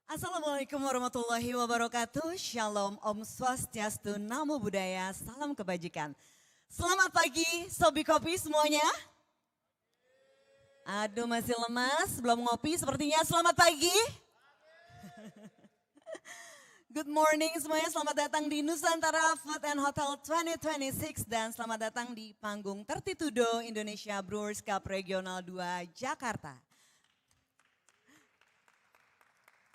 Assalamualaikum warahmatullahi wabarakatuh. Shalom, Om Swastiastu, Namo Buddhaya, salam kebajikan. Selamat pagi, Sobi Kopi semuanya. Aduh masih lemas, belum ngopi sepertinya. Selamat pagi. Good morning semuanya, selamat datang di Nusantara Food and Hotel 2026 dan selamat datang di panggung Tertitudo Indonesia Brewers Cup Regional 2 Jakarta.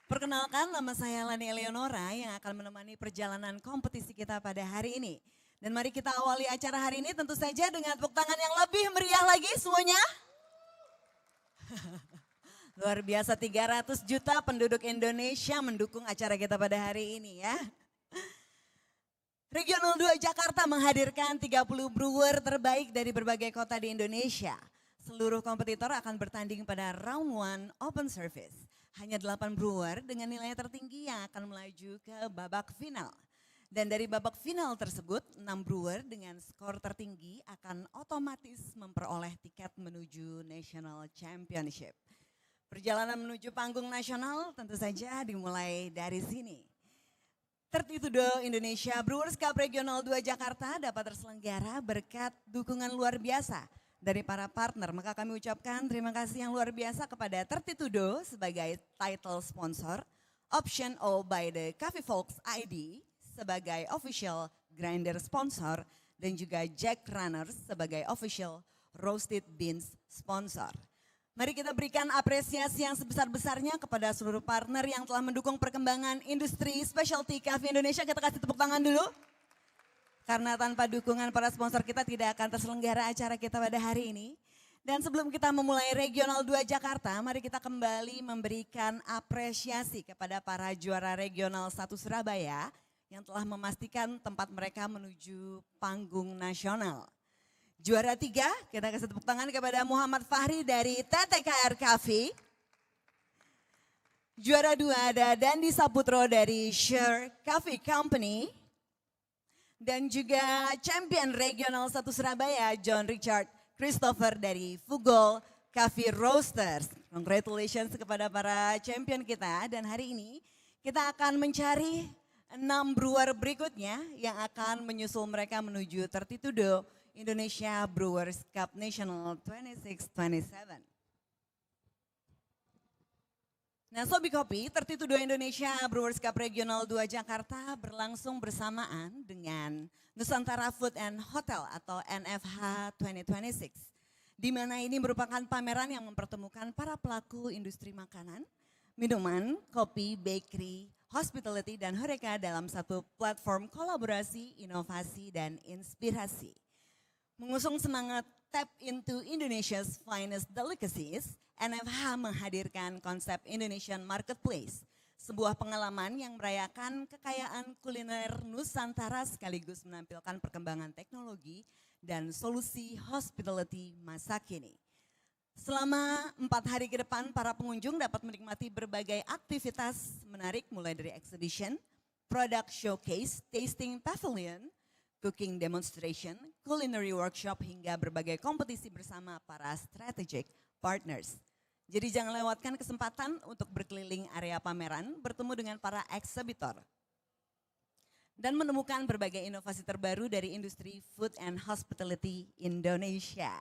Perkenalkan, nama saya Lani Eleonora yang akan menemani perjalanan kompetisi kita pada hari ini. Dan mari kita awali acara hari ini tentu saja dengan tepuk tangan yang lebih meriah lagi semuanya. Luar biasa 300 juta penduduk Indonesia mendukung acara kita pada hari ini ya. Regional 2 Jakarta menghadirkan 30 brewer terbaik dari berbagai kota di Indonesia. Seluruh kompetitor akan bertanding pada round 1 open service. Hanya 8 brewer dengan nilai tertinggi yang akan melaju ke babak final. Dan dari babak final tersebut, 6 brewer dengan skor tertinggi akan otomatis memperoleh tiket menuju National Championship. Perjalanan menuju panggung nasional tentu saja dimulai dari sini. Tertitudo Indonesia Brewers Cup Regional 2 Jakarta dapat terselenggara berkat dukungan luar biasa dari para partner. Maka kami ucapkan terima kasih yang luar biasa kepada Tertitudo sebagai title sponsor, Option O by the Coffee Folks ID sebagai official grinder sponsor, dan juga Jack Runners sebagai official roasted beans sponsor. Mari kita berikan apresiasi yang sebesar-besarnya kepada seluruh partner yang telah mendukung perkembangan industri specialty coffee Indonesia. Kita kasih tepuk tangan dulu. Karena tanpa dukungan para sponsor kita tidak akan terselenggara acara kita pada hari ini. Dan sebelum kita memulai Regional 2 Jakarta, mari kita kembali memberikan apresiasi kepada para juara Regional 1 Surabaya yang telah memastikan tempat mereka menuju panggung nasional. Juara 3, kita kasih tepuk tangan kepada Muhammad Fahri dari TTKR Cafe. Juara 2 ada Dandi Saputro dari Share Coffee Company. Dan juga champion regional 1 Surabaya, John Richard Christopher dari Fugol Coffee Roasters. Congratulations kepada para champion kita. Dan hari ini kita akan mencari 6 brewer berikutnya yang akan menyusul mereka menuju Tertitudo Indonesia Brewers Cup National 26-27. Nah Sobi Kopi, Tertitudo Indonesia Brewers Cup Regional 2 Jakarta berlangsung bersamaan dengan Nusantara Food and Hotel atau NFH 2026. Di mana ini merupakan pameran yang mempertemukan para pelaku industri makanan, minuman, kopi, bakery, hospitality, dan horeca dalam satu platform kolaborasi, inovasi, dan inspirasi. Mengusung semangat Tap into Indonesia's Finest Delicacies, NFH menghadirkan konsep Indonesian Marketplace, sebuah pengalaman yang merayakan kekayaan kuliner Nusantara sekaligus menampilkan perkembangan teknologi dan solusi hospitality masa kini. Selama 4 hari ke depan, para pengunjung dapat menikmati berbagai aktivitas menarik mulai dari exhibition, product showcase, tasting pavilion, cooking demonstration, culinary workshop, hingga berbagai kompetisi bersama para strategic partners. Jadi jangan lewatkan kesempatan untuk berkeliling area pameran, bertemu dengan para eksebitor, dan menemukan berbagai inovasi terbaru dari industri food and hospitality Indonesia.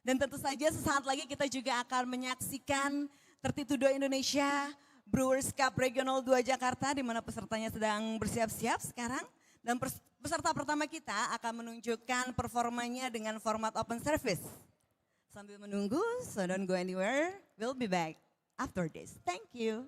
Dan tentu saja sesaat lagi kita juga akan menyaksikan Tertitudo Indonesia Brewers Cup Regional 2 Jakarta, di mana pesertanya sedang bersiap-siap sekarang. Dan peserta pertama kita akan menunjukkan performanya dengan format open service. Sambil menunggu, so don't go anywhere, we'll be back after this. Thank you.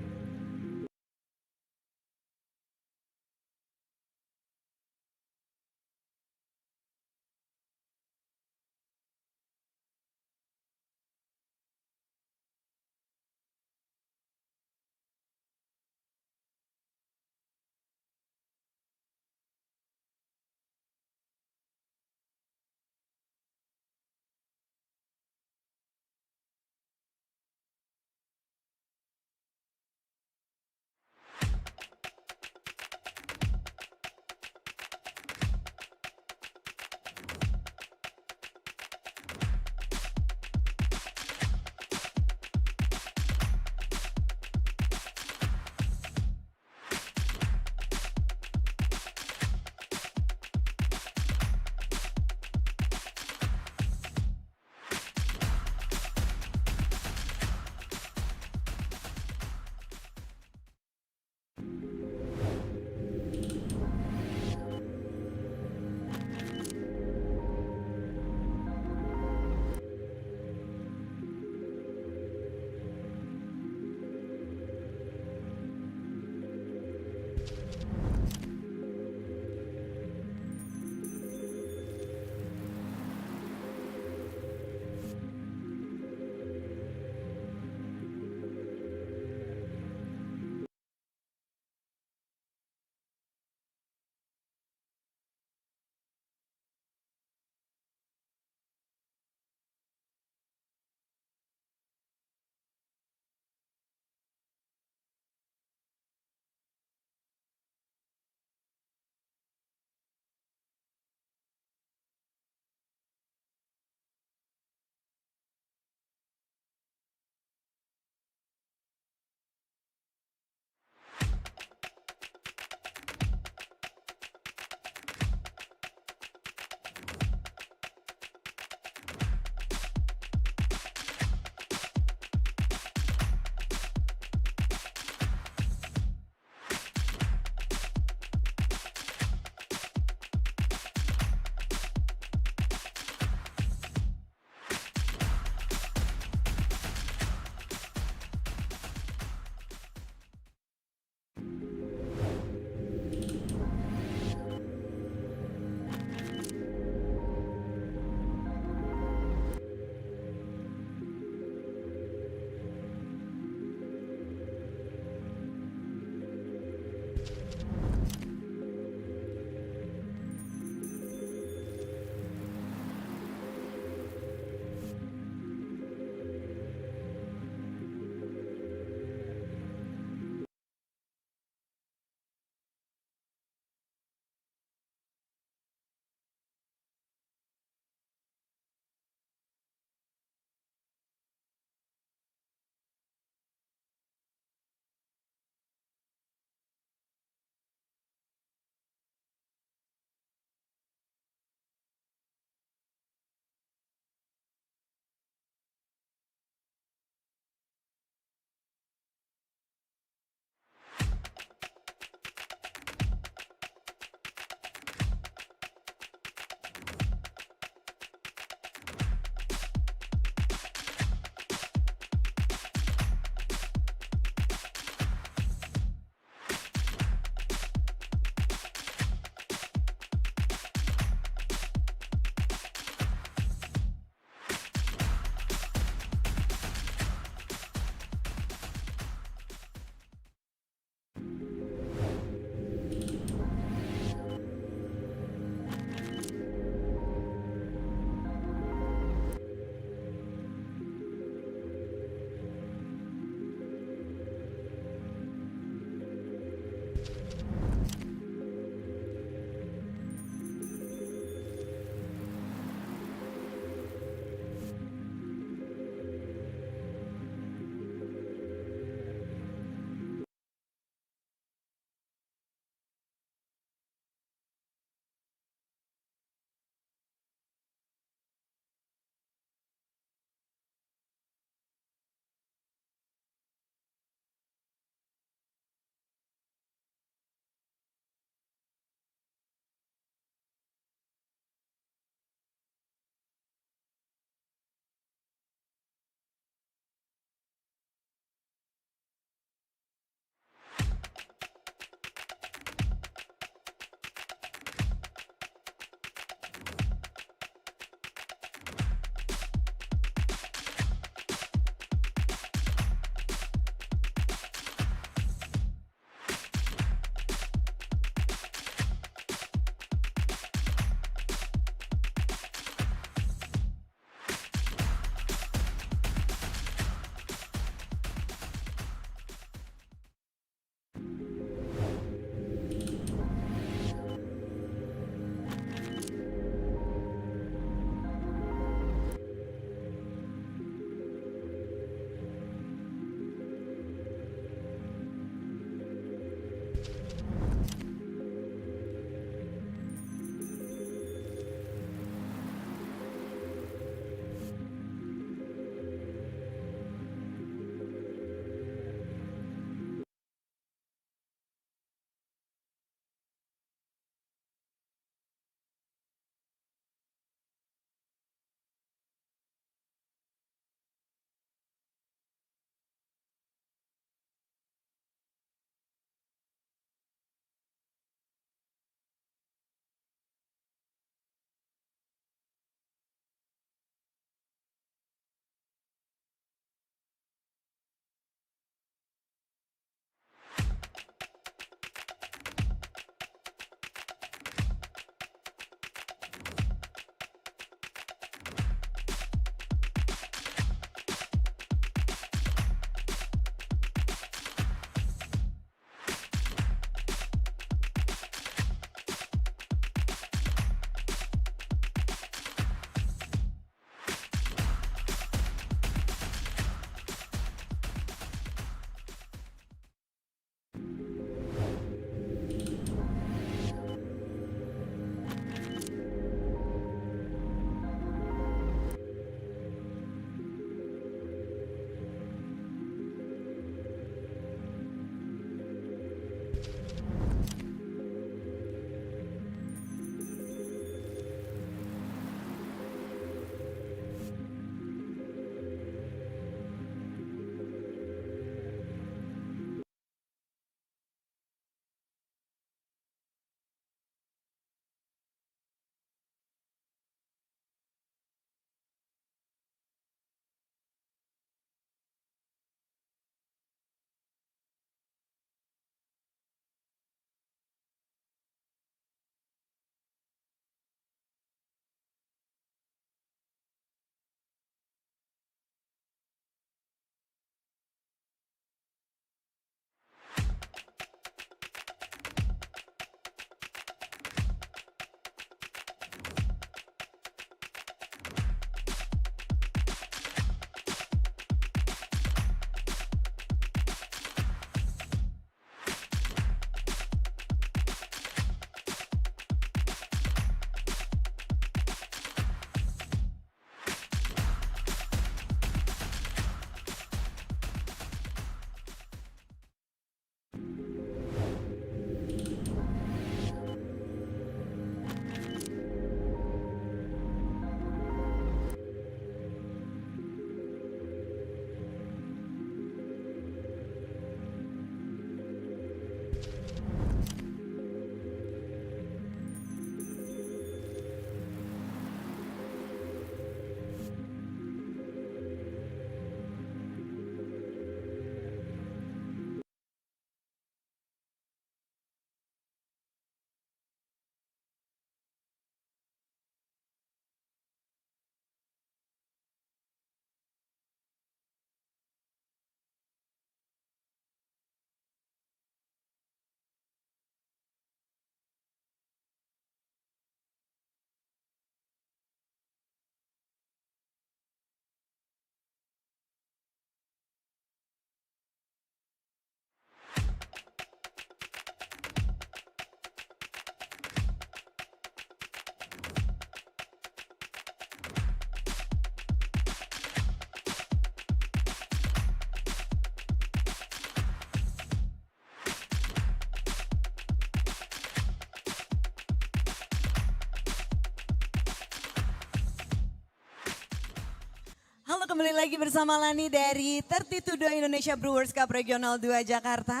kembali lagi bersama Lani dari 32 Indonesia Brewers Cup Regional 2 Jakarta.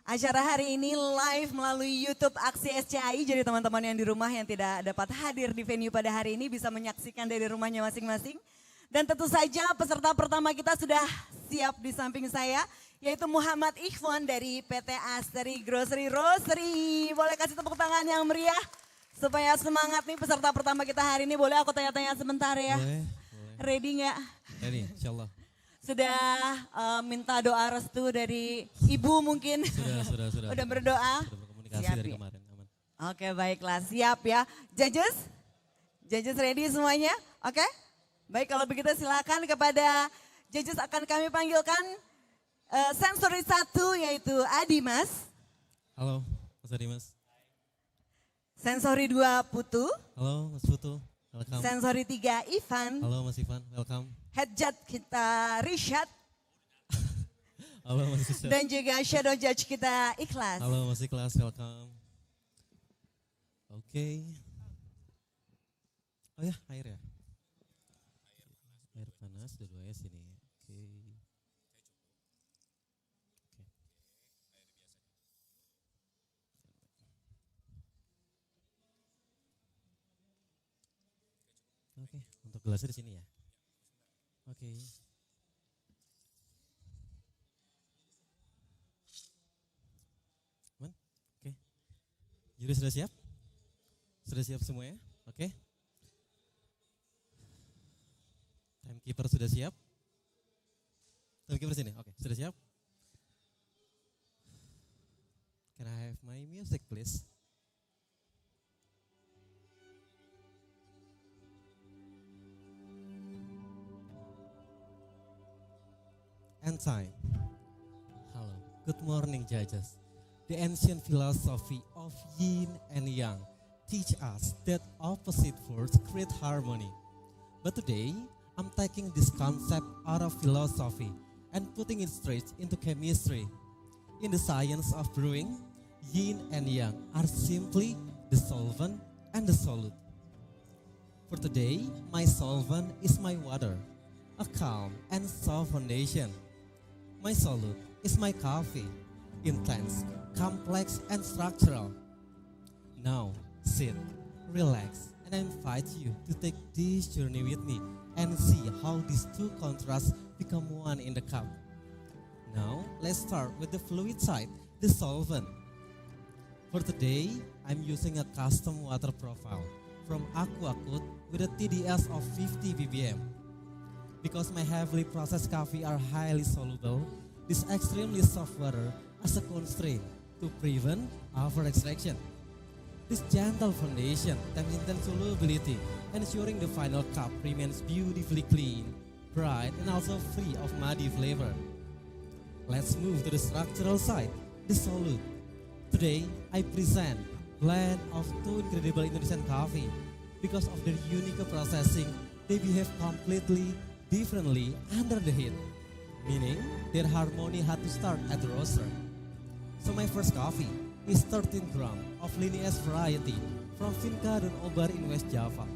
Acara hari ini live melalui YouTube Aksi SCI, jadi teman-teman yang di rumah yang tidak dapat hadir di venue pada hari ini bisa menyaksikan dari rumahnya masing-masing. Dan tentu saja peserta pertama kita sudah siap di samping saya, yaitu Muhammad Ikhwan dari PT Asteri Grocery Roastery. Boleh kasih tepuk tangan yang meriah supaya semangat nih peserta pertama kita hari ini. Boleh aku tanya-tanya sebentar ya? Boleh. Ready nggak? Ready, insya Allah. Sudah minta doa restu dari ibu mungkin? Sudah. Udah berdoa? Sudah berkomunikasi Siap, dari ya? kemarin. Aman. Oke baiklah, siap ya. Judges ready semuanya? Oke? Baik kalau begitu silakan kepada judges akan kami panggilkan sensori 1 yaitu Adimas. Halo, Mas Adimas. Sensori 2 Putu. Halo, Mas Putu. Welcome. Sensori 3 Ivan. Halo, Mas Ivan. Welcome. Head judge kita Rishad. Halo, Mas Rishad. Dan juga shadow judge kita Ikhlas. Halo, Mas Ikhlas. Welcome. Oke. Oh ya, air ya? Air panas, dua-duanya sini. Oke. Oke, untuk gelasnya di sini ya. Oke. Aman? Oke. Juri sudah siap? Sudah siap semuanya? Oke. Timekeeper sudah siap? Timekeeper sini. Oke, sudah siap? Can I have my music please? And time. Hello, good morning judges. The ancient philosophy of yin and yang teach us that opposite forces create harmony. But today, I'm taking this concept out of philosophy and putting it straight into chemistry. In the science of brewing, yin and yang are simply the solvent and the solute. For today, my solvent is my water, a calm and soft foundation. My solute is my coffee, intense, complex, and structural. Now, sit, relax, and I invite you to take this journey with me and see how these two contrasts become one in the cup. Now, let's start with the fluid side, the solvent. For today, I'm using a custom water profile from AquaCode with a TDS of 50 ppm. Because my heavily processed coffee are highly soluble, this extremely soft water as a constraint to prevent over extraction. This gentle foundation maintains solubility, ensuring the final cup remains beautifully clean, bright, and also free of muddy flavor. Let's move to the structural side, the solute. Today, I present blend of two incredible Indonesian coffee. Because of their unique processing, they behave completely differently under the heat, meaning their harmony had to start at the roaster. So my first coffee is 13 gram of lineage variety from Finca dan Obar in West Java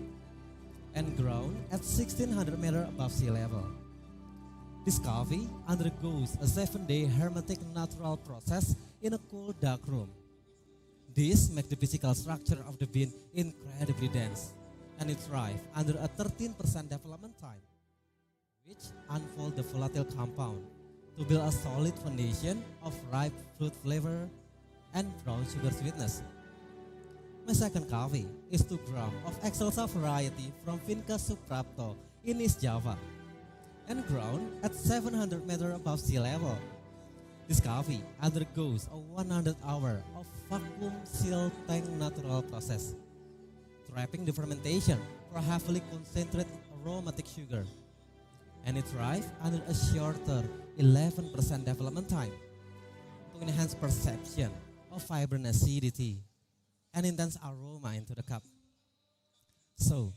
and ground at 1600 meter above sea level. This coffee undergoes a 7-day hermetic natural process in a cool dark room. This makes the physical structure of the bean incredibly dense and it thrives under a 13% development time, which unfold the volatile compound to build a solid foundation of ripe fruit flavor and brown sugar sweetness. My second coffee is 2 gram of Axel variety from Finca Suprapto in East Java and ground at 700 meter above sea level. This coffee undergoes a 100-hour of vacuum sealed tank natural process, trapping the fermentation for heavily concentrated aromatic sugar. And it thrives under a shorter 11% development time to enhance perception of vibrant acidity and intense aroma into the cup. So,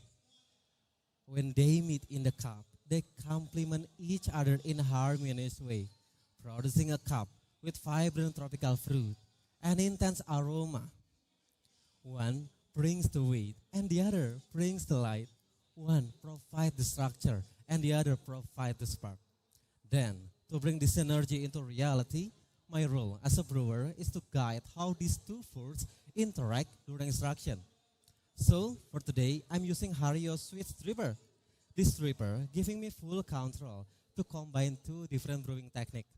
when they meet in the cup, they complement each other in a harmonious way, producing a cup with vibrant tropical fruit and intense aroma. One brings the weight and the other brings the light. One provides the structure and the other provide the spark. Then, to bring this energy into reality, my role as a brewer is to guide how these two fruits interact during extraction. So, for today, I'm using Hario's switch dripper. This dripper giving me full control to combine two different brewing techniques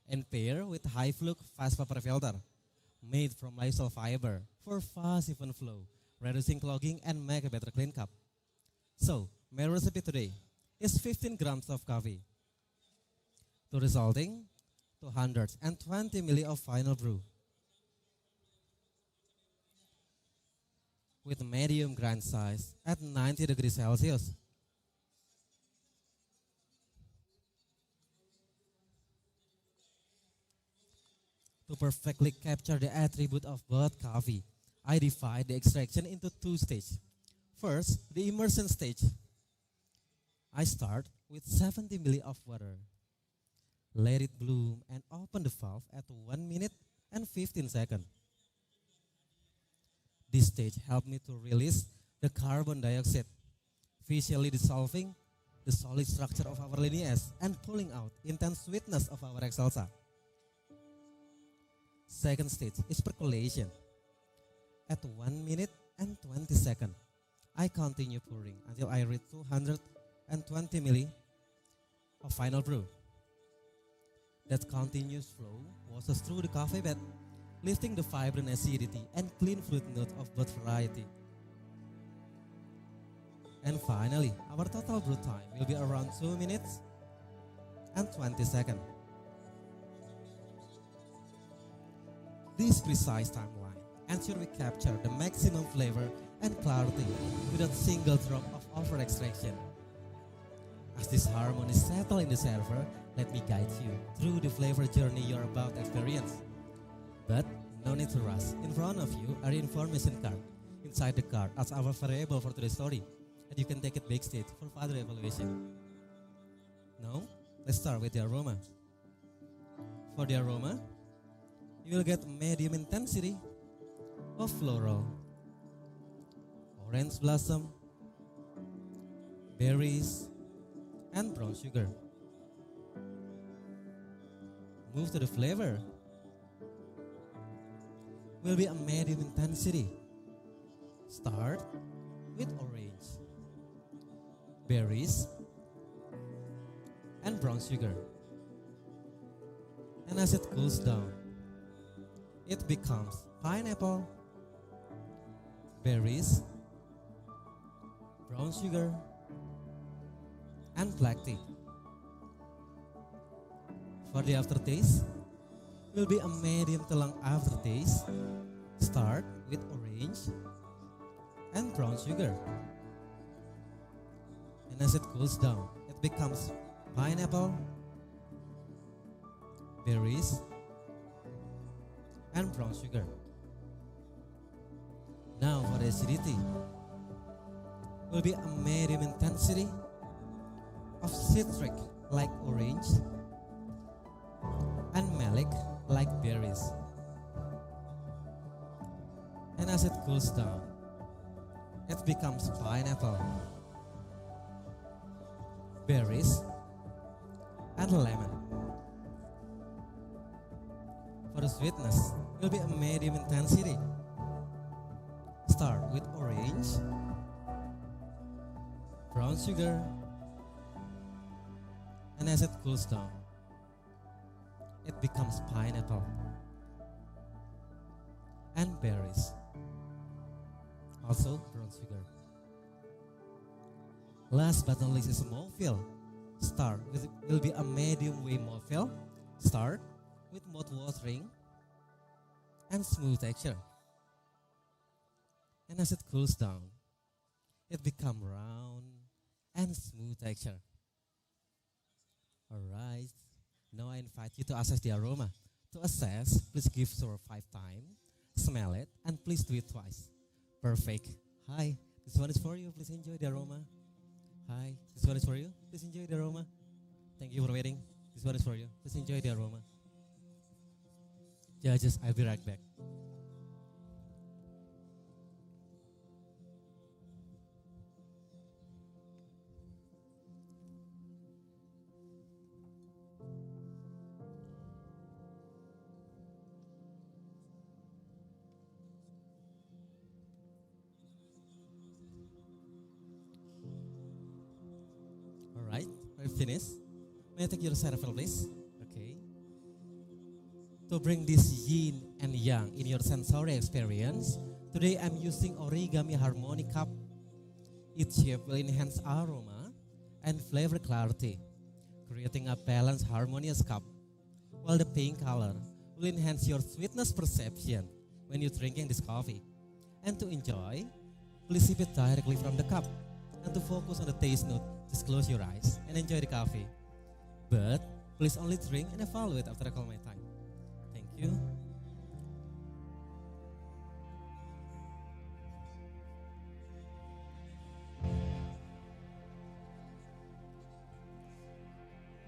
and pair with high flux fast vapor filter made from lysol fiber for fast even flow, reducing clogging and make a better clean cup. So, my recipe today is 15 grams of coffee to resulting 220 ml of final brew with medium grind size at 90 degrees Celsius. To perfectly capture the attribute of both coffee, I divide the extraction into two stages. First, the immersion stage. I start with 70 ml of water. Let it bloom and open the valve at 1 minute and 15 seconds. This stage helped me to release the carbon dioxide, visually dissolving the solid structure of our lineage and pulling out intense sweetness of our excelsa. Second stage is percolation. At 1 minute and 20 seconds, I continue pouring until I reach 220 ml of final brew. That continuous flow washes through the coffee bed, lifting the vibrant acidity and clean fruit note of both variety. And finally, our total brew time will be around 2 minutes and 20 seconds. This precise timeline ensure we capture the maximum flavor and clarity without single drop of over extraction. As this harmony settles in the server, let me guide you through the flavor journey you're about to experience. But no need to rush. In front of you are the information card. Inside the card as our variable for today's story, and you can take it backstage for further evaluation. Now, let's start with the aroma. For the aroma, you will get medium intensity of floral, orange blossom, berries, and brown sugar. Move to the flavor. Will be a medium intensity. Start with orange, berries, and brown sugar. And as it cools down, it becomes pineapple, berries, brown sugar, and black tea. For the aftertaste, will be a medium to long aftertaste. Start with orange and brown sugar. And as it cools down, it becomes pineapple, berries, and brown sugar. Now for the acidity, will be a medium intensity of citric like orange and malic like berries. And as it cools down, it becomes pineapple, berries, and lemon. For the sweetness, will be a medium intensity. Start with orange, brown sugar, and as it cools down, it becomes pineapple and berries, also brown sugar. Last but not least is mouthfeel. Start with will be a medium way mouthfeel. Start with mouth-watering and smooth texture. And as it cools down, it becomes round and smooth texture. Alright, now I invite you to assess the aroma. To assess, please give swirl 5 times, smell it, and please do it twice. Perfect. Hi, this one is for you. Please enjoy the aroma. Hi, this one is for you. Please enjoy the aroma. Thank you for waiting. This one is for you. Please enjoy the aroma. Judges, I'll be right back. Jennice. May I take your cereal, please? Okay. To bring this yin and yang in your sensory experience, today I'm using origami harmonic cup. Its shape will enhance aroma and flavor clarity, creating a balanced, harmonious cup. While the pink color will enhance your sweetness perception when you're drinking this coffee. And to enjoy, please sip it directly from the cup. And to focus on the taste note, just close your eyes and enjoy the coffee. But please only drink and evaluate after I call my time. Thank you.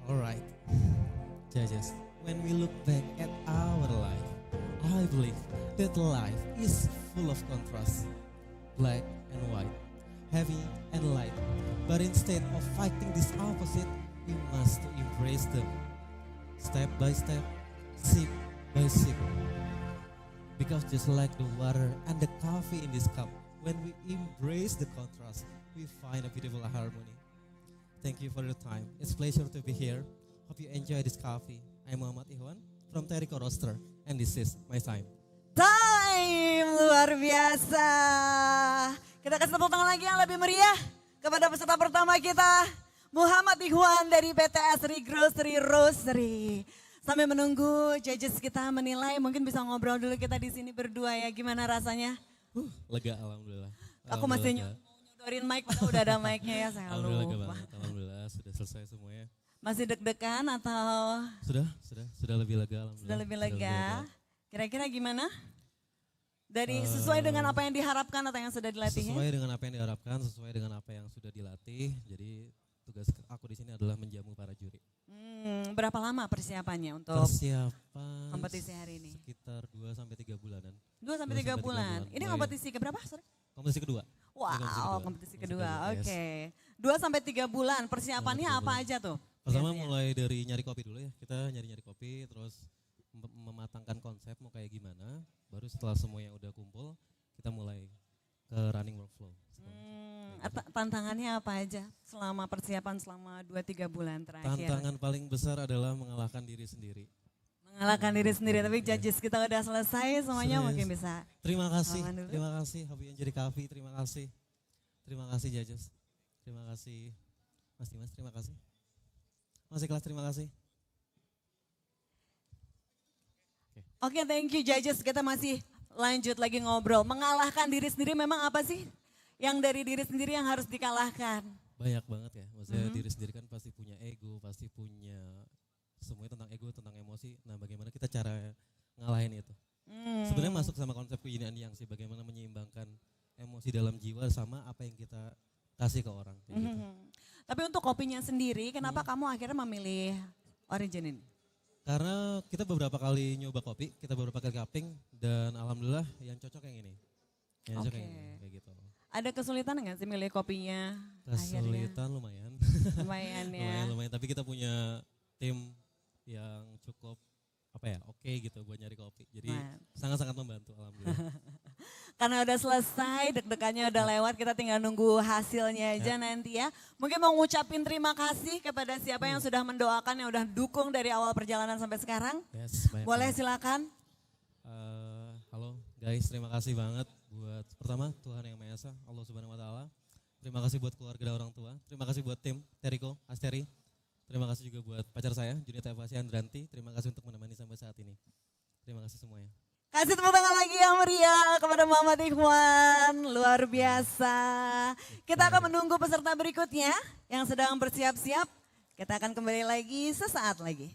Alright, judges, when we look back at our life, I believe that life is full of contrast, black and white, heavy and light. But instead of fighting this opposite, we must embrace them, step by step, sip by sip. Because just like the water and the coffee in this cup, when we embrace the contrast, we find a beautiful harmony. Thank you for your time. It's a pleasure to be here. Hope you enjoy this coffee. I'm Mohammed from Teriko Roaster, and this is my time. Time luar biasa. Kita kasih tepuk tangan lagi yang lebih meriah kepada peserta pertama kita, Mohammed dari PT Asri Grocery Roastery. Sambil menunggu judges kita menilai, mungkin bisa ngobrol dulu kita di sini berdua ya. Gimana rasanya? Lega, alhamdulillah. Aku masih nyodorin mic, padahal udah ada mic-nya ya, saya lupa. Alhamdulillah sudah selesai semuanya. Masih deg-degan atau? Sudah lebih lega. Sudah lebih lega. Kira-kira gimana? Dari sesuai dengan apa yang diharapkan atau yang sudah dilatih? Sesuai dengan apa yang diharapkan, sesuai dengan apa yang sudah dilatih. Jadi tugas aku di sini adalah menjamu para juri. Berapa lama persiapannya untuk kompetisi hari ini? Sekitar 2 sampai 3 bulanan. 2 sampai 3 bulan. Ini kompetisi keberapa? Sorry? Kompetisi kedua. Wow, kompetisi kedua. Oke. 2 sampai 3 bulan. Persiapannya apa aja tuh? Pertama mulai dari nyari kopi dulu ya. Kita nyari kopi, terus mematangkan konsep mau kayak gimana. Baru setelah semua yang udah kumpul, kita mulai ke running workflow. Tantangannya apa aja selama persiapan selama 2-3 bulan terakhir? Tantangan paling besar adalah mengalahkan diri sendiri. Mengalahkan diri sendiri, tapi judges kita udah selesai semuanya. Mungkin bisa. Terima kasih Hobi Enjoy Coffee, terima kasih judges, terima kasih Mas Dimas, terima kasih Mas Ikhlas, terima kasih. Oke, thank you judges, kita masih lanjut lagi ngobrol. Mengalahkan diri sendiri memang apa sih yang dari diri sendiri yang harus dikalahkan? Banyak banget ya, maksudnya diri sendiri kan pasti punya ego, pasti punya semuanya tentang ego, tentang emosi. Nah bagaimana kita cara ngalahin itu? Sebenarnya masuk sama konsep yin dan yang sih, bagaimana menyeimbangkan emosi dalam jiwa sama apa yang kita kasih ke orang. Gitu. Tapi untuk kopinya sendiri, kenapa kamu akhirnya memilih origin ini? Karena kita beberapa kali nyoba kopi, kita beberapa kali cupping, dan alhamdulillah yang cocok yang ini. Yang cocok yang ini, kayak gitu. Ada kesulitan nggak sih milih kopinya? Kesulitan lumayan. Lumayan ya. lumayan, tapi kita punya tim yang cukup oke gitu buat nyari kopi. Jadi sangat-sangat membantu alhamdulillah. Karena udah selesai, deg-degannya udah lewat, kita tinggal nunggu hasilnya aja nanti ya. Mungkin mau ngucapin terima kasih kepada siapa yang sudah mendoakan, yang udah dukung dari awal perjalanan sampai sekarang. Boleh silakan. Halo guys, terima kasih banget buat pertama Tuhan Yang Maha Esa, Allah Subhanahu Wa Taala. Terima kasih buat keluarga dan orang tua. Terima kasih buat tim Teriko, Asteri. Terima kasih juga buat pacar saya, Junita Evasi Andranti. Terima kasih untuk menemani sampai saat ini. Terima kasih semuanya. Kasih tepuk tangan lagi yang meriah kepada Muhammad Ikhwan, luar biasa. Kita akan menunggu peserta berikutnya yang sedang bersiap-siap. Kita akan kembali lagi sesaat lagi.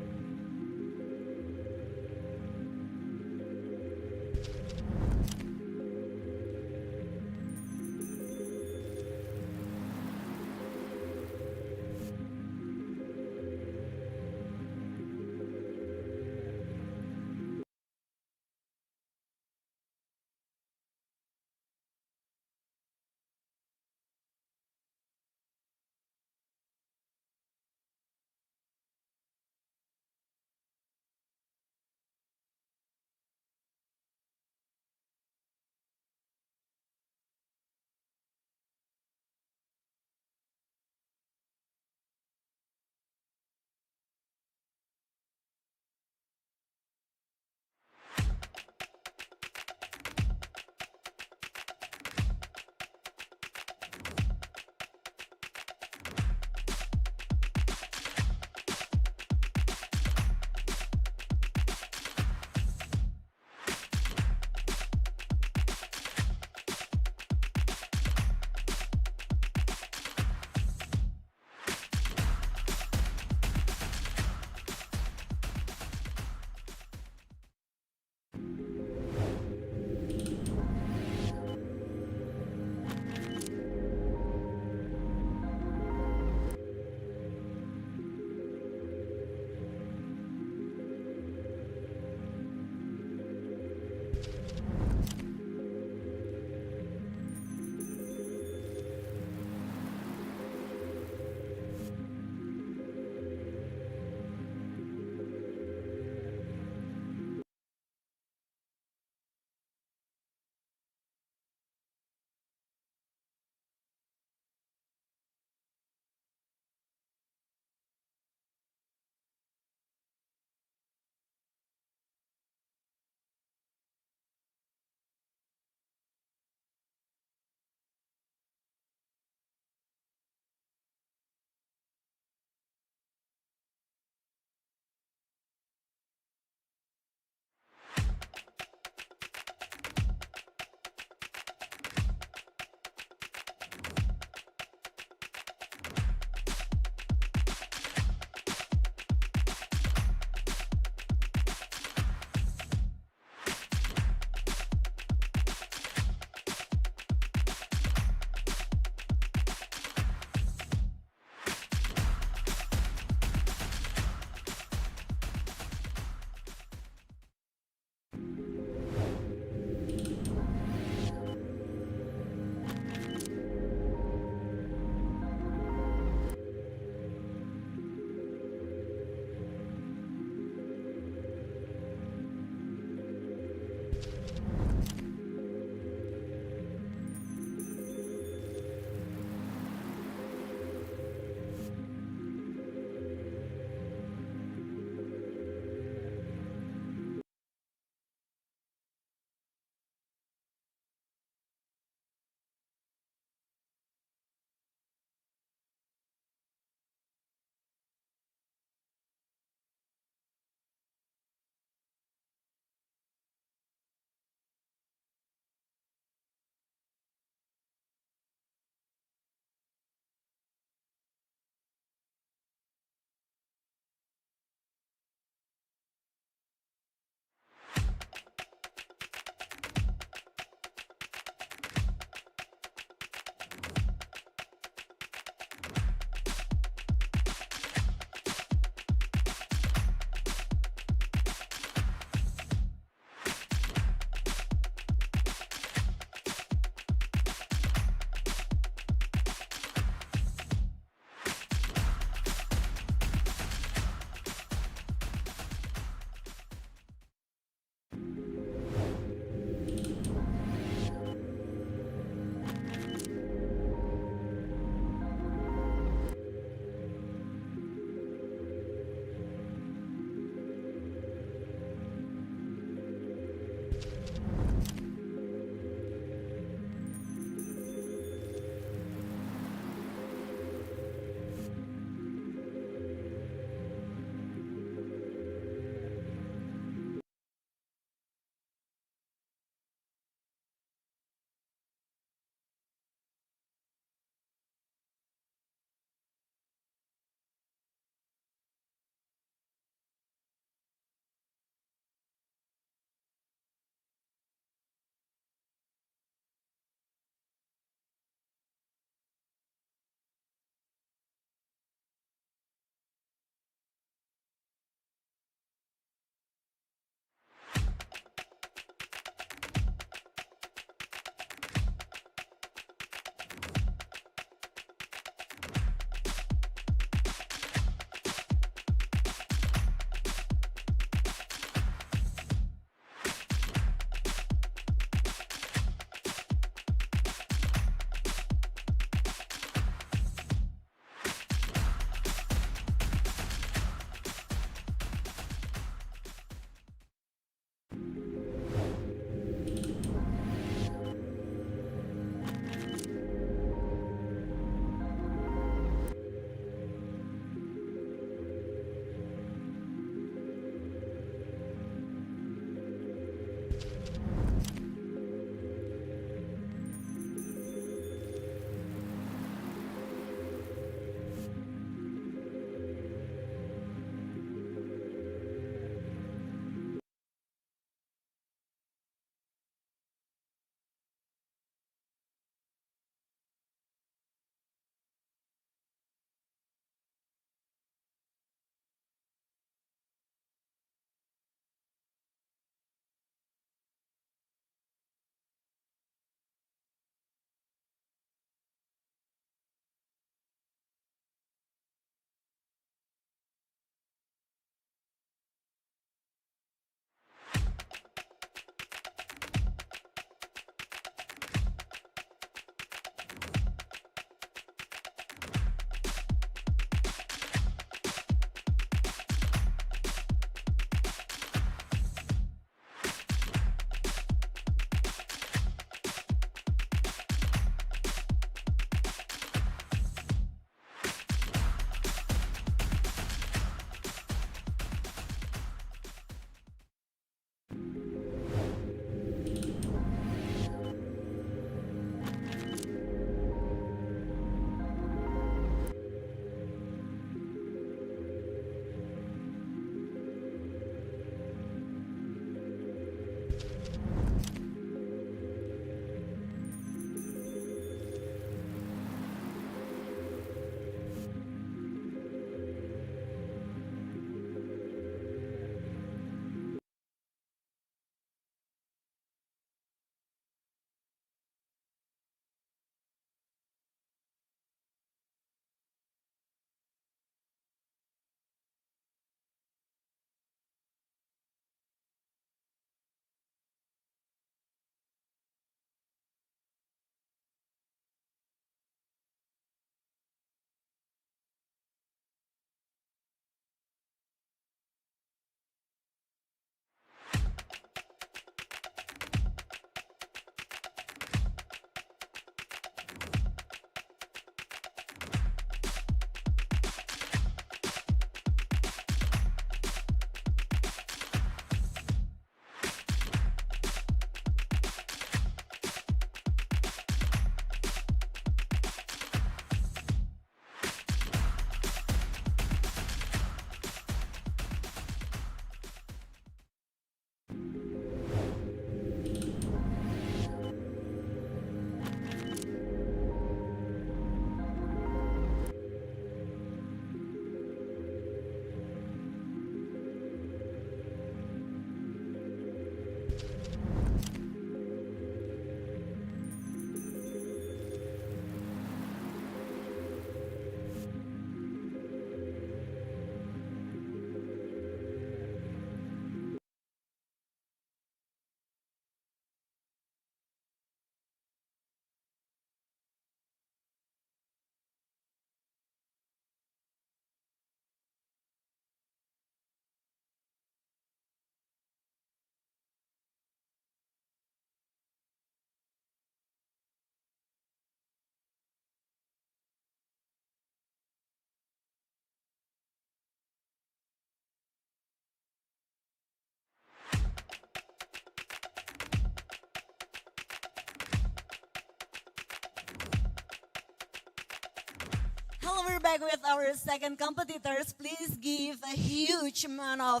Hello, we're back with our second competitors. Please give a huge amount of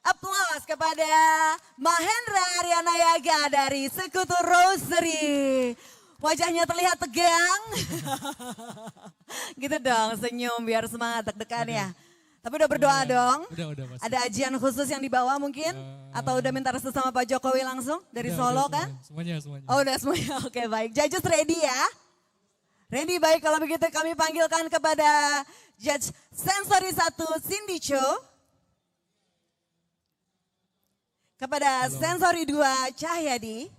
applause kepada Mahendra Arianayaga dari Sekutu Rosary. Wajahnya terlihat tegang. Gitu dong, senyum biar semangat deg-degan ya. Tapi udah berdoa dong. Udah pasti. Ada ajian khusus yang dibawa mungkin? Atau udah minta restu sama Pak Jokowi langsung dari Solo kan? Semuanya. Oh udah semuanya, oke baik. Judges ready ya? Ready, baik kalau begitu kami panggilkan kepada Judge Sensori 1 Cindy Cho. Kepada Sensori 2 Cahyadi.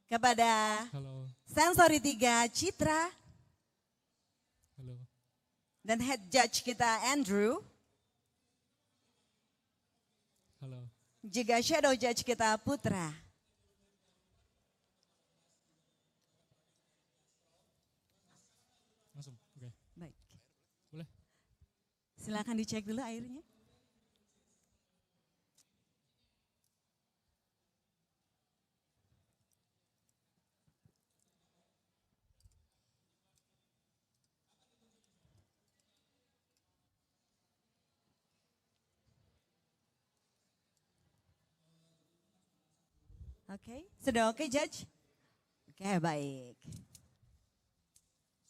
Kepada Sensori 3 Citra. Halo. Dan head judge kita Andrew. Halo. Juga shadow judge kita Putra. Langsung, oke. Baik. Boleh? Silakan dicek dulu airnya. Oke, sudah oke Judge? Oke, baik.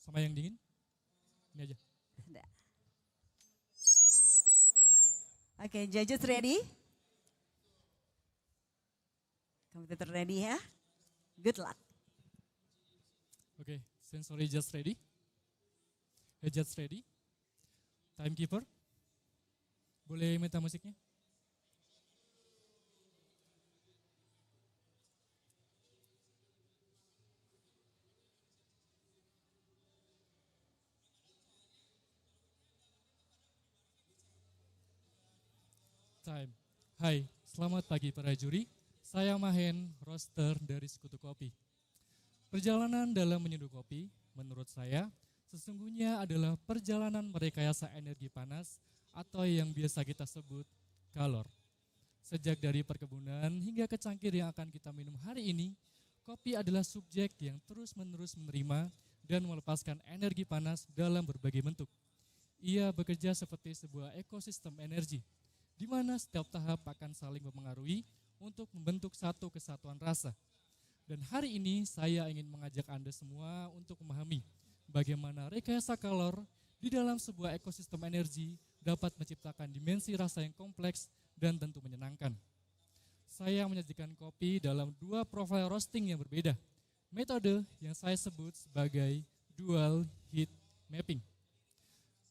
Sama yang dingin? Ini aja. Sudah. Oke, judges ready? Komputer ready ya? Good luck. Oke, sensory just ready. Just ready. Timekeeper. Boleh minta musiknya? Time. Hai, selamat pagi para juri. Saya Mahen, roaster dari Sekutu Kopi. Perjalanan dalam menyeduh kopi, menurut saya, sesungguhnya adalah perjalanan merekayasa energi panas atau yang biasa kita sebut kalor. Sejak dari perkebunan hingga ke cangkir yang akan kita minum hari ini, kopi adalah subjek yang terus-menerus menerima dan melepaskan energi panas dalam berbagai bentuk. Ia bekerja seperti sebuah ekosistem energi, di mana setiap tahap akan saling mempengaruhi untuk membentuk satu kesatuan rasa. Dan hari ini saya ingin mengajak Anda semua untuk memahami bagaimana rekayasa kalor di dalam sebuah ekosistem energi dapat menciptakan dimensi rasa yang kompleks dan tentu menyenangkan. Saya menyajikan kopi dalam dua profil roasting yang berbeda. Metode yang saya sebut sebagai dual heat mapping.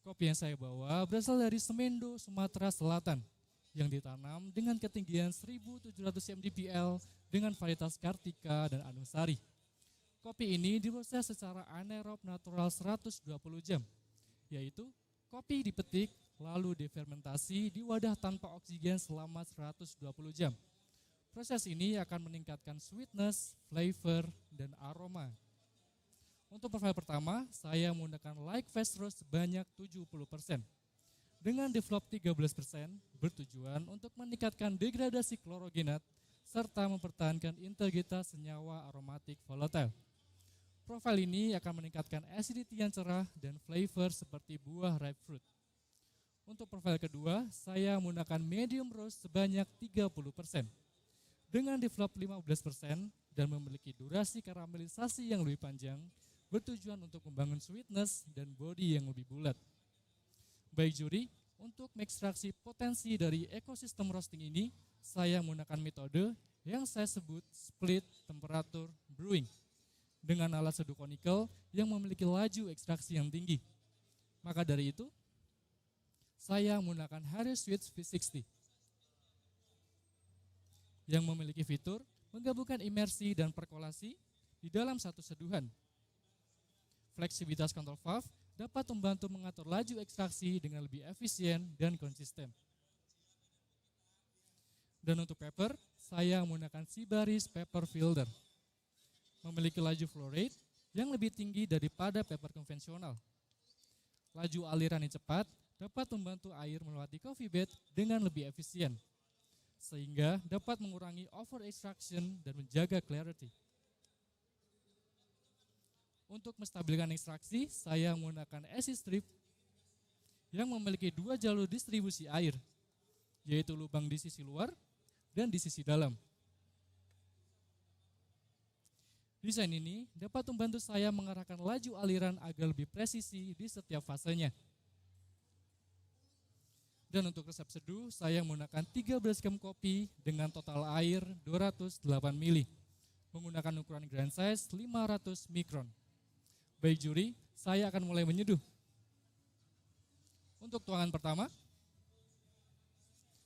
Kopi yang saya bawa berasal dari Semendo, Sumatera Selatan, yang ditanam dengan ketinggian 1700 mdpl dengan varietas Kartika dan Anusari. Kopi ini diproses secara anaerob natural 120 jam, yaitu kopi dipetik lalu difermentasi di wadah tanpa oksigen selama 120 jam. Proses ini akan meningkatkan sweetness, flavor, dan aroma. Untuk profil pertama, saya menggunakan light fast roast sebanyak 70%. Dengan develop 13% bertujuan untuk meningkatkan degradasi klorogenat serta mempertahankan integritas senyawa aromatik volatile. Profil ini akan meningkatkan acidity yang cerah dan flavor seperti buah ripe fruit. Untuk profil kedua, saya menggunakan medium roast sebanyak 30%. Dengan develop 15% dan memiliki durasi karamelisasi yang lebih panjang, bertujuan untuk membangun sweetness dan body yang lebih bulat. Baik juri, untuk mengekstraksi potensi dari ekosistem roasting ini, saya menggunakan metode yang saya sebut split temperature brewing dengan alat seduh konikel yang memiliki laju ekstraksi yang tinggi. Maka dari itu, saya menggunakan Harris Switch V60 yang memiliki fitur menggabungkan imersi dan perkolasi di dalam satu seduhan. Fleksibilitas kontrol valve dapat membantu mengatur laju ekstraksi dengan lebih efisien dan konsisten. Dan untuk pepper, saya menggunakan Sibaris Pepper Filter. Memiliki laju flow rate yang lebih tinggi daripada pepper konvensional. Laju aliran yang cepat dapat membantu air melewati coffee bed dengan lebih efisien, sehingga dapat mengurangi over extraction dan menjaga clarity. Untuk menstabilkan ekstraksi, saya menggunakan acid strip yang memiliki dua jalur distribusi air, yaitu lubang di sisi luar dan di sisi dalam. Desain ini dapat membantu saya mengarahkan laju aliran agar lebih presisi di setiap fasenya. Dan untuk resep seduh, saya menggunakan 13 gram kopi dengan total air 208 ml, menggunakan ukuran grand size 500 mikron. Baik juri, saya akan mulai menyeduh. Untuk tuangan pertama,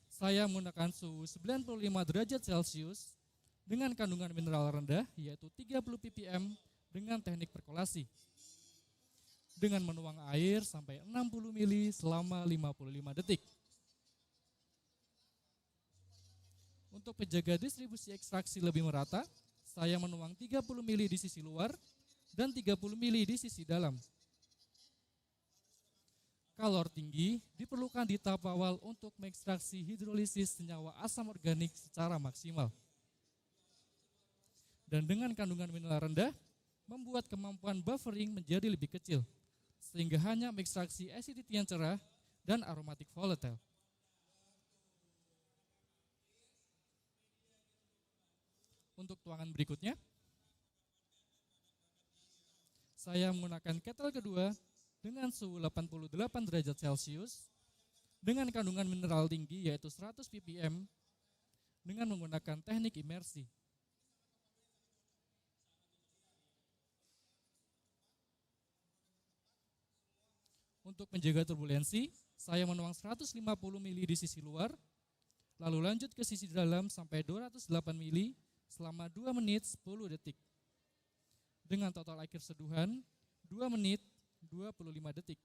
saya menggunakan suhu 95 derajat Celcius dengan kandungan mineral rendah, yaitu 30 ppm dengan teknik perkolasi. Dengan menuang air sampai 60 ml selama 55 detik. Untuk menjaga distribusi ekstraksi lebih merata, saya menuang 30 ml di sisi luar dan 30 ml di sisi dalam. Kalor tinggi diperlukan di tahap awal untuk mengekstraksi hidrolisis senyawa asam organik secara maksimal. Dan dengan kandungan mineral rendah, membuat kemampuan buffering menjadi lebih kecil, sehingga hanya mengekstraksi acidity yang cerah dan aromatik volatile. Untuk tuangan berikutnya, saya menggunakan kettle kedua dengan suhu 88 derajat Celcius dengan kandungan mineral tinggi yaitu 100 ppm dengan menggunakan teknik imersi. Untuk menjaga turbulensi, saya menuang 150 ml di sisi luar, lalu lanjut ke sisi dalam sampai 208 ml selama 2 menit 10 detik. Dengan total air seduhan 2 menit 25 detik.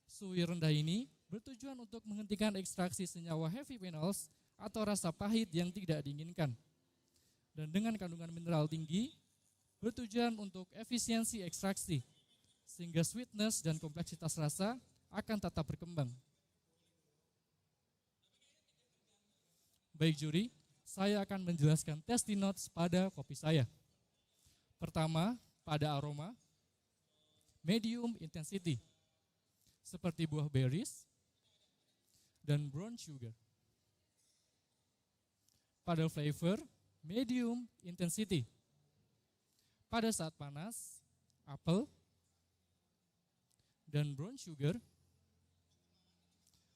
Suhu rendah ini bertujuan untuk menghentikan ekstraksi senyawa heavy phenols atau rasa pahit yang tidak diinginkan. Dan dengan kandungan mineral tinggi, bertujuan untuk efisiensi ekstraksi, sehingga sweetness dan kompleksitas rasa akan tetap berkembang. Baik juri, saya akan menjelaskan tasting notes pada kopi saya. Pertama, pada aroma, medium intensity, seperti buah berries dan brown sugar. Pada flavor, medium intensity, pada saat panas, apel dan brown sugar.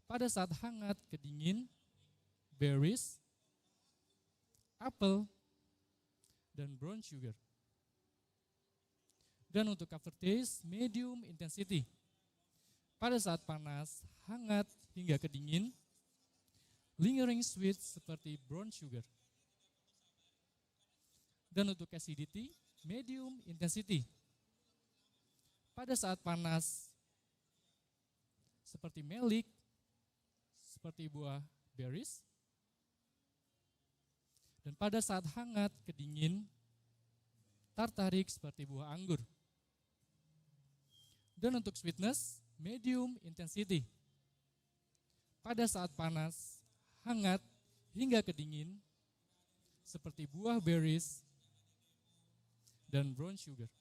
Pada saat hangat ke dingin, berries, apel, dan brown sugar. Dan untuk aftertaste, medium intensity. Pada saat panas, hangat hingga ke dingin, lingering sweet seperti brown sugar. Dan untuk acidity, medium intensity. Pada saat panas, seperti melic, seperti buah berries. Dan pada saat hangat ke dingin, tartarik seperti buah anggur. Dan untuk sweetness, medium intensity. Pada saat panas, hangat hingga ke dingin, seperti buah berries dan brown sugar.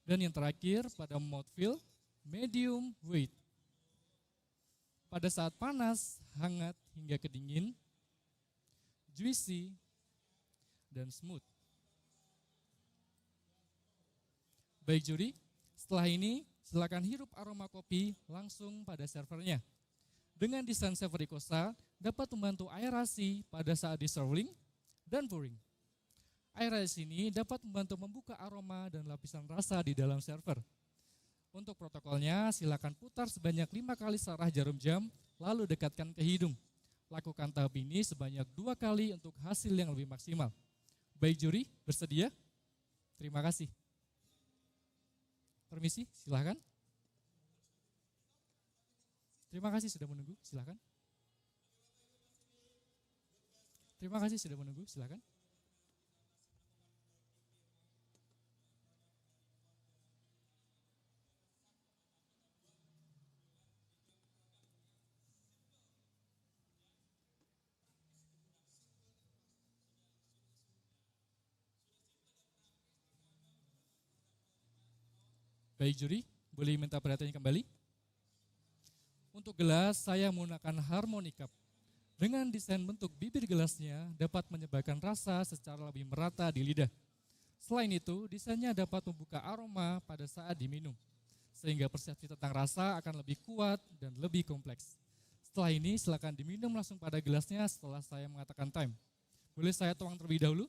Dan yang terakhir pada mouthfeel, medium weight. Pada saat panas, hangat hingga ke dingin, juicy, dan smooth. Baik juri, setelah ini silakan hirup aroma kopi langsung pada servernya. Dengan desain server Ricosa dapat membantu aerasi pada saat di-swirling dan pouring. Aerasi ini dapat membantu membuka aroma dan lapisan rasa di dalam server. Untuk protokolnya silakan putar sebanyak 5 kali searah jarum jam lalu dekatkan ke hidung. Lakukan tahap ini sebanyak 2 kali untuk hasil yang lebih maksimal. Baik juri, bersedia? Terima kasih. Permisi, silakan. Terima kasih sudah menunggu, silakan. Terima kasih sudah menunggu, silakan. Baik juri, boleh minta perhatiannya kembali? Untuk gelas, saya menggunakan harmony cup. Dengan desain bentuk bibir gelasnya dapat menyebarkan rasa secara lebih merata di lidah. Selain itu, desainnya dapat membuka aroma pada saat diminum, sehingga persepsi tentang rasa akan lebih kuat dan lebih kompleks. Setelah ini, silakan diminum langsung pada gelasnya setelah saya mengatakan time. Boleh saya tuang terlebih dahulu?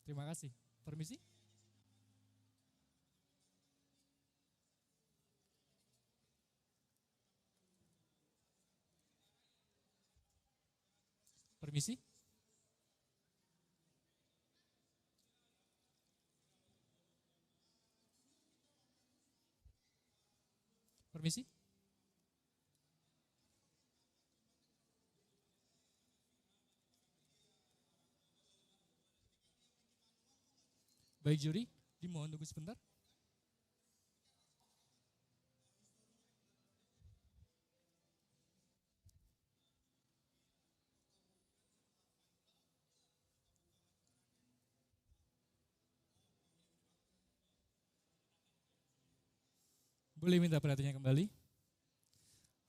Terima kasih. Permisi. Permisi. Permisi. Baik juri, dimohon tunggu sebentar. Boleh minta perhatiannya kembali?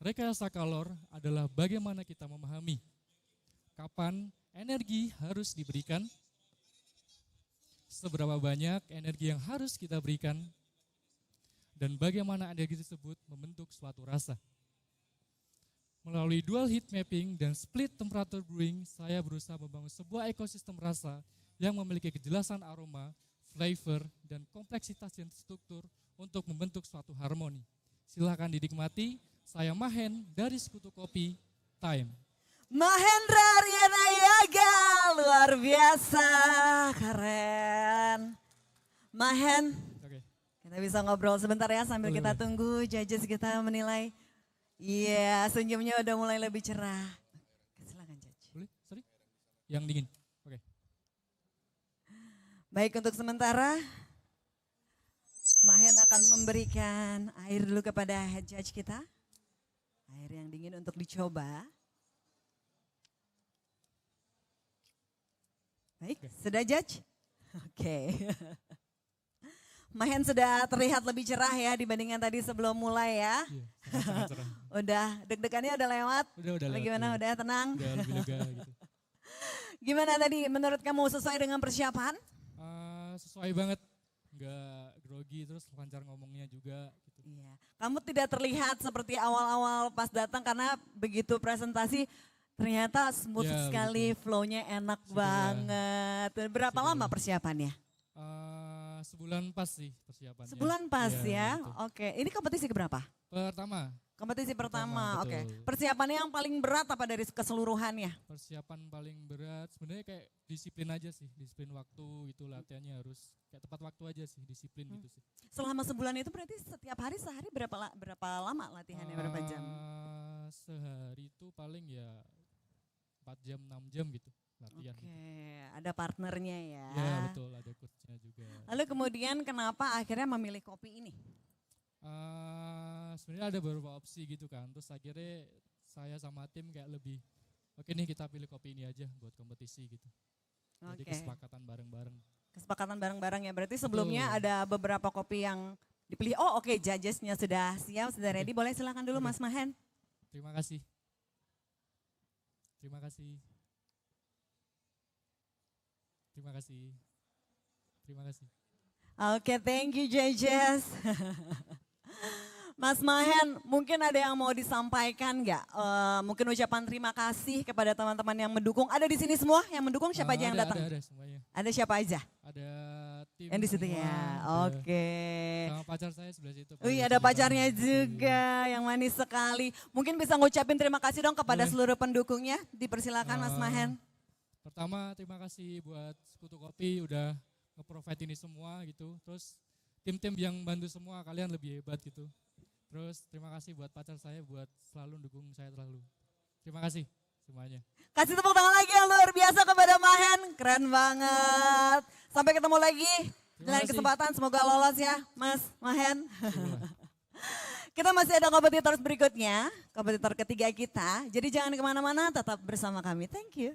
Rekayasa kalor adalah bagaimana kita memahami kapan energi harus diberikan, seberapa banyak energi yang harus kita berikan, dan bagaimana energi tersebut membentuk suatu rasa. Melalui dual heat mapping dan split temperature brewing, saya berusaha membangun sebuah ekosistem rasa yang memiliki kejelasan aroma, flavor, dan kompleksitas dan struktur untuk membentuk suatu harmoni. Silakan dinikmati, saya Mahen dari Sekutu Kopi, Time. Mahendra Riana Yaga, luar biasa, keren. Mahen, Oke. kita bisa ngobrol sebentar ya sambil Boleh, kita boleh. tunggu judges kita menilai. Iya, senyumnya udah mulai lebih cerah. Silakan judge. Boleh? Sorry? Yang dingin. Oke. Baik, untuk sementara Mahen akan memberikan air dulu kepada head judge kita. Air yang dingin untuk dicoba. Baik, sudah judge? Oke. Mahen sudah terlihat lebih cerah ya dibandingkan tadi sebelum mulai ya. Iya, sangat cerah. Udah deg-degannya udah lewat. Udah lewat, Gimana iya. udah tenang? Udah lebih lega gitu. Gimana tadi menurut kamu sesuai dengan persiapan? Sesuai banget. Nggak grogi, terus lancar ngomongnya juga gitu. Iya. Kamu tidak terlihat seperti awal-awal pas datang karena begitu presentasi ternyata smooth Ya, sekali, flow-nya enak Sudah. banget. Berapa Sudah. lama persiapannya? Sebulan pas sih persiapannya. Sebulan pas ya. Iya, gitu. Oke, ini kompetisi keberapa? Pertama, Kompetisi pertama. Pertama, Oke. betul. Persiapannya yang paling berat apa dari keseluruhannya? persiapan paling berat sebenarnya kayak disiplin aja sih, disiplin waktu gitu, latihannya harus kayak tepat waktu aja sih, disiplin gitu sih. Selama sebulan itu berarti setiap hari sehari berapa lama latihannya, berapa jam? Sehari itu paling ya 4 jam, 6 jam gitu latihan. Oke, Gitu. ada partnernya ya. Ya betul, ada coachnya juga. Lalu kemudian kenapa akhirnya memilih kopi ini? Sebenarnya ada beberapa opsi gitu kan, terus akhirnya saya sama tim kayak lebih, oke nih kita pilih kopi ini aja buat kompetisi gitu. Jadi Oke. kesepakatan bareng-bareng. Kesepakatan bareng-bareng ya. Berarti sebelumnya Betul. ada beberapa kopi yang dipilih. Oh oke, judgesnya sudah siap, sudah ready. Boleh silakan dulu Oke. Mas Mahen. Terima kasih. Terima kasih. Terima kasih. Terima kasih. Oke, thank you judges. Mas Mahen, mungkin ada yang mau disampaikan nggak? Mungkin ucapan terima kasih kepada teman-teman yang mendukung. Ada di sini semua yang mendukung, siapa aja yang datang? Ada semuanya. Ada siapa aja? Ada tim Yang di situ semua, ya. ada Oke. sama pacar saya sebelah situ. Wih, paling ada sebelah pacarnya kanan. juga yang manis sekali. Mungkin bisa ngucapin terima kasih dong kepada Boleh. seluruh pendukungnya. Dipersilakan Mas Mahen. Pertama terima kasih buat Sekutu Kopi udah nge-provide ini semua gitu. Terus tim-tim yang bantu semua, kalian lebih hebat gitu. Terus terima kasih buat pacar saya buat selalu dukung saya terlalu. Terima kasih semuanya. Kasih tepuk tangan lagi yang luar biasa kepada Mahen. Keren banget. Sampai ketemu lagi di Terima lain kasih. kesempatan. Semoga lolos ya Mas Mahen. Iya. Kita masih ada kompetitor berikutnya. Kompetitor ketiga kita. Jadi jangan kemana-mana, tetap bersama kami. Thank you.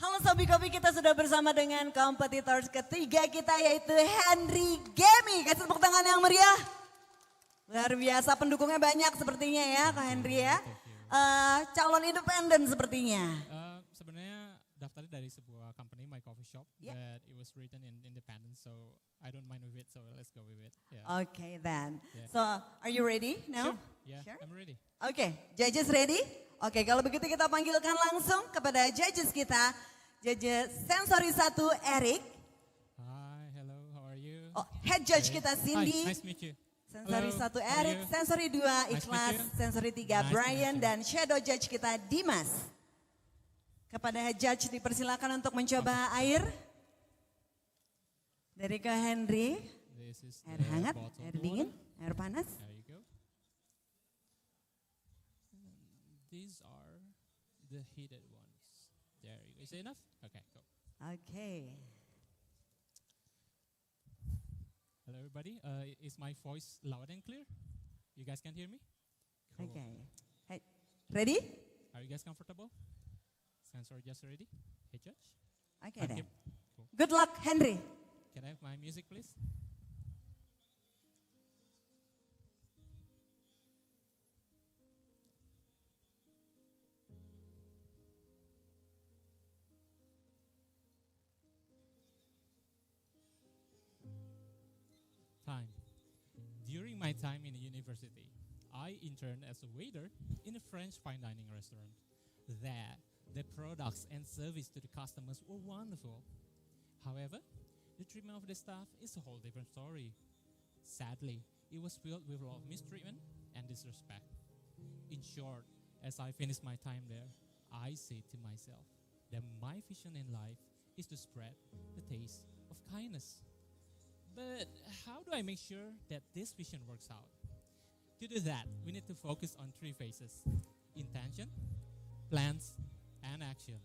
Halo Sobi Kopi, kita sudah bersama dengan kompetitors ketiga kita yaitu Henry Gemi. Kasih tepuk tangan yang meriah. Luar biasa, pendukungnya banyak sepertinya ya Kak Henry ya. Calon independen sepertinya. Sebenarnya daftarnya dari sebuah company, my coffee shop, but it was written in independent, so I don't mind with it, so let's go with it. Yeah. Okay then. Yeah. So are you ready now? Sure. Yeah, Sure? I'm ready. Oke, judges ready? Oke, kalau begitu kita panggilkan langsung kepada judges kita. Judges Sensori 1 Eric. Hi, hello, how are you? Oh, head judge kita Hi, Cindy. nice to meet you. Sensori Hello, 1 how are Eric, you? sensori 2 Nice to Ikhlas, meet you. sensori 3 Nice to Brian, meet you. dan shadow judge kita Dimas. Kepada head judge dipersilakan untuk mencoba air. Dari ke Henry, This is air the hangat, bottled air water. dingin, air panas. There you go. These are the heated ones. There you go. Is it enough? Okay, go. Oke. Hello everybody, is my voice loud and clear? You guys can hear me? Cool. Oke. Hey, ready? Are you guys comfortable? Sensor just ready? Hey judge? Oke I'm deh. here. Cool. Good luck Henry. Can I have my music please? Time. During my time in the university, I interned as a waiter in a French fine dining restaurant. There, the products and service to the customers were wonderful. However, the treatment of the staff is a whole different story. Sadly, it was filled with a lot of mistreatment and disrespect. In short, as I finished my time there, I said to myself that my vision in life is to spread the taste of kindness. But how do I make sure that this vision works out? To do that, we need to focus on three phases: intention, plans, and action.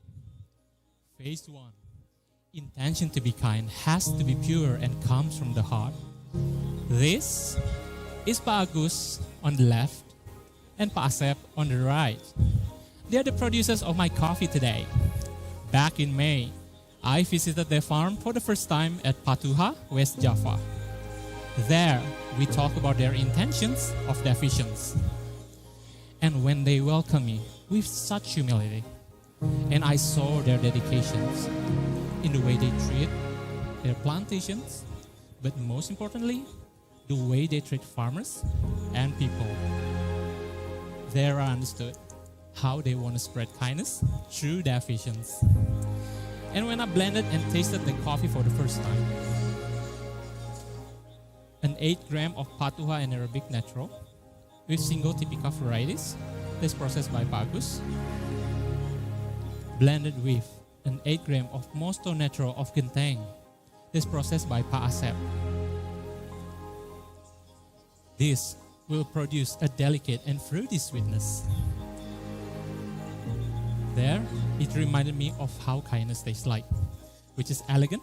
Phase 1. Intention to be kind has to be pure and comes from the heart. This is Pak Agus on the left and Pak Asep on the right. They are the producers of my coffee today. Back in May, I visited their farm for the first time at Patuha, West Java. There, we talk about their intentions of their visions. And when they welcome me with such humility, and I saw their dedications in the way they treat their plantations, but most importantly, the way they treat farmers and people. There I understood how they want to spread kindness through their visions. And when I blended and tasted the coffee for the first time, an 8 gram of Patuha and Arabic Natural with single typical varieties, this processed by Bagus, blended with an 8 gram of Mosto Natural of Genteng, this processed by Pa Asep. This will produce a delicate and fruity sweetness. There, it reminded me of how kindness tastes like, which is elegant,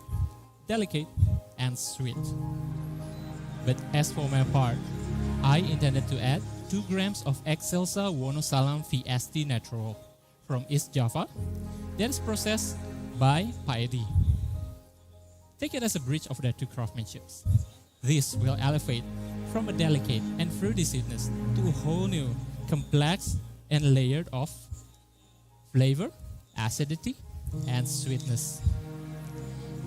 delicate, and sweet. But as for my part, I intended to add 2 grams of Excelsa Wonosalam VST Natural from East Java that is processed by Paedi. Take it as a bridge of their two craftsmanships. This will elevate from a delicate and fruity sweetness to a whole new, complex and layered of flavor, acidity, and sweetness.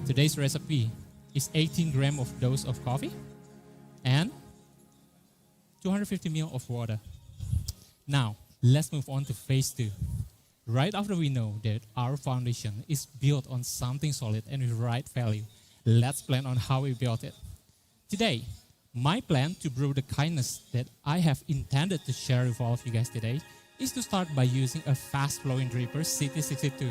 Today's recipe is 18 grams of dose of coffee and 250 ml of water. Now, let's move on to phase 2. Right after we know that our foundation is built on something solid and with right value, let's plan on how we build it. Today, my plan to brew the kindness that I have intended to share with all of you guys today is to start by using a fast-flowing dripper CT62.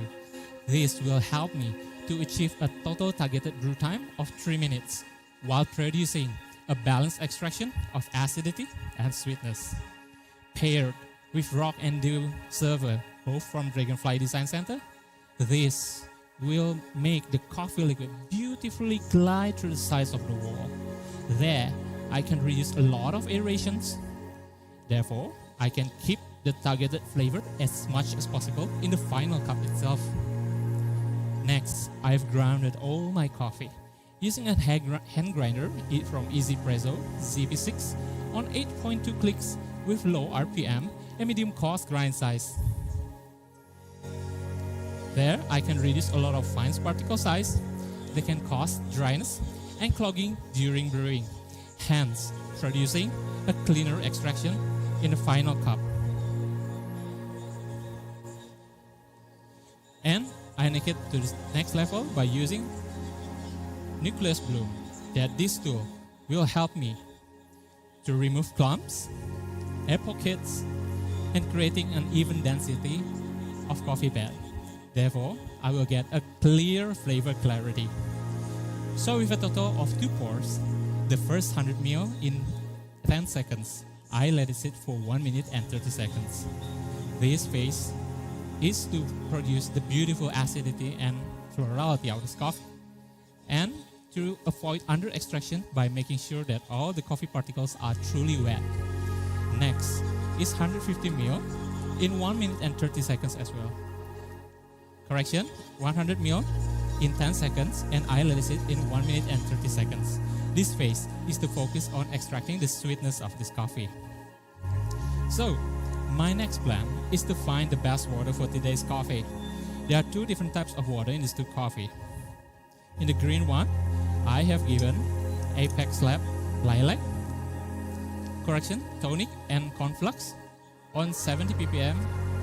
This will help me to achieve a total targeted brew time of 3 minutes while producing a balanced extraction of acidity and sweetness. Paired with Rock and Dew server, both from Dragonfly Design Center, this will make the coffee liquid beautifully glide through the sides of the wall. There, I can reduce a lot of aerations. Therefore, I can keep the targeted flavor as much as possible in the final cup itself. Next, I've grounded all my coffee using a hand grinder from IBrC ZP6 on 8.2 clicks with low RPM and medium coarse grind size. There, I can reduce a lot of fine particle size that can cause dryness and clogging during brewing, hence producing a cleaner extraction in the final cup. And I take it to the next level by using nucleus bloom. That this tool will help me to remove clumps, air pockets, and creating an even density of coffee bed. Therefore, I will get a clear flavor clarity. So with a total of 2 pours, the first 100 ml in 10 seconds, I let it sit for 1 minute and 30 seconds. This phase is to produce the beautiful acidity and florality of this coffee, and to avoid under extraction by making sure that all the coffee particles are truly wet. Next is 150 ml in 1 minute and 30 seconds as well. Correction, 100 ml in 10 seconds, and I let it sit in 1 minute and 30 seconds. This phase is to focus on extracting the sweetness of this coffee. So, my next plan is to find the best water for today's coffee. There are 2 different types of water in this coffee. In the green one, I have given Apex Lab Lilac, correction, tonic and conflux on 70 ppm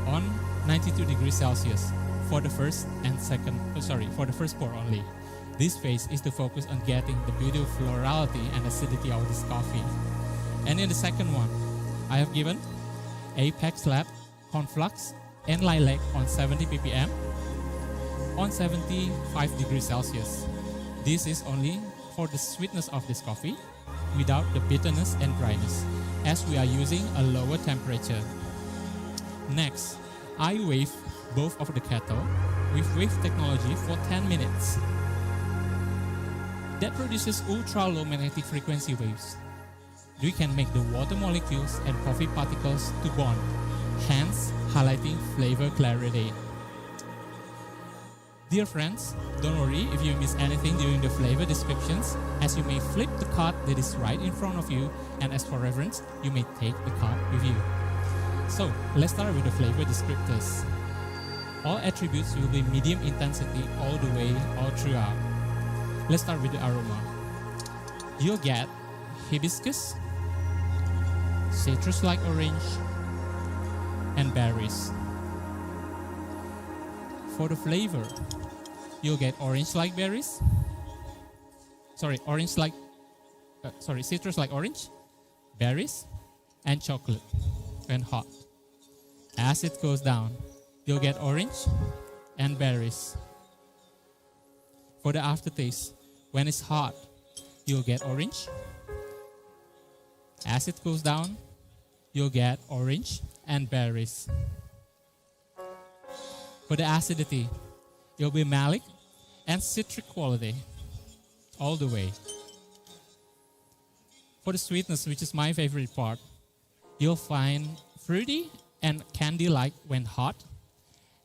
on 92 degrees Celsius for the first pour only. This phase is to focus on getting the beautiful florality and acidity of this coffee. And in the second one, I have given Apex Lab conflux and lilac on 70 ppm on 75 degrees Celsius. This is only for the sweetness of this coffee without the bitterness and dryness, as we are using a lower temperature. Next, I wave both of the kettle with wave technology for 10 minutes. That produces ultra low magnetic frequency waves. We can make the water molecules and coffee particles to bond, hence highlighting flavor clarity. Dear friends, don't worry if you miss anything during the flavor descriptions, as you may flip the card that is right in front of you, and as for reference, you may take the card with you. So, let's start with the flavor descriptors. All attributes will be medium intensity all the way, all throughout. Let's start with the aroma. You'll get hibiscus, citrus-like orange, and berries. For the flavor, you'll get citrus-like orange, berries, and chocolate when hot. As it goes down, you'll get orange and berries. For the aftertaste, when it's hot, you'll get orange. As it goes down, you'll get orange and berries. For the acidity, you'll be malic and citric quality all the way. For the sweetness, which is my favorite part, you'll find fruity and candy-like when hot.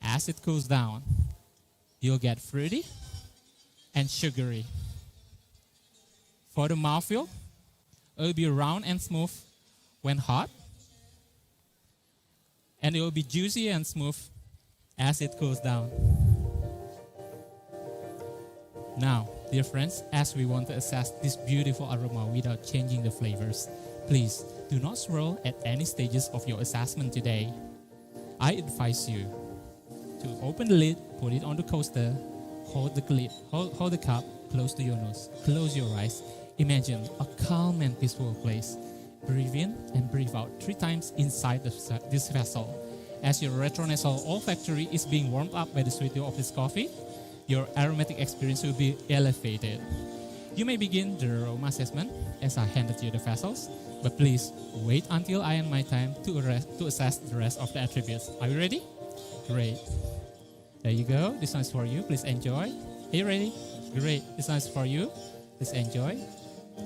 As it cools down, you'll get fruity and sugary. For the mouthfeel, it'll be round and smooth when hot, and it will be juicy and smooth as it cools down. Now, dear friends, as we want to assess this beautiful aroma without changing the flavors, please do not swirl at any stages of your assessment today. I advise you to open the lid, put it on the coaster, hold the cup close to your nose, close your eyes, imagine a calm and peaceful place. Breathe in and breathe out 3 times inside this vessel. As your retronasal olfactory is being warmed up by the sweetness of this coffee, your aromatic experience will be elevated. You may begin the aroma assessment as I handed you the vessels, but please wait until I end my time to assess the rest of the attributes. Are you ready? Great. There you go. This one is for you. Please enjoy. Are you ready? Great. This one is for you. Please enjoy.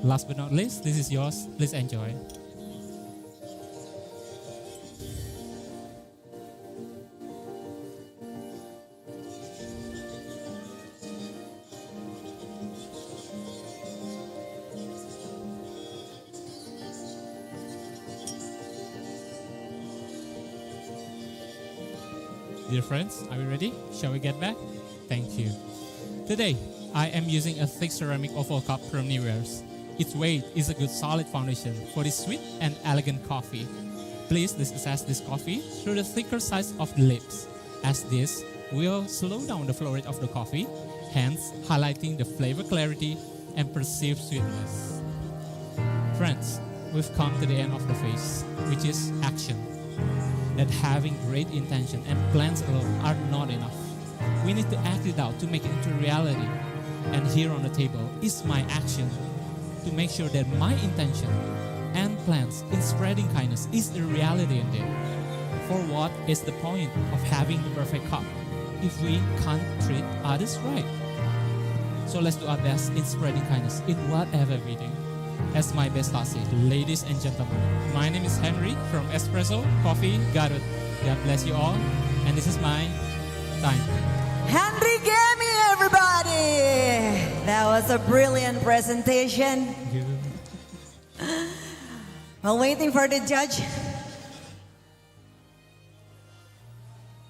Last but not least, this is yours. Please enjoy. Dear friends, are we ready? Shall we get back? Thank you. Today, I am using a thick ceramic oval cup from Newwares. Its weight is a good solid foundation for this sweet and elegant coffee. Please assess this coffee through the thicker size of the lips, as this will slow down the flow rate of the coffee, hence highlighting the flavor clarity and perceived sweetness. Friends, we've come to the end of the phase, which is action. That having great intention and plans alone are not enough. We need to act it out to make it into reality. And here on the table is my action to make sure that my intention and plans in spreading kindness is a reality indeed. For what is the point of having the perfect cup if we can't treat others right? So let's do our best in spreading kindness in whatever we do. As my best say, ladies and gentlemen, my name is Henry from Espresso Coffee Garut. God bless you all, and this is my time. Henry Gemi, everybody! That was a brilliant presentation. Thank you. While waiting for the judge,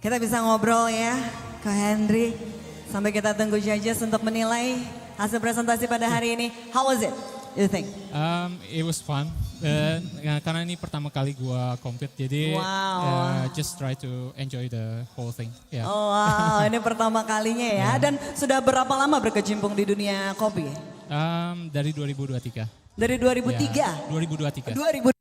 kita bisa ngobrol ya, ke Henry. Sampai kita tunggu judges untuk menilai hasil presentasi pada hari ini. How was it, you think? It was fun. Karena ini pertama kali gua compete, jadi just try to enjoy the whole thing. Yeah. Oh wow, ini pertama kalinya ya. Dan sudah berapa lama berkecimpung di dunia kopi? Dari 2023. Dari 2003? Ya, 2023. 2000.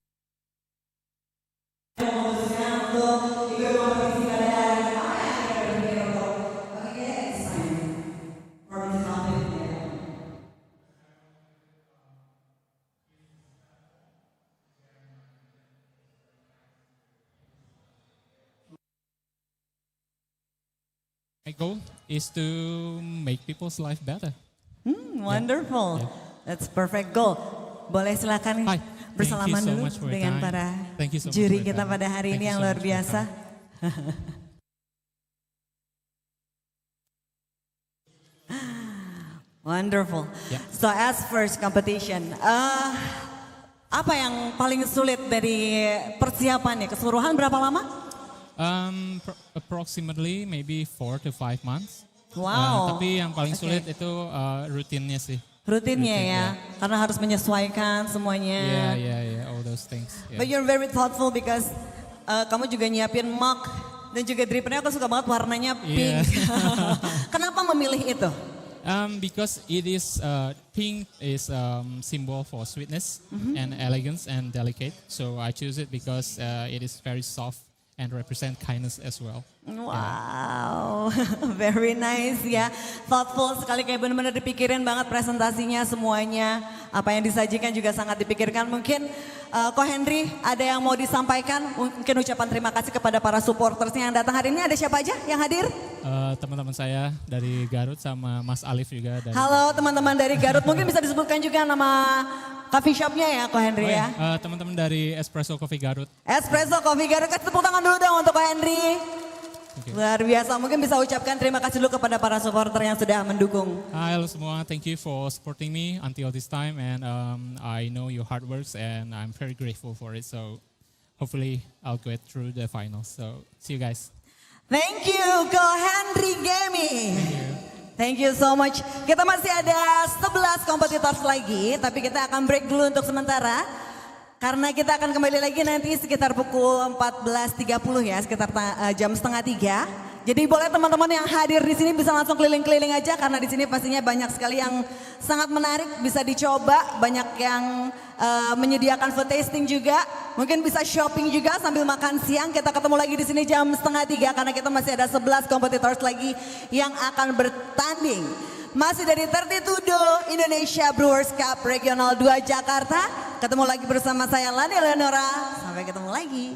My goal is to make people's life better. Wonderful. Yeah. That's perfect goal. Boleh silakan Hi. bersalaman Thank you so dulu much for your dengan time. para Thank you so much juri for your kita time. pada hari Thank ini you yang so luar much for your biasa. Wonderful. Yeah. So as first competition, apa yang paling sulit dari persiapannya? Keseluruhan berapa lama? Approximately maybe 4 to 5 months. Wow. Tapi yang paling sulit itu rutinnya sih. Rutinnya Rutin, ya, karena harus menyesuaikan semuanya. Yeah, all those things. Yeah. But you're very thoughtful because kamu juga nyiapin mug dan juga drippernya aku suka banget warnanya pink. Yeah. Kenapa memilih itu? Because it is pink is symbol for sweetness and elegance and delicate. So I choose it because it is very soft and represent kindness as well. Wow, very nice ya. Thoughtful sekali, kayak benar-benar dipikirin banget presentasinya semuanya. Apa yang disajikan juga sangat dipikirkan. Mungkin Ko Henry ada yang mau disampaikan? Mungkin ucapan terima kasih kepada para supportersnya yang datang hari ini. Ada siapa aja yang hadir? Teman-teman saya dari Garut sama Mas Alif juga. Halo teman-teman dari Garut, mungkin bisa disebutkan juga nama coffee shopnya ya Ko Henry ya. Teman-teman dari Espresso Coffee Garut. Espresso Coffee Garut, kasih tepuk tangan dulu dong untuk Ko Henry. Luar biasa, mungkin bisa ucapkan terima kasih dulu kepada para supporter yang sudah mendukung. Halo semua, thank you for supporting me until this time, and I know your hard works and I'm very grateful for it. So hopefully I'll get through the finals. So see you guys. Thank you Ko Henry Gemi. Thank you so much. Kita masih ada 11 kompetitors lagi, tapi kita akan break dulu untuk sementara. Karena kita akan kembali lagi nanti sekitar pukul 14.30 ya, sekitar jam setengah 3. Jadi boleh teman-teman yang hadir di sini bisa langsung keliling-keliling aja, karena di sini pastinya banyak sekali yang sangat menarik, bisa dicoba, banyak yang menyediakan food tasting juga, mungkin bisa shopping juga sambil makan siang. Kita ketemu lagi di sini jam setengah 3 karena kita masih ada 11 kompetitors lagi yang akan bertanding. Masih dari 32 Indonesia Brewers Cup Regional 2 Jakarta. Ketemu lagi bersama saya Lani Leonora. Sampai ketemu lagi.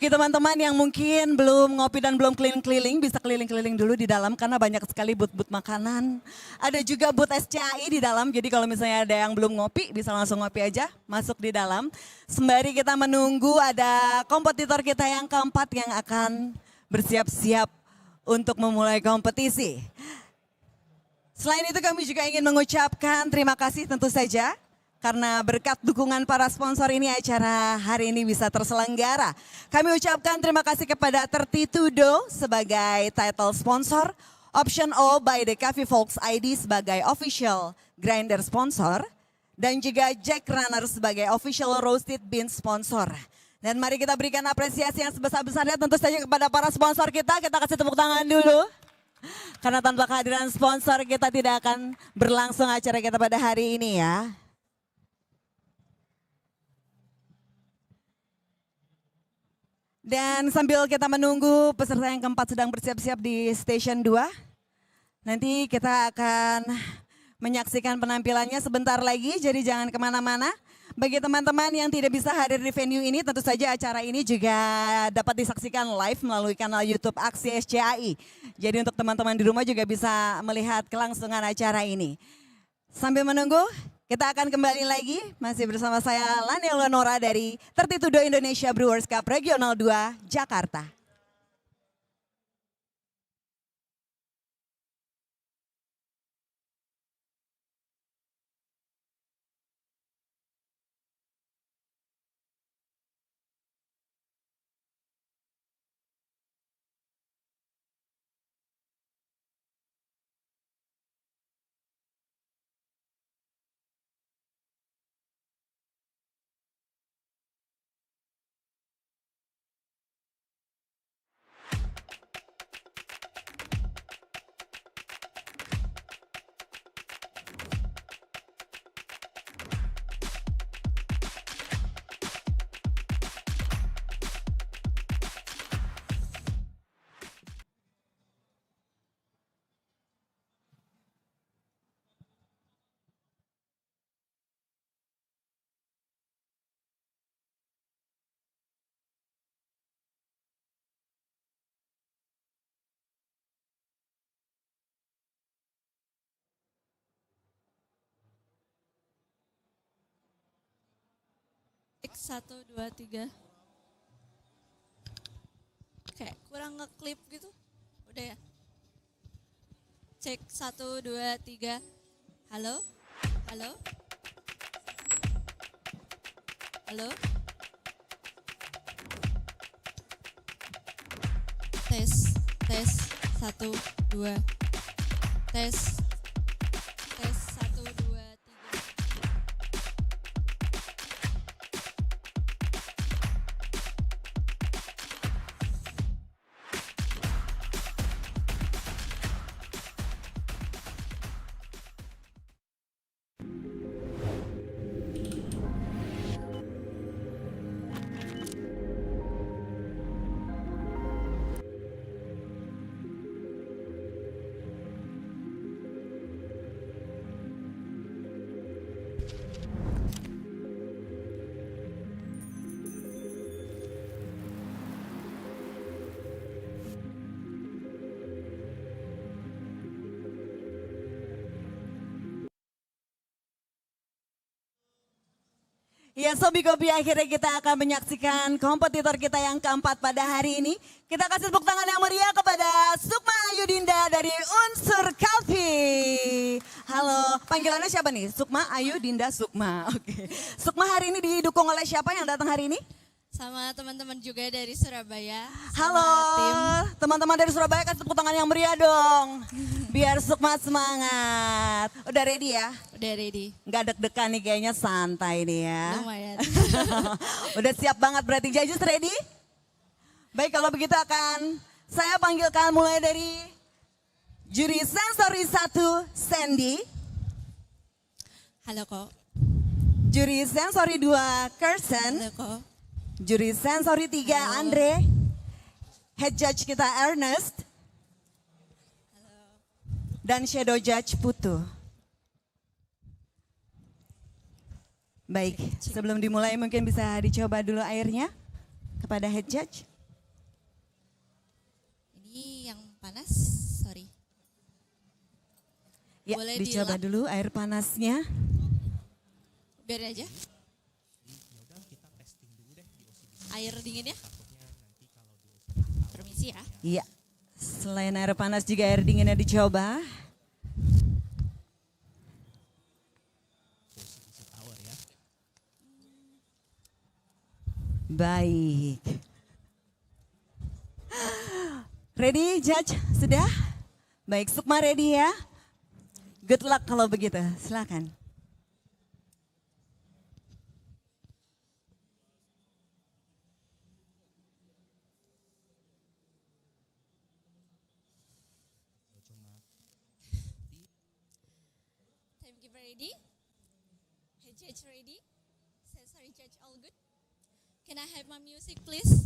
Bagi teman-teman yang mungkin belum ngopi dan belum keliling-keliling, bisa keliling-keliling dulu di dalam karena banyak sekali booth-booth makanan. Ada juga booth SCAI di dalam, jadi kalau misalnya ada yang belum ngopi, bisa langsung ngopi aja, masuk di dalam. Sembari kita menunggu ada kompetitor kita yang keempat yang akan bersiap-siap untuk memulai kompetisi. Selain itu kami juga ingin mengucapkan terima kasih tentu saja karena berkat dukungan para sponsor ini acara hari ini bisa terselenggara. Kami ucapkan terima kasih kepada Tertitudo sebagai title sponsor, Option O by the Coffee Folks ID sebagai official grinder sponsor, dan juga Jack Runner sebagai official roasted bean sponsor. Dan mari kita berikan apresiasi yang sebesar-besarnya tentu saja kepada para sponsor kita. Kita kasih tepuk tangan dulu. Karena tanpa kehadiran sponsor kita tidak akan berlangsung acara kita pada hari ini ya. Dan sambil kita menunggu peserta yang keempat sedang bersiap-siap di station 2. Nanti kita akan menyaksikan penampilannya sebentar lagi, jadi jangan kemana-mana. Bagi teman-teman yang tidak bisa hadir di venue ini, tentu saja acara ini juga dapat disaksikan live melalui kanal YouTube Aksi SCAI. Jadi untuk teman-teman di rumah juga bisa melihat kelangsungan acara ini. Sambil menunggu, kita akan kembali lagi masih bersama saya Lani Eleonora dari Tertitudo Indonesia Brewers Cup Regional 2 Jakarta. Cek 1, 2, 3. Kayak kurang ngeklip gitu. Udah ya. Cek 1, 2, 3. Halo? Halo? Halo? Tes, tes, 1, 2. Tes, tes, 1, 2, 3. Ya Sobi Kopi, akhirnya kita akan menyaksikan kompetitor kita yang keempat pada hari ini. Kita kasih tepuk tangan yang meriah kepada Sukma Ayu Dinda dari Unsur Coffee. Halo, panggilannya siapa nih? Sukma Ayu Dinda Sukma. Oke. Sukma hari ini didukung oleh siapa yang datang hari ini? Sama teman-teman juga dari Surabaya. Halo, teman-teman dari Surabaya, kasih tepuk tangan yang meriah dong. Biar Sukma semangat. Udah ready ya? Udah ready. Nggak deg-degan nih, kayaknya santai nih ya. Lumayan. Udah siap banget berarti, Judges ready? Baik, kalau begitu akan saya panggilkan mulai dari juri sensori 1, Sandy. Halo kok. Juri sensori 2, Kirsten. Halo kok. Juri sensori 3, Andre. Head judge kita Ernest. Dan shadow judge Putu. Baik, sebelum dimulai mungkin bisa dicoba dulu airnya kepada head judge. panas, sorry. Ya, Boleh dicoba dilap? dulu air panasnya. Biarin aja. Air dinginnya? Permisi ya. Iya. Selain air panas juga air dinginnya dicoba. Baik. Ready, Judge? Sudah? Baik, Sukma ready ya? Good luck kalau begitu, silakan. Timekeeper ready? Hey judge ready? Sorry judge, all good? Can I have my music please?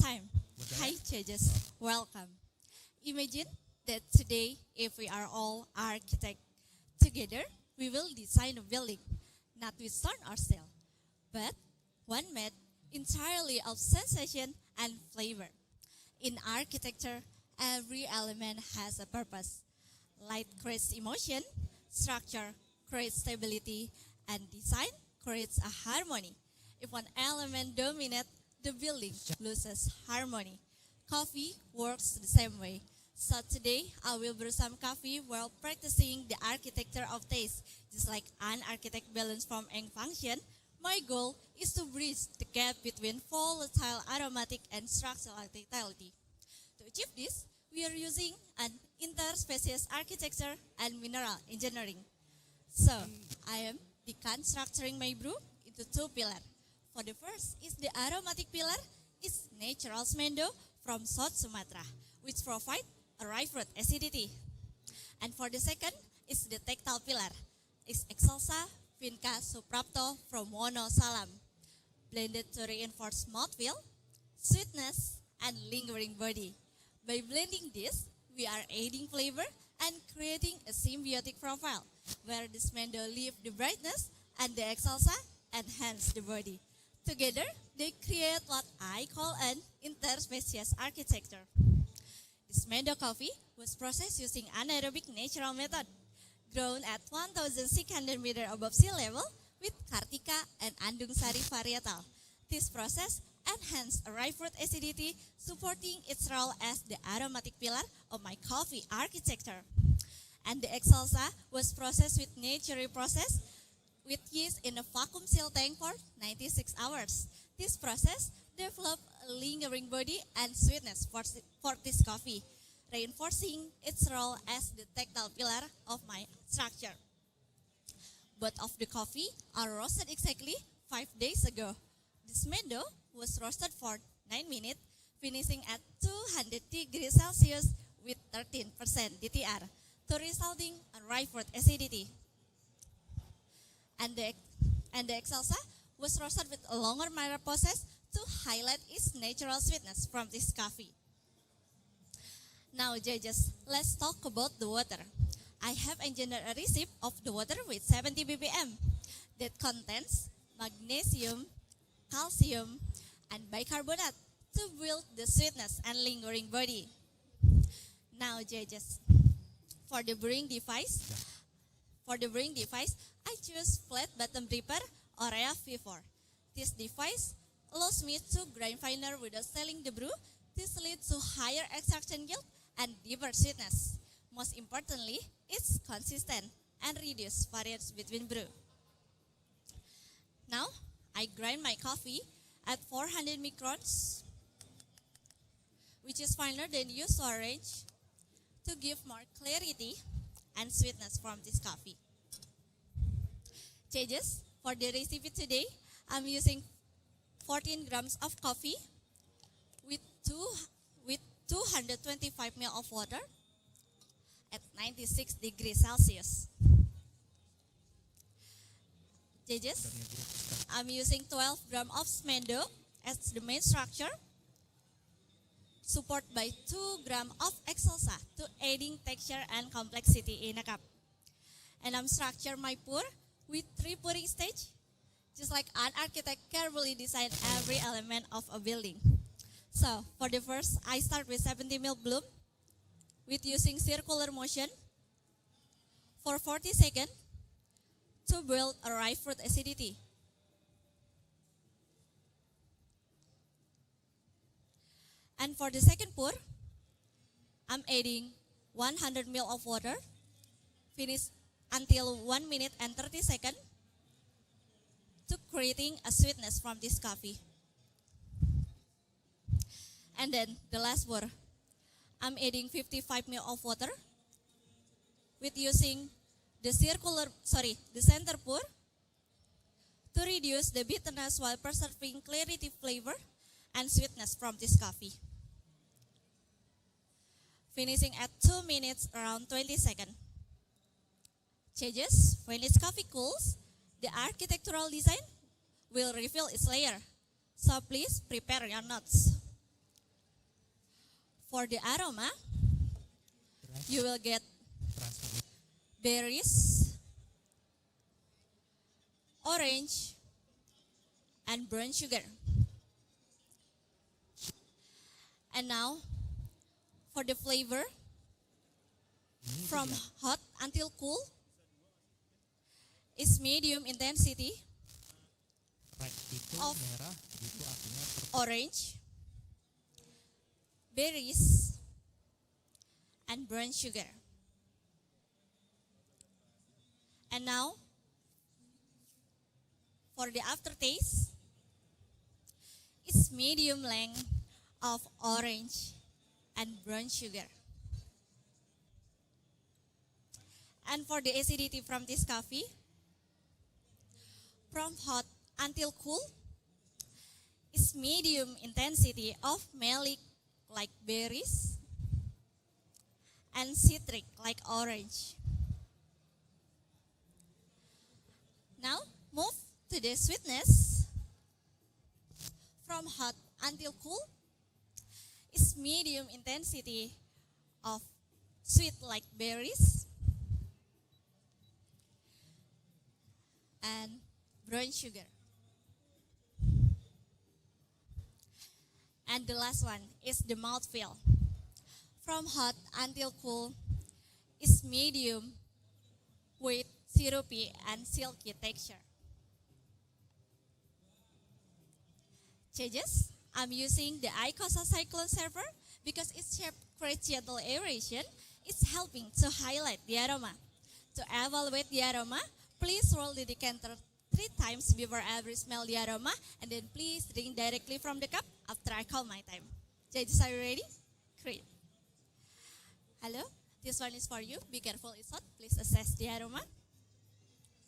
Time. Hi judges, welcome. Imagine that today if we are all architects together, we will design a building, not with stone or steel, but one made entirely of sensation and flavor. In architecture, every element has a purpose. Light creates emotion, structure creates stability, and design creates a harmony. If one element dominates, the building loses harmony. Coffee works the same way. So today, I will brew some coffee while practicing the architecture of taste. Just like an architect balance form and function, my goal is to bridge the gap between volatile, aromatic, and structural vitality. To achieve this, we are using an interspecies architecture and mineral engineering. So, I am deconstructing my brew into two pillars. For the first is the aromatic pillar, is natural smendo from South Sumatra, which provide a rye fruit acidity. And for the second is the tactile pillar, is Excelsa Vinca Suprapto from Wono Salam, blended to reinforce mouthfeel, sweetness, and lingering body. By blending this, we are adding flavor and creating a symbiotic profile, where the smendo leave the brightness and the Excelsa enhance the body. Together, they create what I call an interspecies architecture. This Smendo coffee was processed using anaerobic natural method, grown at 1,600 meters above sea level with Kartika and Andung Sari varietal. This process enhanced rye fruit acidity, supporting its role as the aromatic pillar of my coffee architecture. And the Excelsa was processed with natural process with yeast in a vacuum seal tank for 96 hours. This process developed a lingering body and sweetness for this coffee, reinforcing its role as the tactile pillar of my structure. Both of the coffee are roasted exactly 5 days ago. This Smendo was roasted for 9 minutes, finishing at 200 degrees Celsius with 13% DTR, to resulting in rye fruit acidity. And the Excelsa was roasted with a longer mirror process to highlight its natural sweetness from this coffee. Now judges, let's talk about the water. I have engineered a recipe of the water with 70 ppm that contains magnesium, calcium, and bicarbonate to build the sweetness and lingering body. Now judges, for the brewing device, I choose flat bottom dripper Orea V4. This device allows me to grind finer without selling the brew. This leads to higher extraction yield and deeper sweetness. Most importantly, it's consistent and reduces variance between brew. Now, I grind my coffee at 400 microns, which is finer than usual range, to give more clarity and sweetness from this coffee. Judges, for the recipe today, I'm using 14 grams of coffee with 225 ml of water at 96 degrees Celsius. Judges, I'm using 12 grams of Smendo as the main structure, supported by 2 grams of Excelsa to adding texture and complexity in a cup. And I'm structure my pour with 3 pouring stage just like an architect carefully design every element of a building. So for the first, I start with 70 ml bloom with using circular motion for 40 seconds to build a ripe fruit acidity. And for the second pour, I'm adding 100 ml of water, finish until 1 minute and 30 seconds to creating a sweetness from this coffee. And then the last pour, I'm adding 55 ml of water with using the center pour to reduce the bitterness while preserving clarity, flavor, and sweetness from this coffee. Finishing at 2 minutes around 20 seconds. Changes, when its coffee cools, the architectural design will reveal its layer. So please prepare your notes. For the aroma, you will get berries, orange, and brown sugar. And now, for the flavor, from hot until cool, is medium intensity of orange, berries, and brown sugar. And now, for the aftertaste, it's medium length of orange and brown sugar. And for the acidity from this coffee, from hot until cool, is medium intensity of malic like berries and citric like orange. Now move to the sweetness. From hot until cool is medium intensity of sweet like berries and brown sugar. And the last one is the mouthfeel. From hot until cool is medium with syrupy and silky texture. Changes, I'm using the Icosa Cyclone server because its shape creates gentle aeration. It's helping to highlight the aroma. To evaluate the aroma, please roll the decanter 3 times before every smell the aroma, and then please drink directly from the cup after I call my time. Judges, are you ready? Great. Hello, this one is for you. Be careful, it's hot. Please assess the aroma.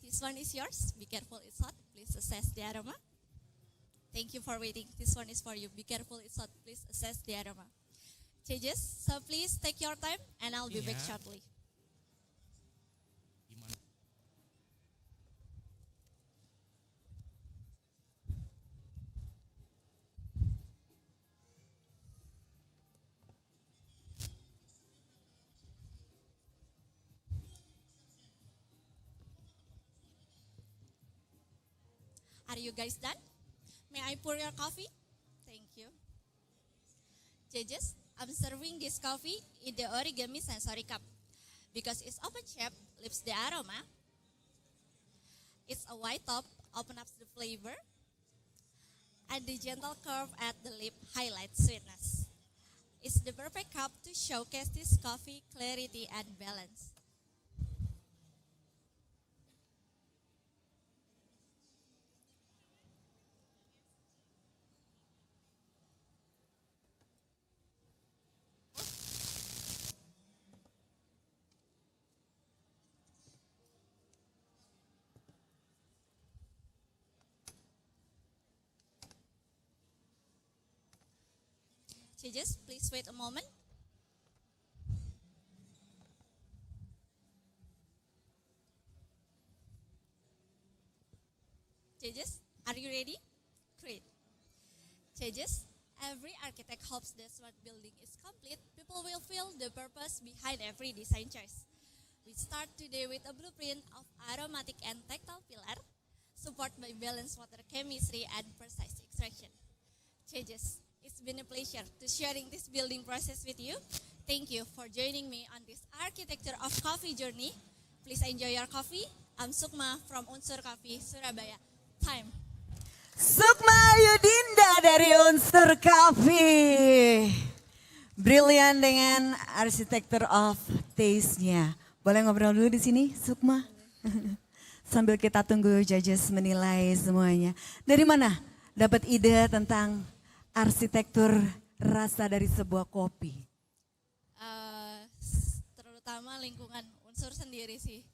This one is yours. Be careful, it's hot. Please assess the aroma. Thank you for waiting. This one is for you. Be careful, it's hot. Please assess the aroma. Judges, so please take your time and I'll be back shortly. Are you guys done? May I pour your coffee? Thank you. Judges, I'm serving this coffee in the origami sensory cup because its open shape lifts the aroma. It's a wide top opens up the flavor, and the gentle curve at the lip highlights sweetness. It's the perfect cup to showcase this coffee clarity and balance. Judges, please wait a moment. Judges, are you ready? Great. Judges, every architect hopes that smart building is complete. People will feel the purpose behind every design choice. We start today with a blueprint of aromatic and tactile pillar. support by balanced water chemistry and precise extraction. Judges, it's been a pleasure to sharing this building process with you. Thank you for joining me on this architecture of coffee journey. Please enjoy your coffee. I'm Sukma from Unsur Coffee, Surabaya. Time. Sukma Yudinda dari Unsur Coffee. Brilian dengan arsitektur of taste-nya. Boleh ngobrol dulu di sini, Sukma? Sambil kita tunggu judges menilai semuanya. Dari mana dapat ide tentang arsitektur rasa dari sebuah kopi? Terutama lingkungan Unsur sendiri sih.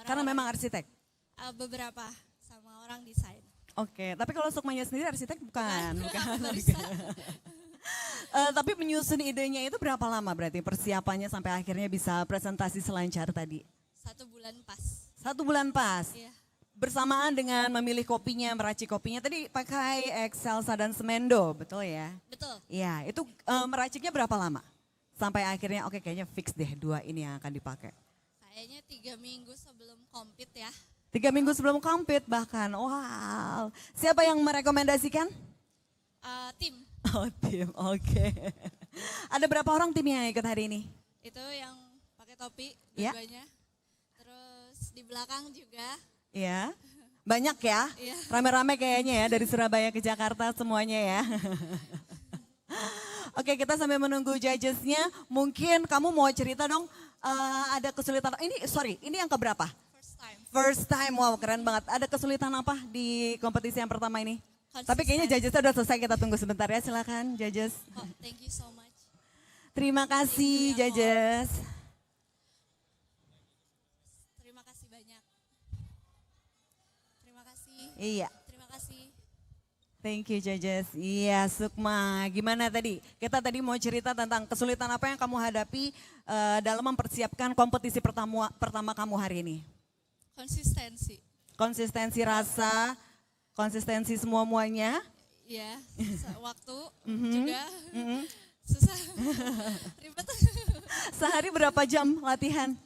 Karena memang arsitek? Beberapa sama orang desain. Oke, tapi kalau Sukmanya sendiri arsitek bukan. Barusan. Tapi menyusun idenya itu berapa lama berarti persiapannya sampai akhirnya bisa presentasi selancar tadi? 1 bulan pas. 1 bulan pas? Iya. Bersamaan dengan memilih kopinya, meracik kopinya, tadi pakai Axel dan Semendo, betul ya? Betul. Iya, itu meraciknya berapa lama? Sampai akhirnya oke kayaknya fix deh 2 ini yang akan dipakai. Kayaknya 3 minggu sebelum kompet ya. 3 minggu sebelum compete bahkan, wow. Siapa yang merekomendasikan? Tim. Oh tim, oke. Ada berapa orang tim yang ikut hari ini? Itu yang pakai topi Ya. dua-duanya. Terus di belakang juga. Iya, banyak ya, Iya. rame-rame kayaknya ya dari Surabaya ke Jakarta semuanya ya. Oke, kita sambil menunggu judgesnya, mungkin kamu mau cerita dong, ada kesulitan, ini yang keberapa? First time. First time, wow keren banget. Ada kesulitan apa di kompetisi yang pertama ini? Tapi kayaknya Konsisten. judgesnya udah selesai, kita tunggu sebentar ya, silakan judges. Oh, thank you so much. Terima kasih Thank you, judges. Terima kasih banyak. Terima kasih. Iya. Terima kasih. Thank you judges. Iya Sukma, gimana tadi? Kita tadi mau cerita tentang kesulitan apa yang kamu hadapi dalam mempersiapkan kompetisi pertama kamu hari ini. Konsistensi. Konsistensi rasa, konsistensi semua-muanya. Ya, waktu juga Mhm. susah. Ribet. Sehari berapa jam latihan?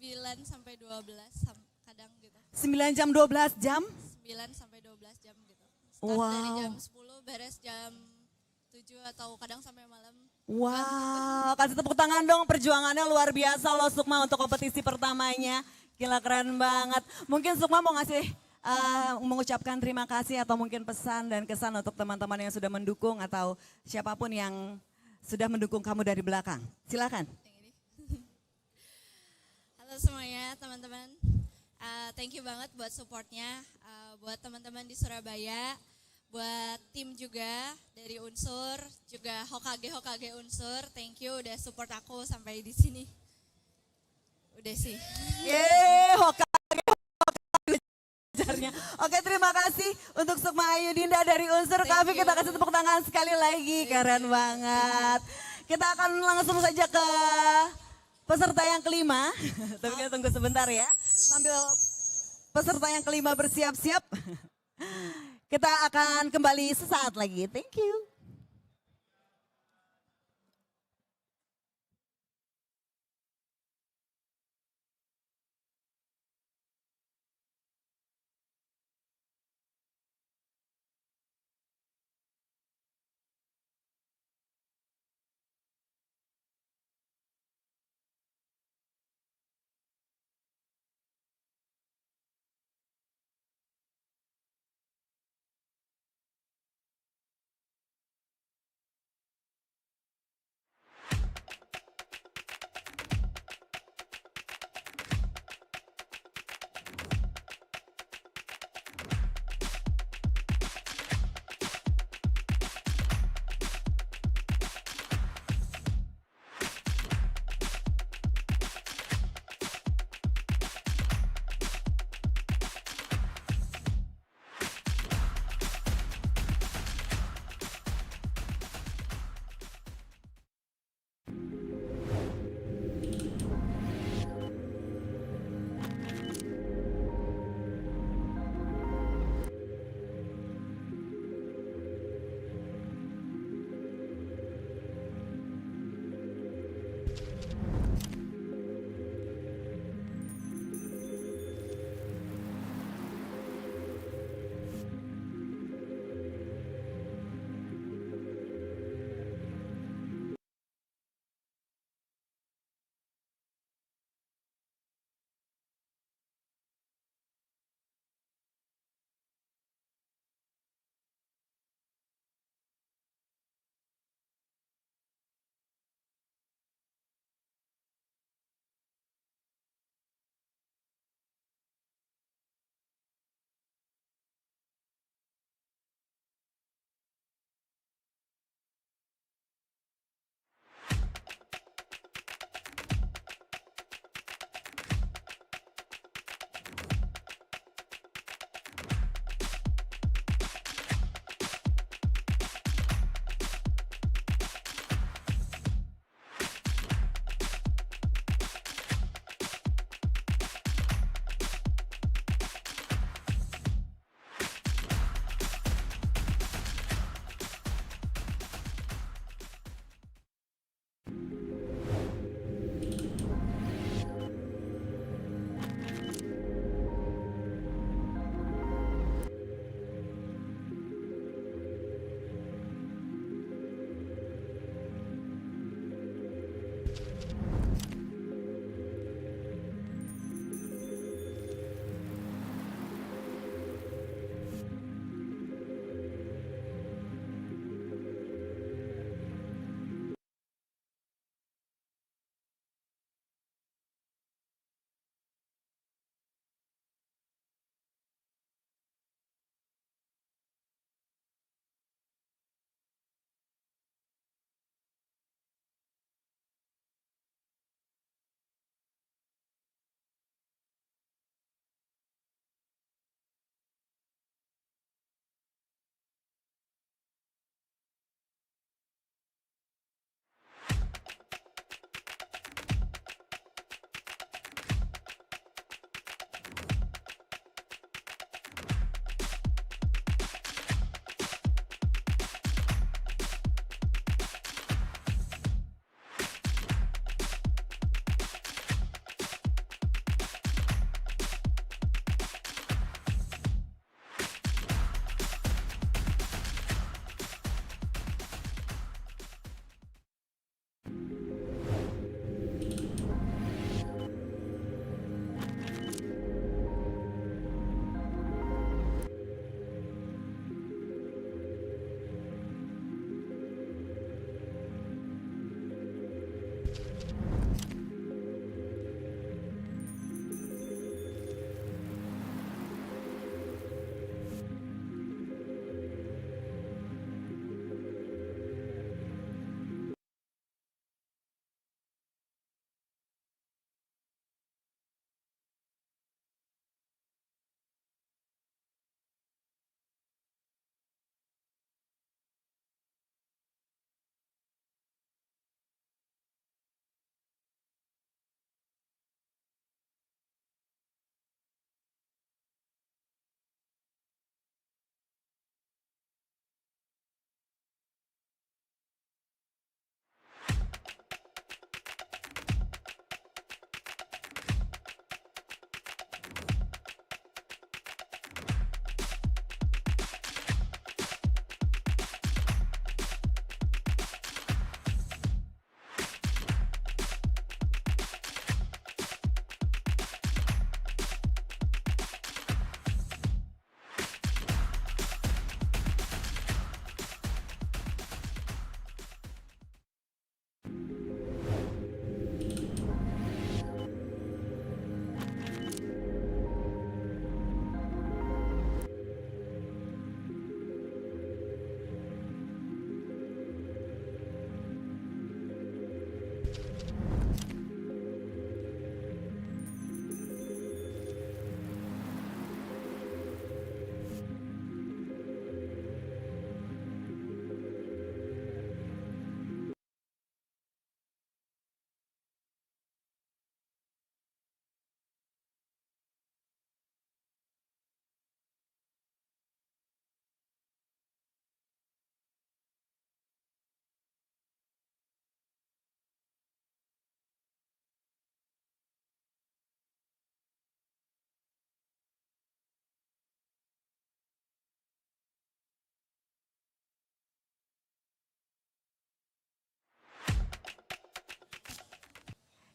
9 sampai 12 kadang gitu. 9 jam, 12 jam? 9 sampai 12 jam gitu. Start dari Wow. jam 10 beres jam 7 atau kadang sampai malam. Wow, kasih tepuk tangan dong, perjuangannya luar biasa loh Sukma untuk kompetisi pertamanya. Gila keren banget. Mungkin Sukma mau ngasih, mengucapkan terima kasih atau mungkin pesan dan kesan untuk teman-teman yang sudah mendukung atau siapapun yang sudah mendukung kamu dari belakang. Silakan. Yang ini. Halo semuanya teman-teman. Thank you banget buat supportnya. Buat teman-teman di Surabaya. Buat tim juga dari Unsur. Juga Hokage Unsur. Thank you udah support aku sampai di sini. Udah sih. Yeay, Hokage. Oke, terima kasih untuk Sukma Ayu Dinda dari Unsur Thank Coffee. you. Kita kasih tepuk tangan sekali lagi, keren banget. Kita akan langsung saja ke peserta yang kelima. Tapi kita tunggu sebentar ya. Sambil peserta yang kelima bersiap-siap. Kita akan kembali sesaat lagi. Thank you.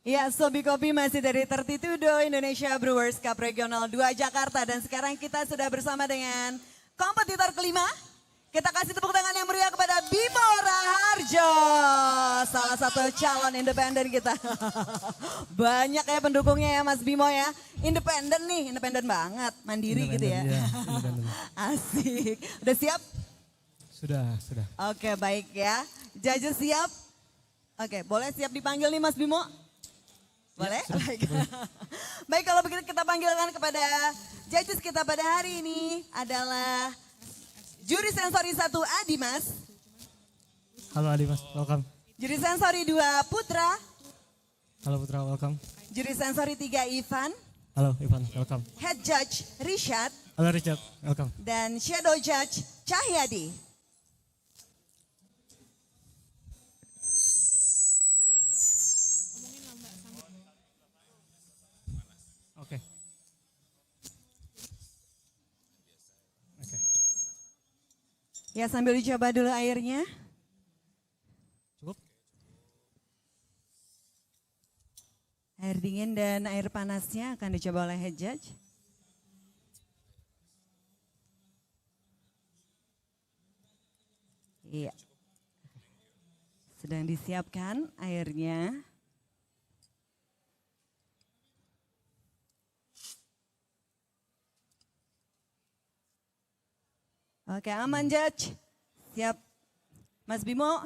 Ya, Sobi Kopi masih dari 32 Indonesia Brewers Cup Regional 2 Jakarta. Dan sekarang kita sudah bersama dengan kompetitor kelima. Kita kasih tepuk tangan yang meriah kepada Bimura Harjo. Salah satu calon independen kita. Banyak ya pendukungnya ya Mas Bimo ya. Independen nih, independen banget. Mandiri gitu ya. Iya, Asik. Udah siap? Sudah. Oke, baik ya. Judges siap? Oke, boleh siap dipanggil nih Mas Bimo? Boleh? Baik. Baik, kalau begitu kita panggilkan kepada judges kita pada hari ini adalah juri sensori 1A Dimas. Halo Dimas, welcome. Juri sensori 2 Putra. Halo Putra, welcome. Juri sensori 3 Ivan. Halo Ivan, welcome. Head Judge Rishad. Halo Richard, welcome. Dan Shadow Judge Cahyadi. Oke. Ya, sambil dicoba dulu airnya. Cukup? Air dingin dan air panasnya akan dicoba oleh Head Judge. Iya. Sedang disiapkan airnya. Oke, aman Judge. Siap. Mas Bimo,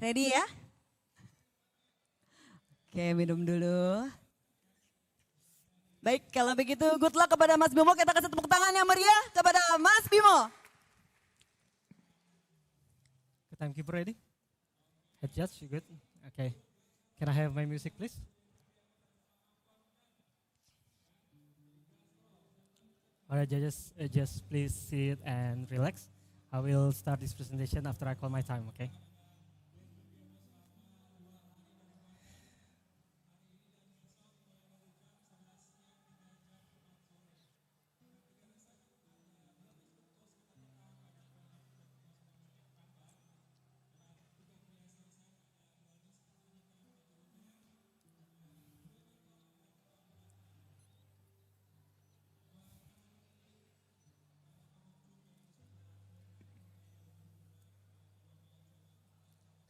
ready ya? Oke, minum dulu. Baik, kalau begitu good luck kepada Mas Bimo. Kita kasih tepuk tangan yang meriah kepada Mas Bimo. Timekeeper ready? Head judge, you good? Okay. Can I have my music please? Alright judges, just please sit and relax. I will start this presentation after I call my time, okay?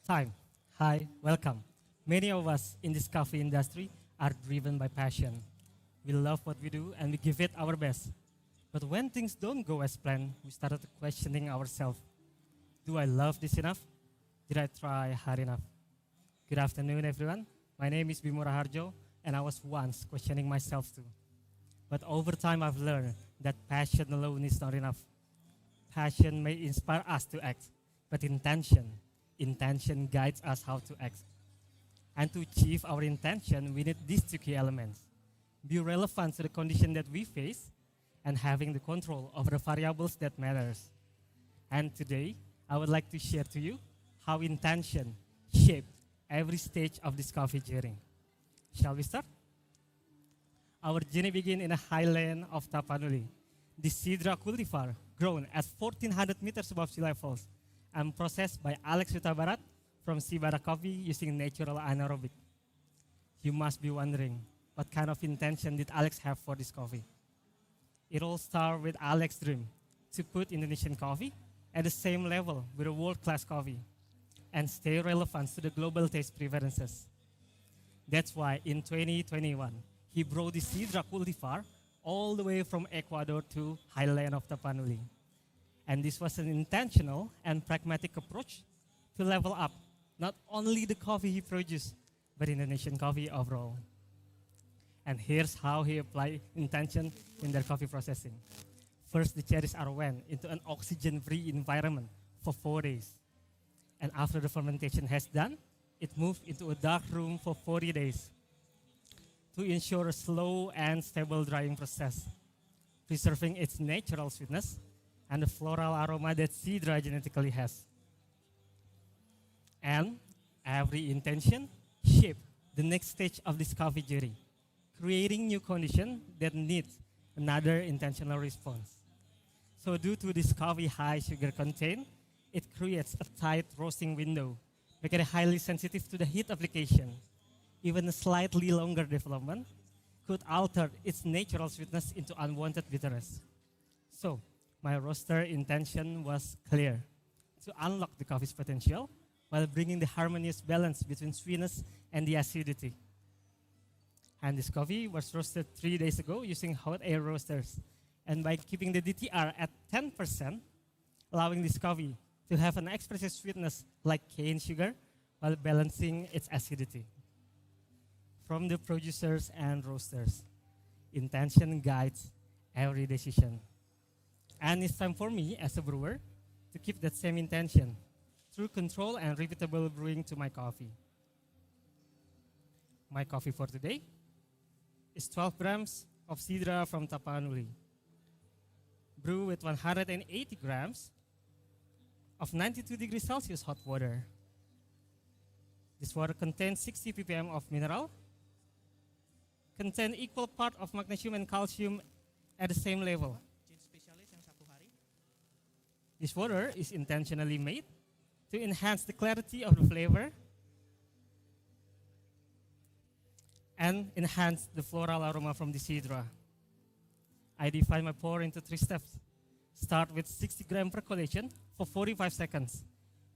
Time. Hi, welcome. Many of us in this coffee industry are driven by passion. We love what we do and we give it our best. But when things don't go as planned, we started questioning ourselves. Do I love this enough? Did I try hard enough? Good afternoon, everyone. My name is Bimura Harjo, and I was once questioning myself too. But over time, I've learned that passion alone is not enough. Passion may inspire us to act, but intention guides us how to act. And to achieve our intention, we need these two key elements. Be relevant to the condition that we face and having the control over the variables that matters. And today, I would like to share to you how intention shaped every stage of this coffee journey. Shall we start? Our journey began in a highland of Tapanuli. The Sidra cultivar, grown at 1,400 meters above sea levels, and processed by Alex Barat from Sibara Coffee using natural anaerobic. You must be wondering, what kind of intention did Alex have for this coffee? It all started with Alex's dream to put Indonesian coffee at the same level with a world-class coffee and stay relevant to the global taste preferences. That's why in 2021, he brought the Sidra cultivar all the way from Ecuador to highland of Tapanuli. And this was an intentional and pragmatic approach to level up not only the coffee he produced, but Indonesian coffee overall. And here's how he applied intention in their coffee processing. First, the cherries are went into an oxygen-free environment for 4 days. And after the fermentation has done, it moved into a dark room for 40 days to ensure a slow and stable drying process, preserving its natural sweetness and the floral aroma that Sidra genetically has. And every intention shaped the next stage of this coffee journey, creating new conditions that need another intentional response. So due to this coffee high sugar content, it creates a tight roasting window, making it highly sensitive to the heat application. even a slightly longer development could alter its natural sweetness into unwanted bitterness. So, my roaster intention was clear: to unlock the coffee's potential while bringing the harmonious balance between sweetness and the acidity. And this coffee was roasted 3 days ago using hot air roasters. And by keeping the DTR at 10%, allowing this coffee to have an expressive sweetness like cane sugar while balancing its acidity. From the producers and roasters, intention guides every decision. And it's time for me as a brewer to keep that same intention through control and repeatable brewing to my coffee. My coffee for today is 12 grams of Sidra from Tapanuli. Brew with 180 grams of 92 degrees Celsius hot water. This water contains 60 ppm of mineral, contain equal part of magnesium and calcium at the same level. This water is intentionally made to enhance the clarity of the flavor and enhance the floral aroma from the Sidra. I divide my pour into 3 steps. Start with 60 gram percolation for 45 seconds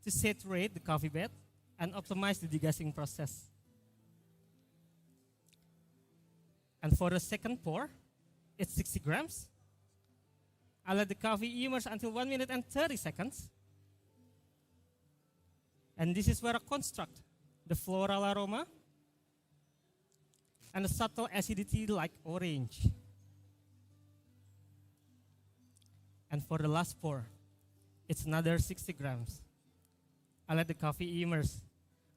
to saturate the coffee bed and optimize the degassing process. And for the second pour, it's 60 grams. I let the coffee immerse until 1 minute and 30 seconds. And this is where I construct the floral aroma and a subtle acidity like orange. And for the last pour, it's another 60 grams. I let the coffee immerse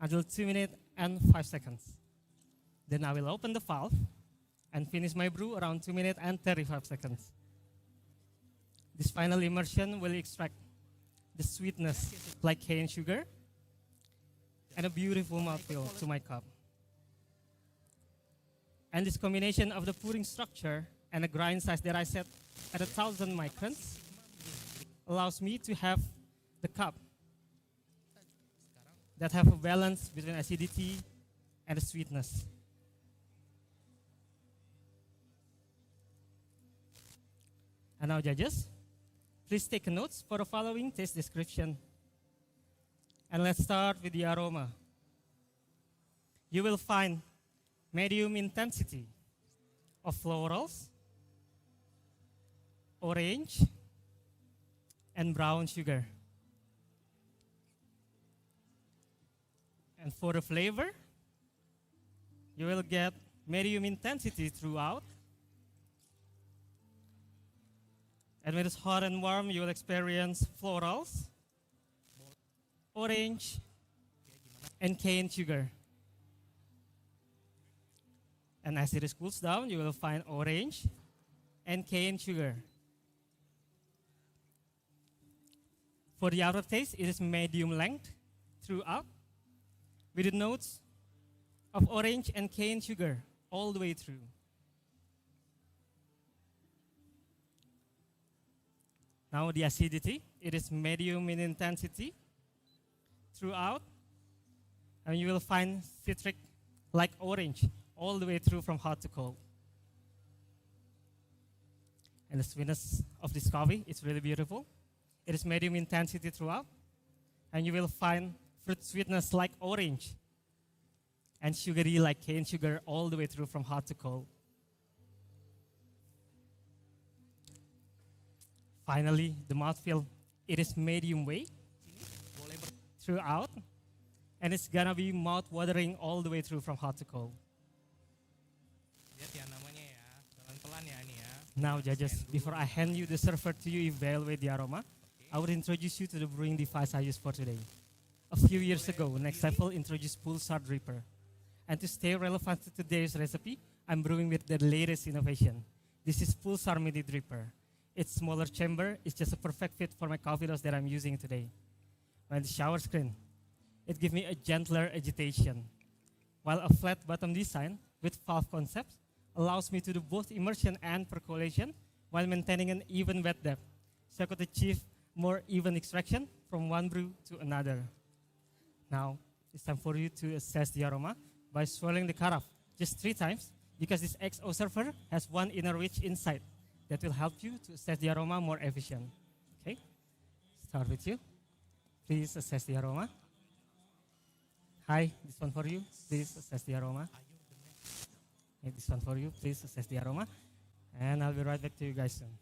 until 2 minutes and 5 seconds. Then I will open the valve and finish my brew around 2 minutes and 35 seconds. This final immersion will extract the sweetness like cane sugar and a beautiful mouthfeel to my cup. And this combination of the pouring structure and the grind size that I set at 1,000 microns allows me to have the cup that have a balance between acidity and the sweetness. And now, judges, please take notes for the following taste description. And let's start with the aroma. You will find medium intensity of florals, orange, and brown sugar. And for the flavor, you will get medium intensity throughout. And when it's hot and warm, you will experience florals, orange, and cane sugar. And as it cools down, you will find orange and cane sugar. For the aftertaste, it is medium length throughout, with the notes of orange and cane sugar all the way through. Now the acidity, it is medium in intensity throughout, and you will find citric like orange all the way through from hot to cold. And the sweetness of this coffee is really beautiful. It is medium intensity throughout, and you will find fruit sweetness like orange and sugary like cane sugar all the way through from hot to cold. Finally, the mouthfeel, it is medium weight throughout, and it's gonna be mouth-watering all the way through from hot to cold. Now, judges, before I hand you the server to you evaluate the aroma, I would introduce you to the brewing device I use for today. A few years ago, Next Level introduced Pulsar Dripper. And to stay relevant to today's recipe, I'm brewing with the latest innovation. This is Pulsar Mini Dripper. Its smaller chamber is just a perfect fit for my coffee roast that I'm using today. When the shower screen, it gives me a gentler agitation, while a flat bottom design with valve concepts allows me to do both immersion and percolation while maintaining an even wet depth, so I could achieve more even extraction from one brew to another. Now, it's time for you to assess the aroma by swirling the carafe just 3 times, because this XO server has one inner witch inside that will help you to assess the aroma more efficient. Okay, start with you. Please assess the aroma. Hi, this one for you. Please assess the aroma. Okay, this one for you. Please assess the aroma. And I'll be right back to you guys soon.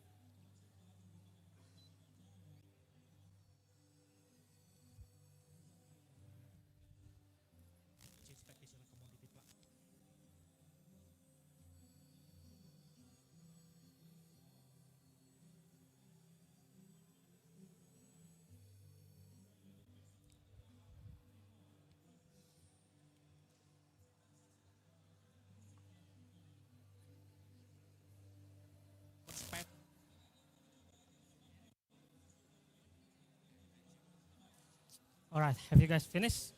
All right, have you guys finished?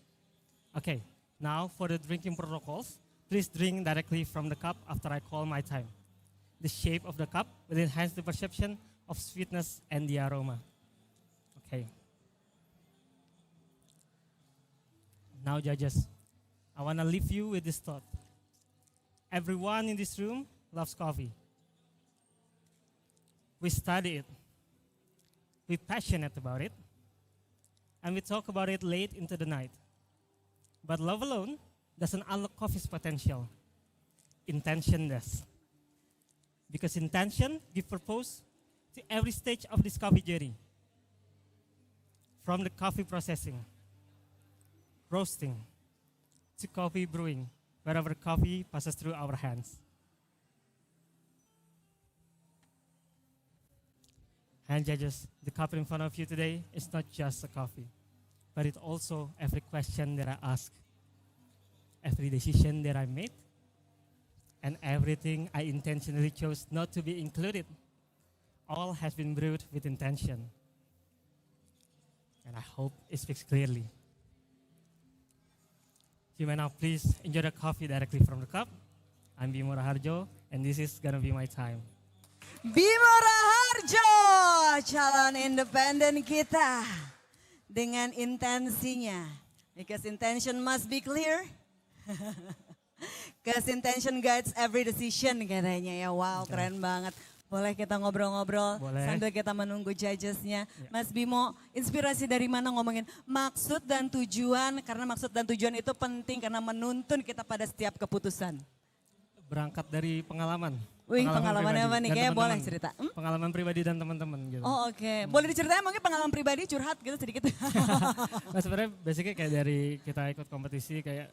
Okay, now for the drinking protocols, please drink directly from the cup after I call my time. The shape of the cup will enhance the perception of sweetness and the aroma. Okay. Now judges, I want to leave you with this thought. Everyone in this room loves coffee. We study it. We're passionate about it. And we talk about it late into the night. But love alone doesn't unlock coffee's potential. Intention does. Because intention gives purpose to every stage of this coffee journey. From the coffee processing, roasting, to coffee brewing, wherever coffee passes through our hands. And judges, the cup in front of you today is not just a coffee, but it's also every question that I ask, every decision that I made, and everything I intentionally chose not to be included. All has been brewed with intention. And I hope it speaks clearly. You may now please enjoy the coffee directly from the cup. I'm Bimura Harjo, and this is gonna be my time. Bimura Harjo, calon independen kita dengan intensinya. Because intention must be clear. Because intention guides every decision katanya ya. Wow, keren banget. Boleh kita ngobrol-ngobrol sambil kita menunggu judgesnya. Mas Bimo, inspirasi dari mana ngomongin maksud dan tujuan? Karena maksud dan tujuan itu penting karena menuntun kita pada setiap keputusan. Berangkat dari pengalaman. Wih, pengalamannya apa nih? Kayaknya boleh cerita. Pengalaman pribadi dan teman-teman gitu. Oh oke. Boleh diceritain mungkin pengalaman pribadi curhat gitu sedikit. Nah sebenarnya basicnya kayak dari kita ikut kompetisi kayak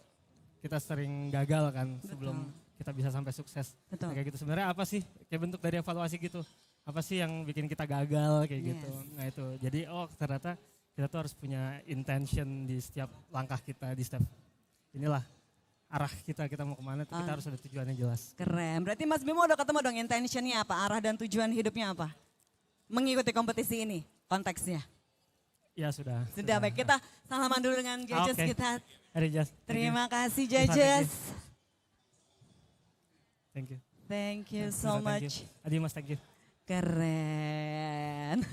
kita sering gagal kan sebelum kita bisa sampai sukses. Nah, kayak gitu sebenarnya apa sih kayak bentuk dari evaluasi gitu. Apa sih yang bikin kita gagal kayak gitu. Nah itu jadi ternyata kita tuh harus punya intention di setiap langkah kita di setiap inilah arah kita mau kemana kita harus ada tujuannya jelas. Keren, berarti Mas Bimo udah ketemu dong intentionnya apa, arah dan tujuan hidupnya apa? Mengikuti kompetisi ini konteksnya. Ya sudah. Sudah baik, kita salaman dulu dengan judges kita. Terima kasih judges. Thank you. Thank you so much. Adi Mas, thank you. Keren.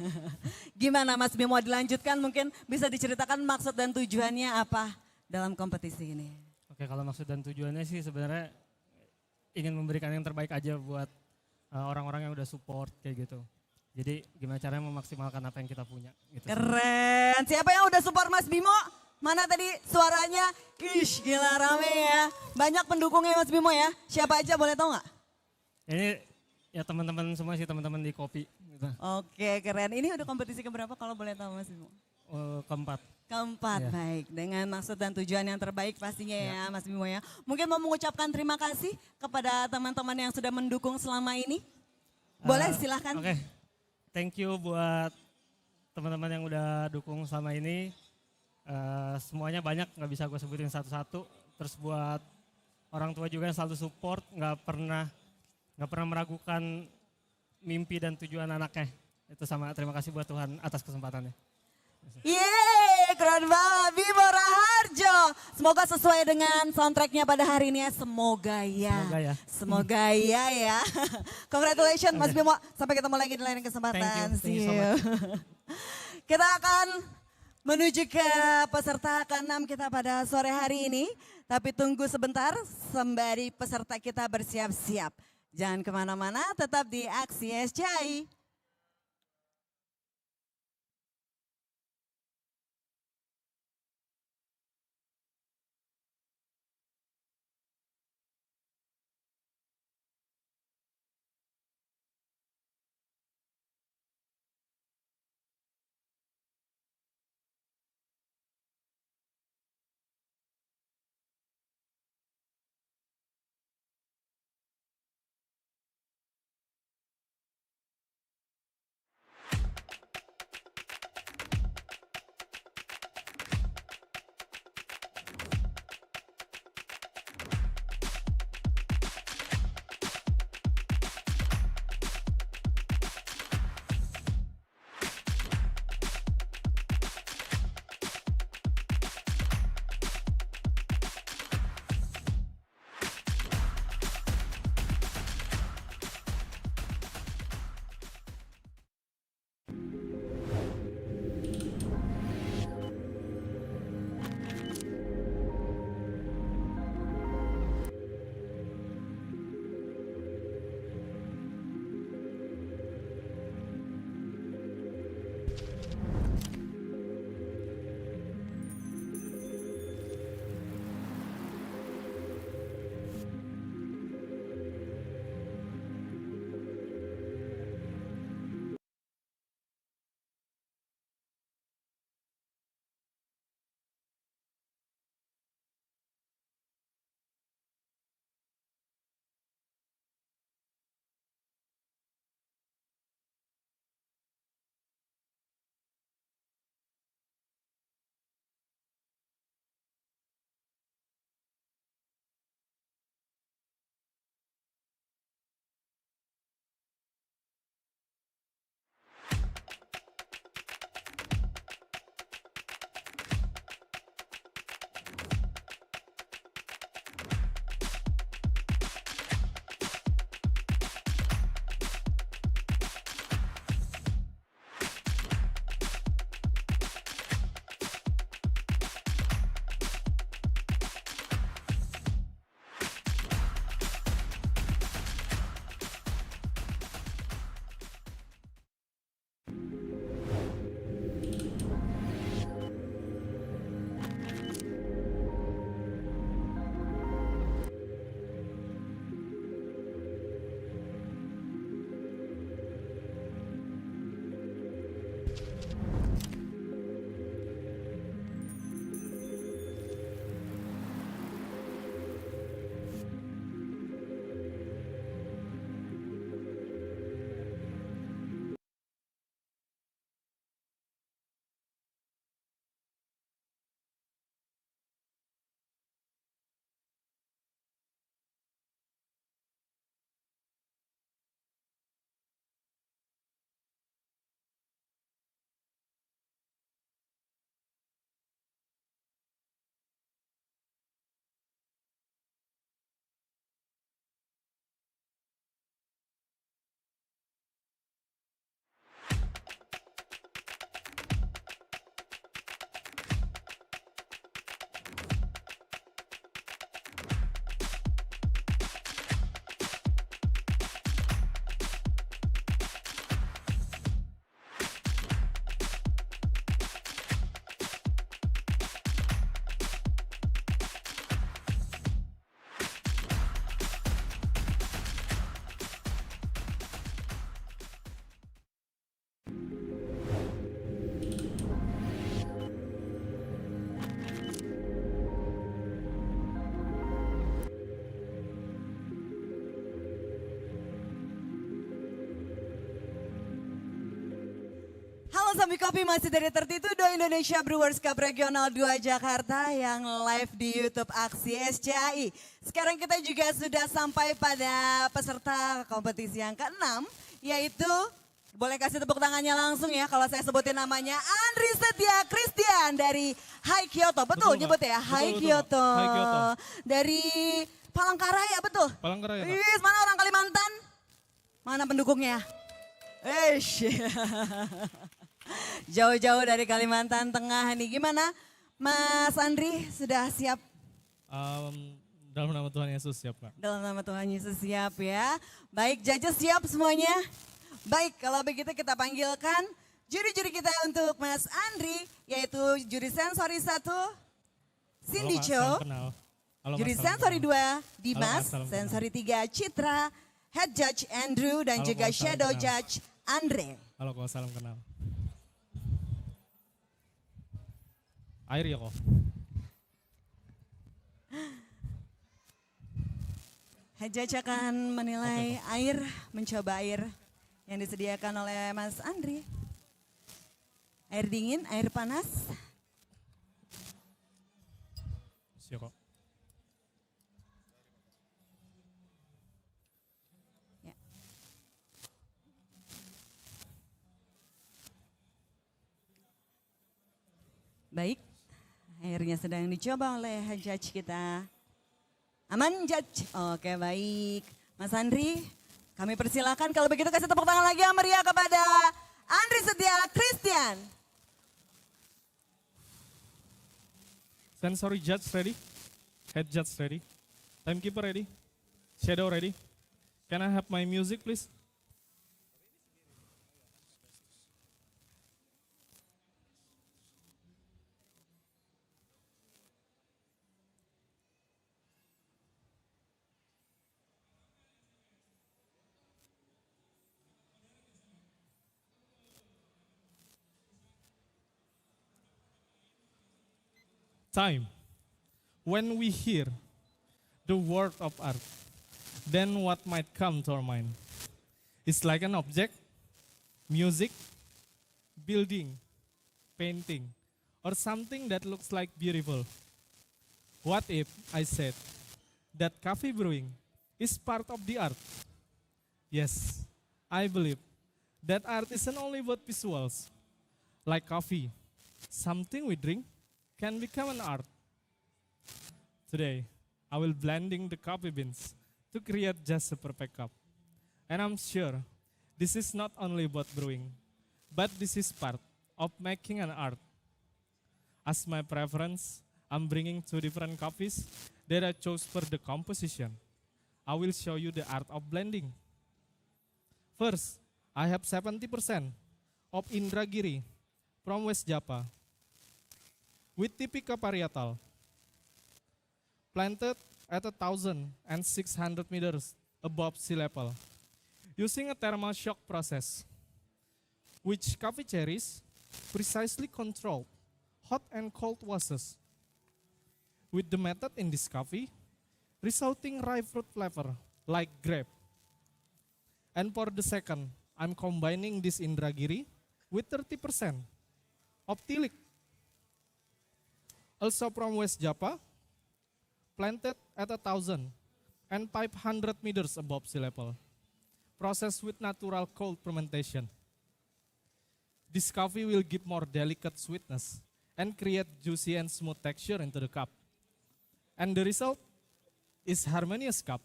Gimana Mas Bimo dilanjutkan mungkin bisa diceritakan maksud dan tujuannya apa dalam kompetisi ini? Oke, kalau maksud dan tujuannya sih sebenarnya ingin memberikan yang terbaik aja buat orang-orang yang udah support kayak gitu. Jadi gimana caranya memaksimalkan apa yang kita punya. Gitu. Keren. Siapa yang udah support Mas Bimo? Mana tadi suaranya? Ish, gila rame ya. Banyak pendukungnya Mas Bimo ya. Siapa aja boleh tahu nggak? Ini ya teman-teman semua sih, teman-teman di kopi. Gitu. Oke, keren. Ini udah kompetisi keberapa kalau boleh tahu Mas Bimo? Keempat. Keempat, baik. Dengan maksud dan tujuan yang terbaik pastinya ya Mas Bimo ya. Mungkin mau mengucapkan terima kasih kepada teman-teman yang sudah mendukung selama ini. Boleh silahkan. Oke, thank you buat teman-teman yang udah dukung selama ini. Semuanya banyak, nggak bisa gue sebutin satu-satu. Terus buat orang tua juga yang selalu support, nggak pernah meragukan mimpi dan tujuan anaknya. Itu sama terima kasih buat Tuhan atas kesempatannya. Yeay, keren banget Bimura Harjo. Semoga sesuai dengan soundtracknya pada hari ini ya. Semoga ya. Semoga ya. Congratulations Mas Bimo. Sampai ketemu lagi di lain kesempatan. Thank you so much. Kita akan Menuju ke peserta ke-6 kita pada sore hari ini. Tapi tunggu sebentar sembari peserta kita bersiap-siap. Jangan kemana-mana, tetap di Aksi SCI. Sambil Kopi masih dari tertitu Indonesia Brewers Cup Regional 2 Jakarta yang live di YouTube Aksi SCI. Sekarang kita juga sudah sampai pada peserta kompetisi yang ke-6 yaitu boleh kasih tepuk tangannya langsung ya kalau saya sebutin namanya Andri Setia Christian dari Hai Kyoto. Betul nyebut ya? Hai Kyoto. Hai Kyoto. Dari Palangkaraya betul? Palangkaraya. Mana orang Kalimantan? Mana pendukungnya? Jauh-jauh dari Kalimantan Tengah nih. Gimana Mas Andri, sudah siap? Dalam nama Tuhan Yesus siap Kak. Dalam nama Tuhan Yesus siap ya. Baik, judges siap semuanya? Baik, kalau begitu kita panggilkan juri-juri kita untuk Mas Andri, yaitu juri sensori 1, Cindy Halo, Kak, Cho. salam kenal. Halo, Mas, Juri salam sensori kenal. 2, Dimas. Halo, Mas, salam Sensori 3, Citra. Head Judge Andrew dan Halo, juga Mas, salam Shadow kenal. Judge Andre. Halo kok, salam kenal. Air ya kok. Head Judge akan menilai air, mencoba air yang disediakan oleh Mas Andri. Air dingin, air panas. Siap kok. Ya. Baik, airnya sedang dicoba oleh head judge kita. Aman judge? Oke baik. Mas Andri, kami persilakan kalau begitu kasih tepuk tangan lagi yang meriah kepada Andri Setia Christian. Sensory judge ready? Head judge ready? Timekeeper ready? Shadow ready? Can I have my music please? Time. When we hear the word of art, then what might come to our mind? It's like an object, music, building, painting, or something that looks like beautiful. What if I said that coffee brewing is part of the art? Yes, I believe that art isn't only about visuals, like coffee, something we drink can become an art. Today, I will blending the coffee beans to create just a perfect cup. And I'm sure this is not only about brewing, but this is part of making an art. As my preference, I'm bringing 2 different coffees that I chose for the composition. I will show you the art of blending. First, I have 70% of Indragiri from West Java with typical parietal, planted at 1,600 meters above sea level, using a thermal shock process, which coffee cherries precisely control hot and cold washes. With the method in this coffee, resulting ripe fruit flavor like grape. And for the second, I'm combining this Indragiri with 30% of Tilik, also from West Java, planted at 1,500 meters above sea level, processed with natural cold fermentation. This coffee will give more delicate sweetness and create juicy and smooth texture into the cup. And the result is harmonious cup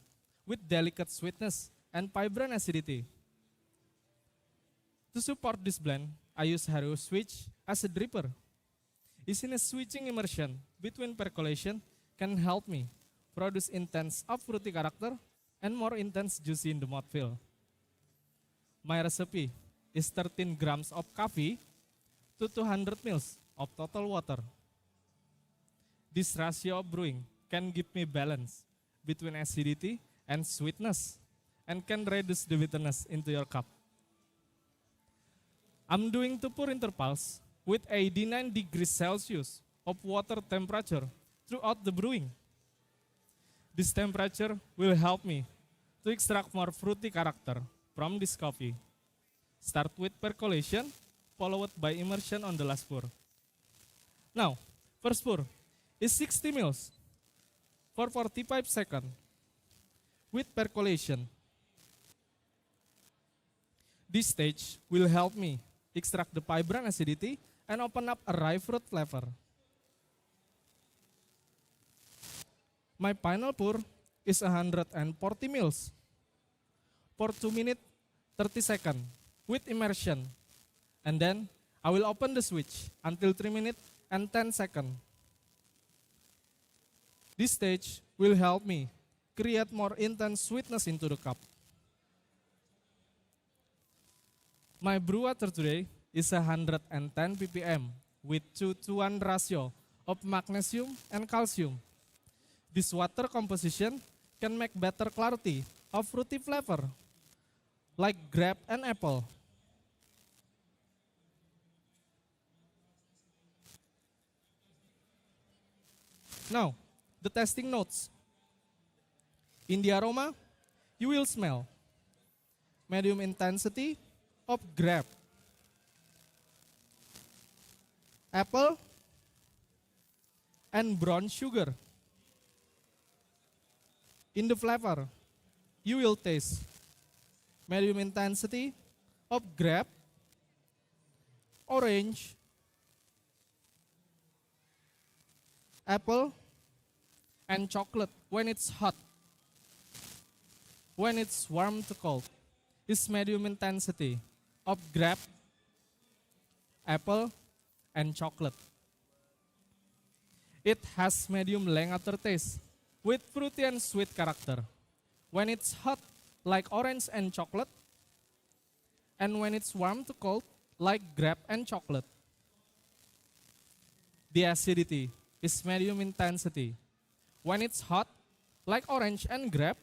with delicate sweetness and vibrant acidity. To support this blend, I use Haru switch as a dripper. Using a switching immersion between percolation can help me produce intense fruity character and more intense juicy in the mouthfeel. My recipe is 13 grams of coffee to 200 mils of total water. This ratio of brewing can give me balance between acidity and sweetness and can reduce the bitterness into your cup. I'm doing 2 pour intervals with 89 degrees Celsius of water temperature throughout the brewing. This temperature will help me to extract more fruity character from this coffee. Start with percolation, followed by immersion on the last pour. Now, first pour is 60 mils for 45 seconds with percolation. This stage will help me extract the vibrant acidity and open up a ripe fruit flavor. My final pour is 140 mils for 2 minutes 30 seconds with immersion. And then I will open the switch until 3 minutes and 10 seconds. This stage will help me create more intense sweetness into the cup. My brew water today is 110 ppm with 2:1 ratio of magnesium and calcium. This water composition can make better clarity of fruity flavor, like grape and apple. Now, the tasting notes. In the aroma, you will smell medium intensity of grape, apple, and brown sugar. In the flavor, you will taste medium intensity of grape, orange, apple, and chocolate when it's hot. When it's warm to cold, it's medium intensity of grape, apple, and chocolate. It has medium length aftertaste with fruity and sweet character. When it's hot, like orange and chocolate, and when it's warm to cold, like grape and chocolate. The acidity is medium intensity. When it's hot, like orange and grape.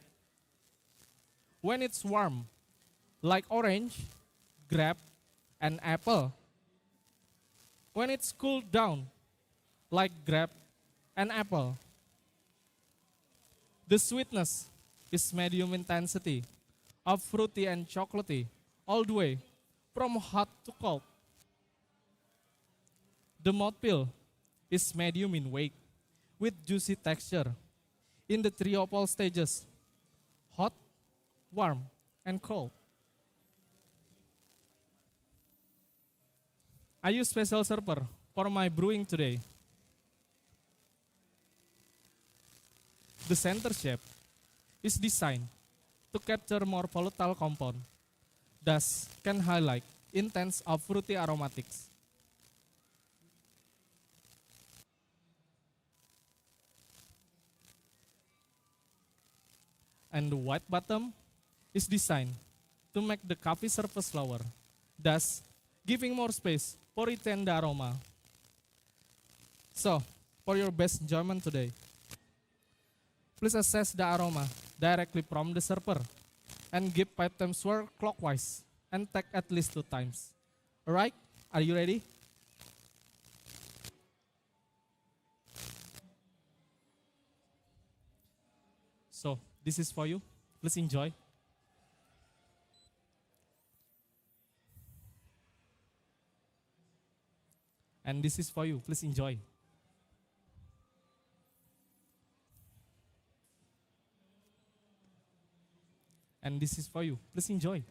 When it's warm, like orange, grape, and apple. When it's cooled down, like grape and apple. The sweetness is medium intensity of fruity and chocolatey all the way from hot to cold. The mouthfeel is medium in weight with juicy texture in the three opal stages: hot, warm, and cold. I use special server for my brewing today. The center shape is designed to capture more volatile compound, thus can highlight intense of fruity aromatics. And the white bottom is designed to make the coffee surface lower, thus giving more space for retain the aroma. So, for your best enjoyment today, please assess the aroma directly from the server and give 5 times swirl clockwise and take at least 2 times. Alright, are you ready? So, this is for you. Please enjoy. And this is for you. Please enjoy. And this is for you. Please enjoy.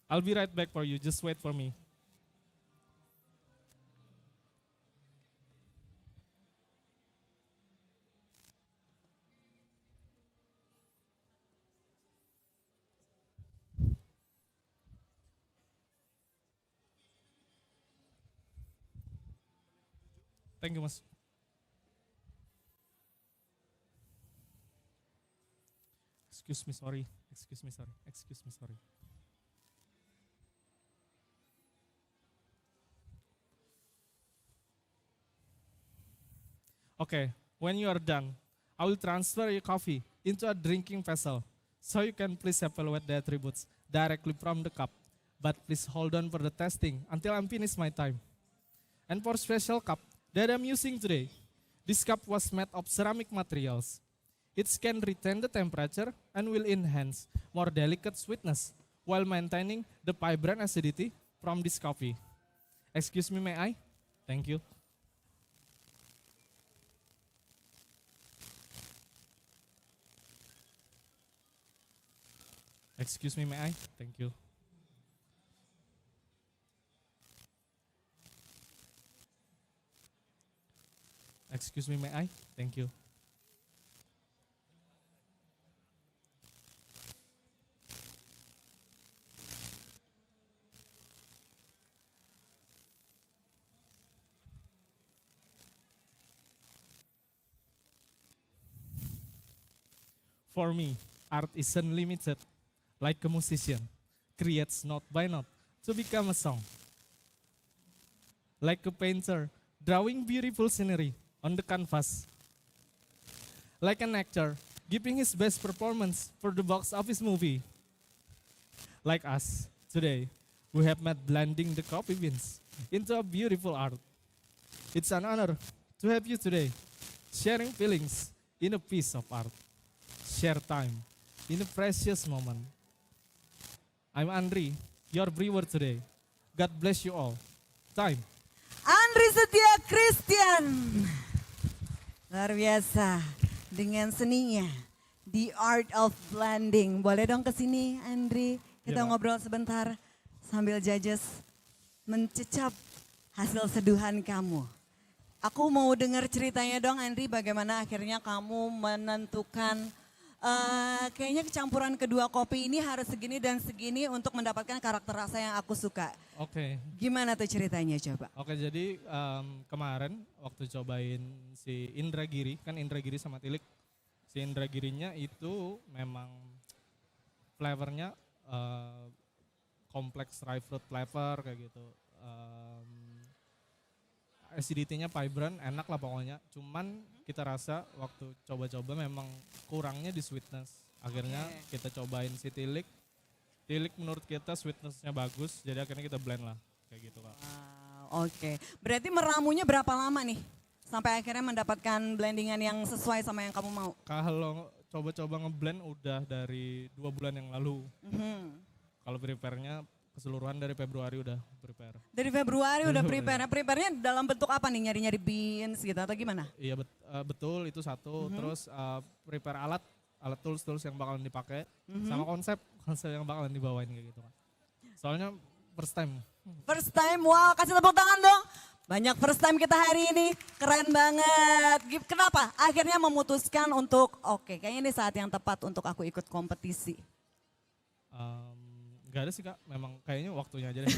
I'll be right back for you. Just wait for me. Thank you, Mas. Excuse me, sorry. Excuse me, sorry. Excuse me, sorry. Okay, when you are done, I will transfer your coffee into a drinking vessel so you can please evaluate the attributes directly from the cup. But please hold on for the testing until I'm finished my time. And for special cup that I'm using today, this cup was made of ceramic materials. It can retain the temperature and will enhance more delicate sweetness while maintaining the vibrant acidity from this coffee. Excuse me, may I? Thank you. Excuse me, may I? Thank you. Excuse me, may I? Thank you. For me, art is unlimited, like a musician, creates note by note to become a song. Like a painter, drawing beautiful scenery on the canvas. Like an actor, giving his best performance for the box office movie. Like us, today, we have met blending the coffee beans into a beautiful art. It's an honor to have you today, sharing feelings in a piece of art. Share time in a precious moment. I'm Andri, your brewer today. God bless you all. Time. Andri Setia Christian. Luar biasa dengan seninya. The Art of Blending. Boleh dong ke sini Andri, kita Ya, Pak. ngobrol sebentar sambil judges mencecap hasil seduhan kamu. Aku mau dengar ceritanya dong Andri, bagaimana akhirnya kamu menentukan kayaknya kecampuran kedua kopi ini harus segini dan segini untuk mendapatkan karakter rasa yang aku suka. Oke. Gimana tuh ceritanya coba? Oke, jadi kemarin waktu cobain si Indragiri, kan Indragiri sama Tilik. Si Indragirinya itu memang flavornya kompleks dry fruit flavor kayak gitu. Acidity-nya vibrant, enak lah pokoknya. Cuman kita rasa waktu coba-coba memang kurangnya di sweetness. Akhirnya kita cobain si Tilik. Tilik menurut kita sweetness-nya bagus, jadi akhirnya kita blend lah. Kayak gitu Kak. Wow, oke. Berarti meramunya berapa lama nih? Sampai akhirnya mendapatkan blendingan yang sesuai sama yang kamu mau? Kalau coba-coba ngeblend udah dari 2 bulan yang lalu. Kalau prepare-nya keseluruhan dari Februari udah prepare. Dari Februari udah prepare. Prepare-nya dalam bentuk apa nih? Nyari-nyari beans gitu atau gimana? Iya betul itu satu. Terus prepare alat tools yang bakalan dipakai. Sama konsep yang bakalan dibawain kayak gitu kan. Soalnya first time. First time, wow, kasih tepuk tangan dong. Banyak first time kita hari ini, keren banget. Kenapa? Akhirnya memutuskan untuk, oke, kayaknya ini saat yang tepat untuk aku ikut kompetisi. Gak ada sih Kak, memang kayaknya waktunya aja deh.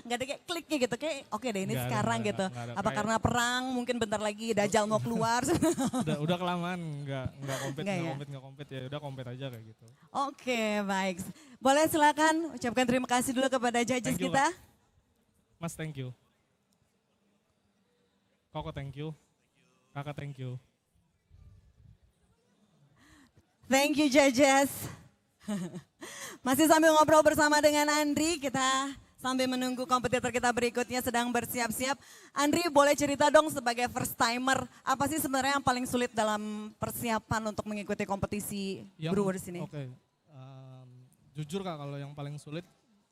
Gak ada kayak kliknya gitu, kayak oke deh ini Nggak ada, sekarang nggak ada, gitu. nggak ada. Apa Kayak- karena perang, mungkin bentar lagi Dajjal mau keluar. udah kelamaan, nggak Nggak ya? kompet ya udah kompet aja kayak gitu. Oke, baik. Boleh silakan ucapkan terima kasih dulu kepada judges Thank you, kita. Mas thank you. Koko thank you. Kakak thank you. Thank you judges. Masih sambil ngobrol bersama dengan Andri, kita sambil menunggu kompetitor kita berikutnya sedang bersiap-siap. Andri boleh cerita dong sebagai first timer, apa sih sebenarnya yang paling sulit dalam persiapan untuk mengikuti kompetisi Brewers ini? Oke, jujur Kak kalau yang paling sulit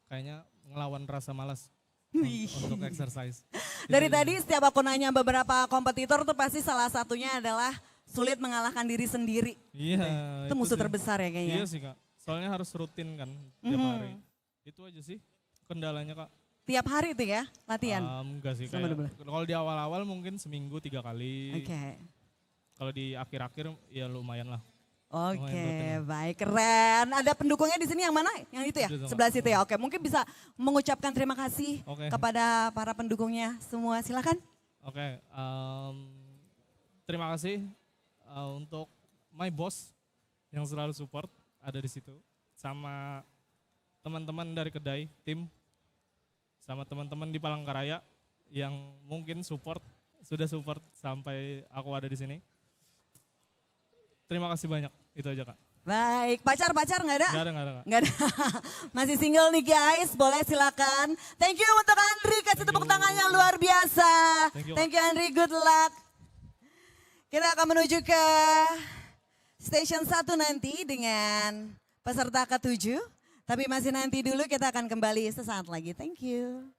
kayaknya ngelawan rasa malas untuk exercise. Dari Itu tadi setiap aku nanya beberapa kompetitor tuh pasti salah satunya adalah sulit mengalahkan diri sendiri. Iya. Itu musuh sih. terbesar ya kayaknya. Iya sih Kak, soalnya harus rutin kan tiap hari. Itu aja sih kendalanya Kak. Tiap hari tuh ya latihan? Enggak sih, Selama kayak kalau di awal-awal mungkin seminggu 3 kali. Oke. Kalau di akhir-akhir ya lumayan lah. Oke, rutin. baik, keren. Ada pendukungnya di sini yang mana? Yang itu ya? Itu, Kak. Sebelah situ ya. Oke, mungkin bisa mengucapkan terima kasih Oke. kepada para pendukungnya semua. Silakan. Oke, terima kasih untuk my boss yang selalu support ada di situ, sama teman-teman dari kedai, tim, sama teman-teman di Palangkaraya yang mungkin sudah support sampai aku ada di sini. Terima kasih banyak, itu aja Kak. Baik, pacar nggak ada? Nggak ada Kak. Nggak ada. Masih single nih guys, boleh silakan. Thank you untuk Andri, kasih tepuk tangan yang luar biasa. Thank you, Thank you Andri, good luck. Kita akan menuju ke station 1 nanti dengan peserta ke-7. Tapi masih nanti dulu kita akan kembali sesaat lagi. Thank you.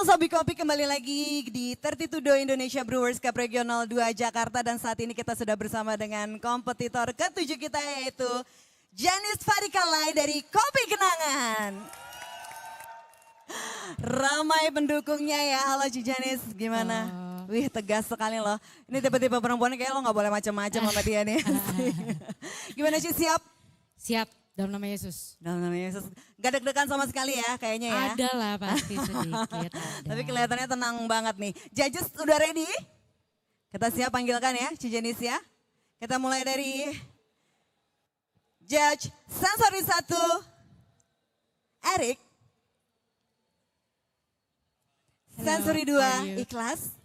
Sobi Kopi kembali lagi di 32 Indonesia Brewers Cup Regional 2 Jakarta dan saat ini kita sudah bersama dengan kompetitor ketujuh kita yaitu Jennice dari Kopi Kenangan. Ramai pendukungnya ya, halo Ci Jennice, gimana? Wih tegas sekali loh, ini tipe-tipe perempuan kayak lo gak boleh macam-macam sama dia nih. Gimana sih, siap? Siap, dalam nama Yesus. Dalam nama Yesus, gak deg-degan sama sekali ya kayaknya ya? Ada lah pasti sedikit. Tapi kelihatannya tenang banget nih. Judges udah ready? Kita siap panggilkan ya, Ci Jennice ya. Kita mulai dari Judge Sensori 1, Eric. Sensori 2, Ikhlas.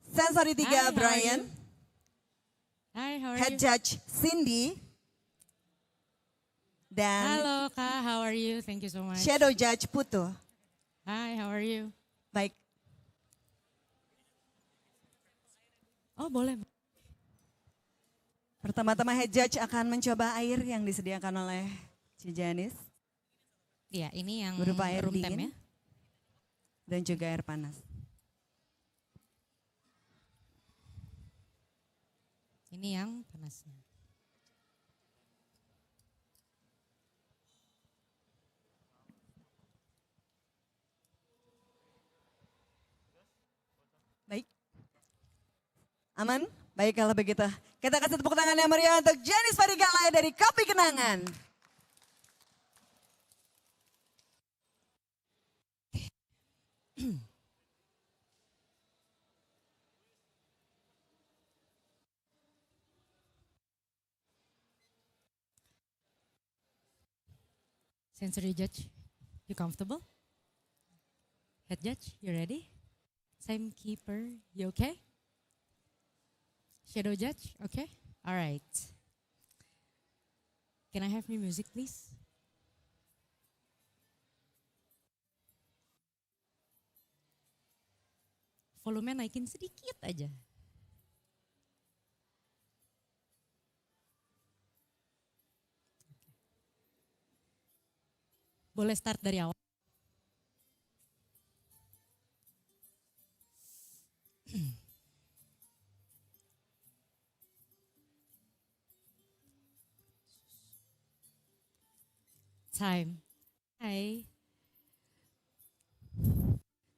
Sensori 3, Hi, Brian. Hi, how are Head you? Judge Cindy. Dan Halo Kak, how are you? Thank you so much. Shadow Judge Putu. Hi, how are you? Baik, Oh boleh. pertama-tama Head Judge akan mencoba air yang disediakan oleh Ci Jennice. Iya, ini yang Berupa air room temp dingin. ya. Dan juga air panas. Ini yang panasnya. Baik. Aman? Baik kalau begitu. Kita kasih tepuk tangan yang meriah untuk Jennice dari Kopi Kenangan. Sensory judge, you comfortable? Head judge, you ready? Timekeeper, you okay? Shadow judge, okay? All right. Can I have new music, please? Volume naikin sedikit aja. Boleh start dari awal. Time. Hi.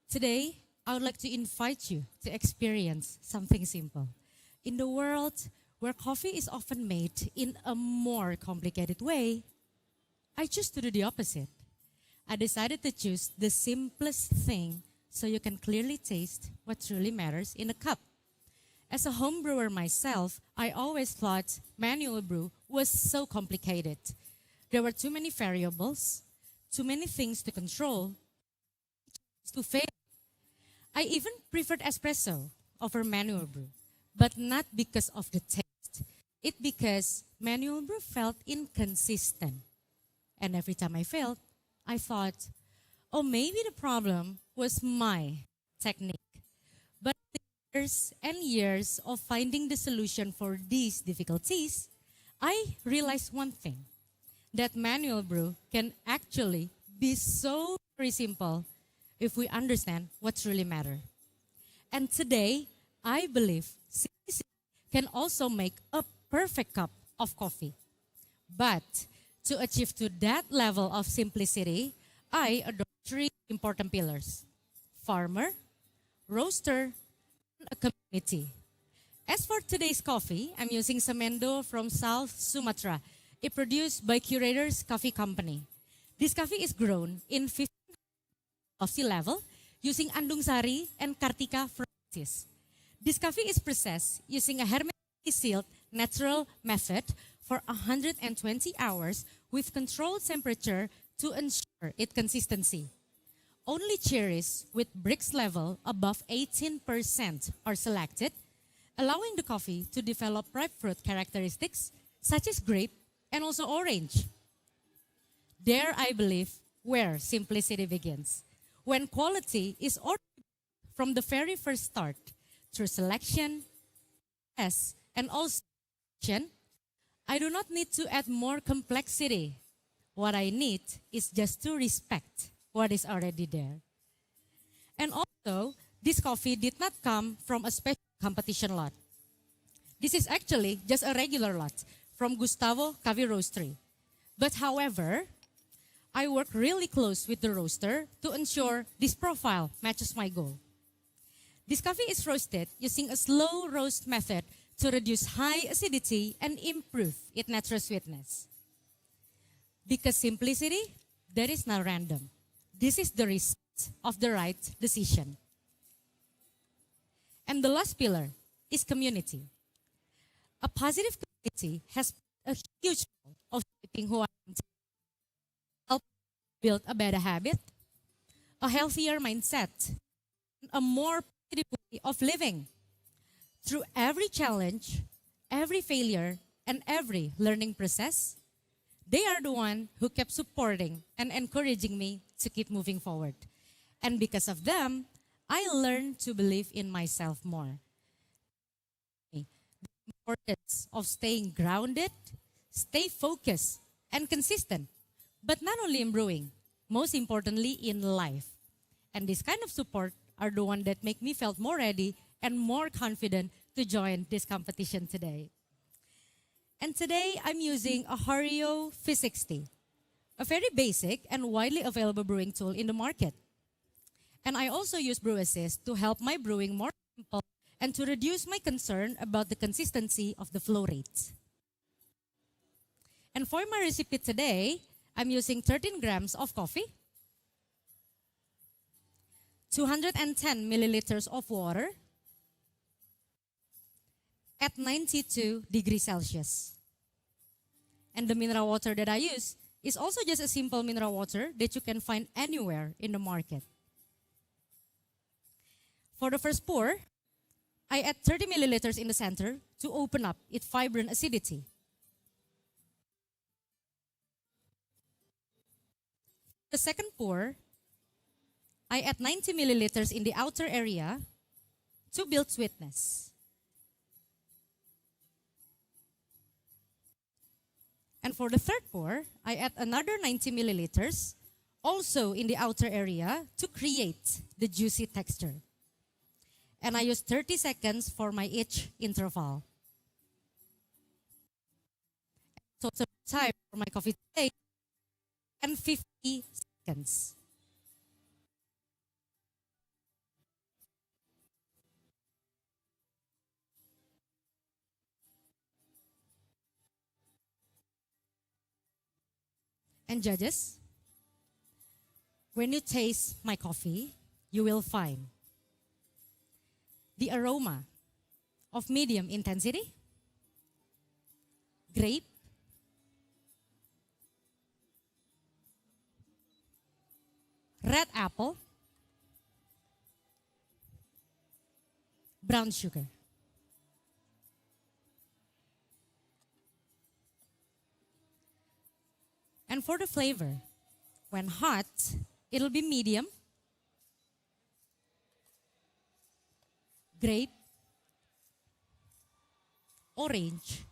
Today, I would like to invite you to experience something simple. In the world where coffee is often made in a more complicated way, I choose to do the opposite. I decided to choose the simplest thing so you can clearly taste what truly matters in a cup. As a home brewer myself, I always thought manual brew was so complicated. There were too many variables, too many things to control, to fail. I even preferred espresso over manual brew, but not because of the taste. It because manual brew felt inconsistent. And every time I failed, I thought, oh, maybe the problem was my technique. But years and years of finding the solution for these difficulties, I realized one thing, that manual brew can actually be so very simple if we understand what truly matters. And today, I believe simplicity can also make a perfect cup of coffee. But to achieve to that level of simplicity, I adopt three important pillars: farmer, roaster, and a community. As for today's coffee, I'm using Semendo from South Sumatra. It produced by Curator's Coffee Company. This coffee is grown in 15 of sea level using Andung Sari and Kartika varieties. This coffee is processed using a hermetically sealed natural method for 120 hours with controlled temperature to ensure its consistency. Only cherries with Brix level above 18% are selected, allowing the coffee to develop ripe fruit characteristics such as grape and also orange. There, I believe, where simplicity begins. When quality is ordered from the very first start through selection, and also action, I do not need to add more complexity. What I need is just to respect what is already there. And also, this coffee did not come from a special competition lot. This is actually just a regular lot from Gustavo Coffee Roastery. But however, I work really close with the roaster to ensure this profile matches my goal. This coffee is roasted using a slow roast method to reduce high acidity and improve its natural sweetness. Because simplicity, there is no random. This is the result of the right decision. And the last pillar is community. A positive community has a huge role of shaping who I am today. Help build a better habit, a healthier mindset, a more positive way of living. Through every challenge, every failure, and every learning process, they are the one who kept supporting and encouraging me to keep moving forward. And because of them, I learned to believe in myself more. The importance of staying grounded, stay focused, and consistent. But not only in brewing, most importantly in life. And this kind of support are the one that make me felt more ready and more confident to join this competition today. And today I'm using a Hario V60, a very basic and widely available brewing tool in the market. And I also use Brew Assist to help my brewing more simple and to reduce my concern about the consistency of the flow rate. And for my recipe today, I'm using 13 grams of coffee, 210 milliliters of water at 92 degrees Celsius. And the mineral water that I use is also just a simple mineral water that you can find anywhere in the market. For the first pour, I add 30 milliliters in the center to open up its vibrant acidity. The second pour, I add 90 milliliters in the outer area to build sweetness. And for the third pour, I add another 90 milliliters, also in the outer area, to create the juicy texture. And I use 30 seconds for my each interval. Total time for my coffee today, and 50 seconds. And judges, when you taste my coffee, you will find the aroma of medium intensity, grape, red apple, brown sugar. And for the flavor, when hot, it'll be medium, grape, orange,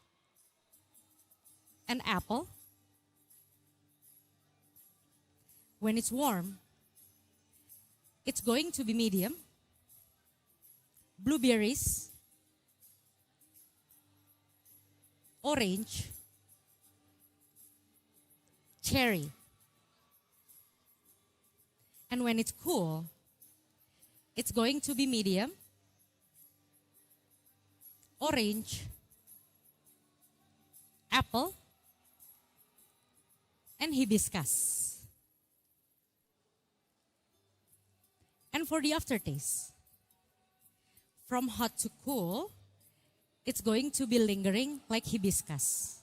and apple. When it's warm, it's going to be medium, blueberries, orange, cherry. And when it's cool, it's going to be medium, orange, apple, and hibiscus. And for the aftertaste, from hot to cool, it's going to be lingering like hibiscus.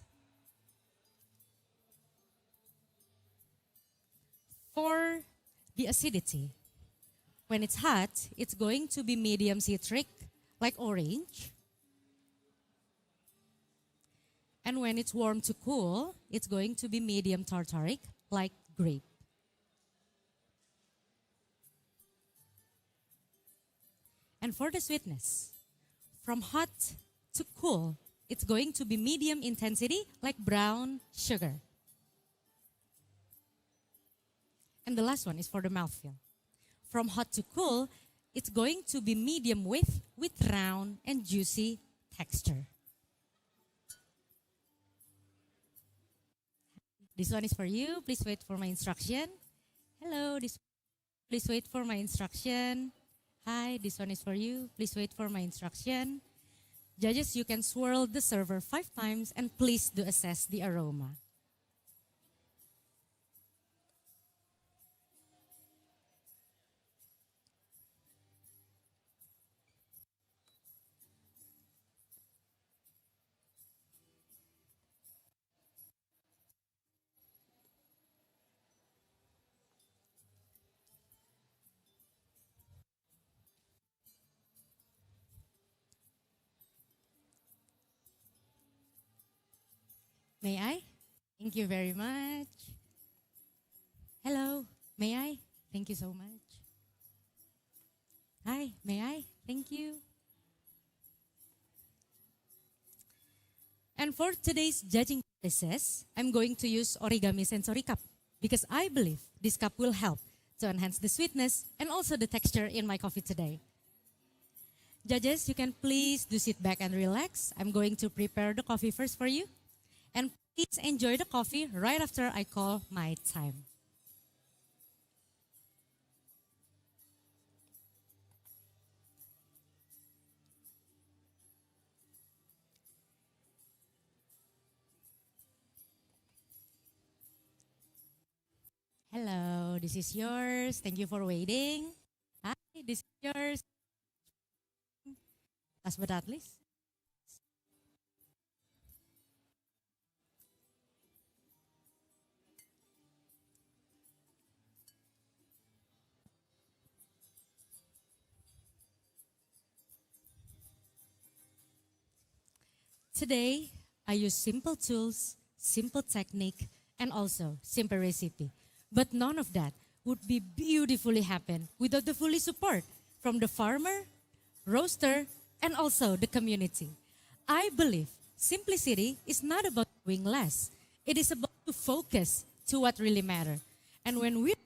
For the acidity, when it's hot, it's going to be medium citric like orange. And when it's warm to cool, it's going to be medium tartaric like grape. And for the sweetness, from hot to cool, it's going to be medium intensity like brown sugar. And the last one is for the mouthfeel. from hot to cool, it's going to be medium with round and juicy texture. This one is for you. Please wait for my instruction. Hello, please wait for my instruction. Hi, this one is for you. Please wait for my instruction. Judges, you can swirl the server 5 times and please do assess the aroma. May I? Thank you very much. Hello, may I? Thank you so much. Hi, may I? Thank you. And for today's judging process, I'm going to use origami sensory cup because I believe this cup will help to enhance the sweetness and also the texture in my coffee today. Judges, you can please do sit back and relax. I'm going to prepare the coffee first for you. And please enjoy the coffee right after I call my time. Hello, this is yours. Thank you for waiting. Hi, this is yours. Last but not least. Today, I use simple tools, simple technique, and also simple recipe. But none of that would be beautifully happen without the fully support from the farmer, roaster, and also the community. I believe simplicity is not about doing less. It is about to focus to what really matters. And when what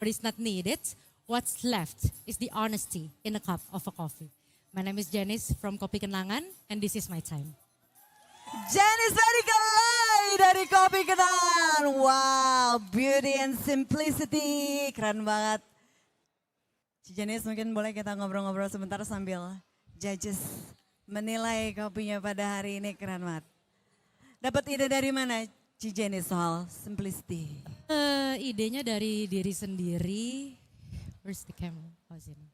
is not needed, what's left is the honesty in a cup of a coffee. My name is Jennice from Kopi Kenangan, and this is my time. Jennice dari Kelai dari Kopi Kenangan. Wow, beauty and simplicity. Keren banget. Jennice, mungkin boleh kita ngobrol-ngobrol sebentar sambil judges menilai kopinya pada hari ini. Keren banget. Dapat ide dari mana Jennice soal simplicity? Idenya dari diri sendiri. Where's the camera? Oh, sini.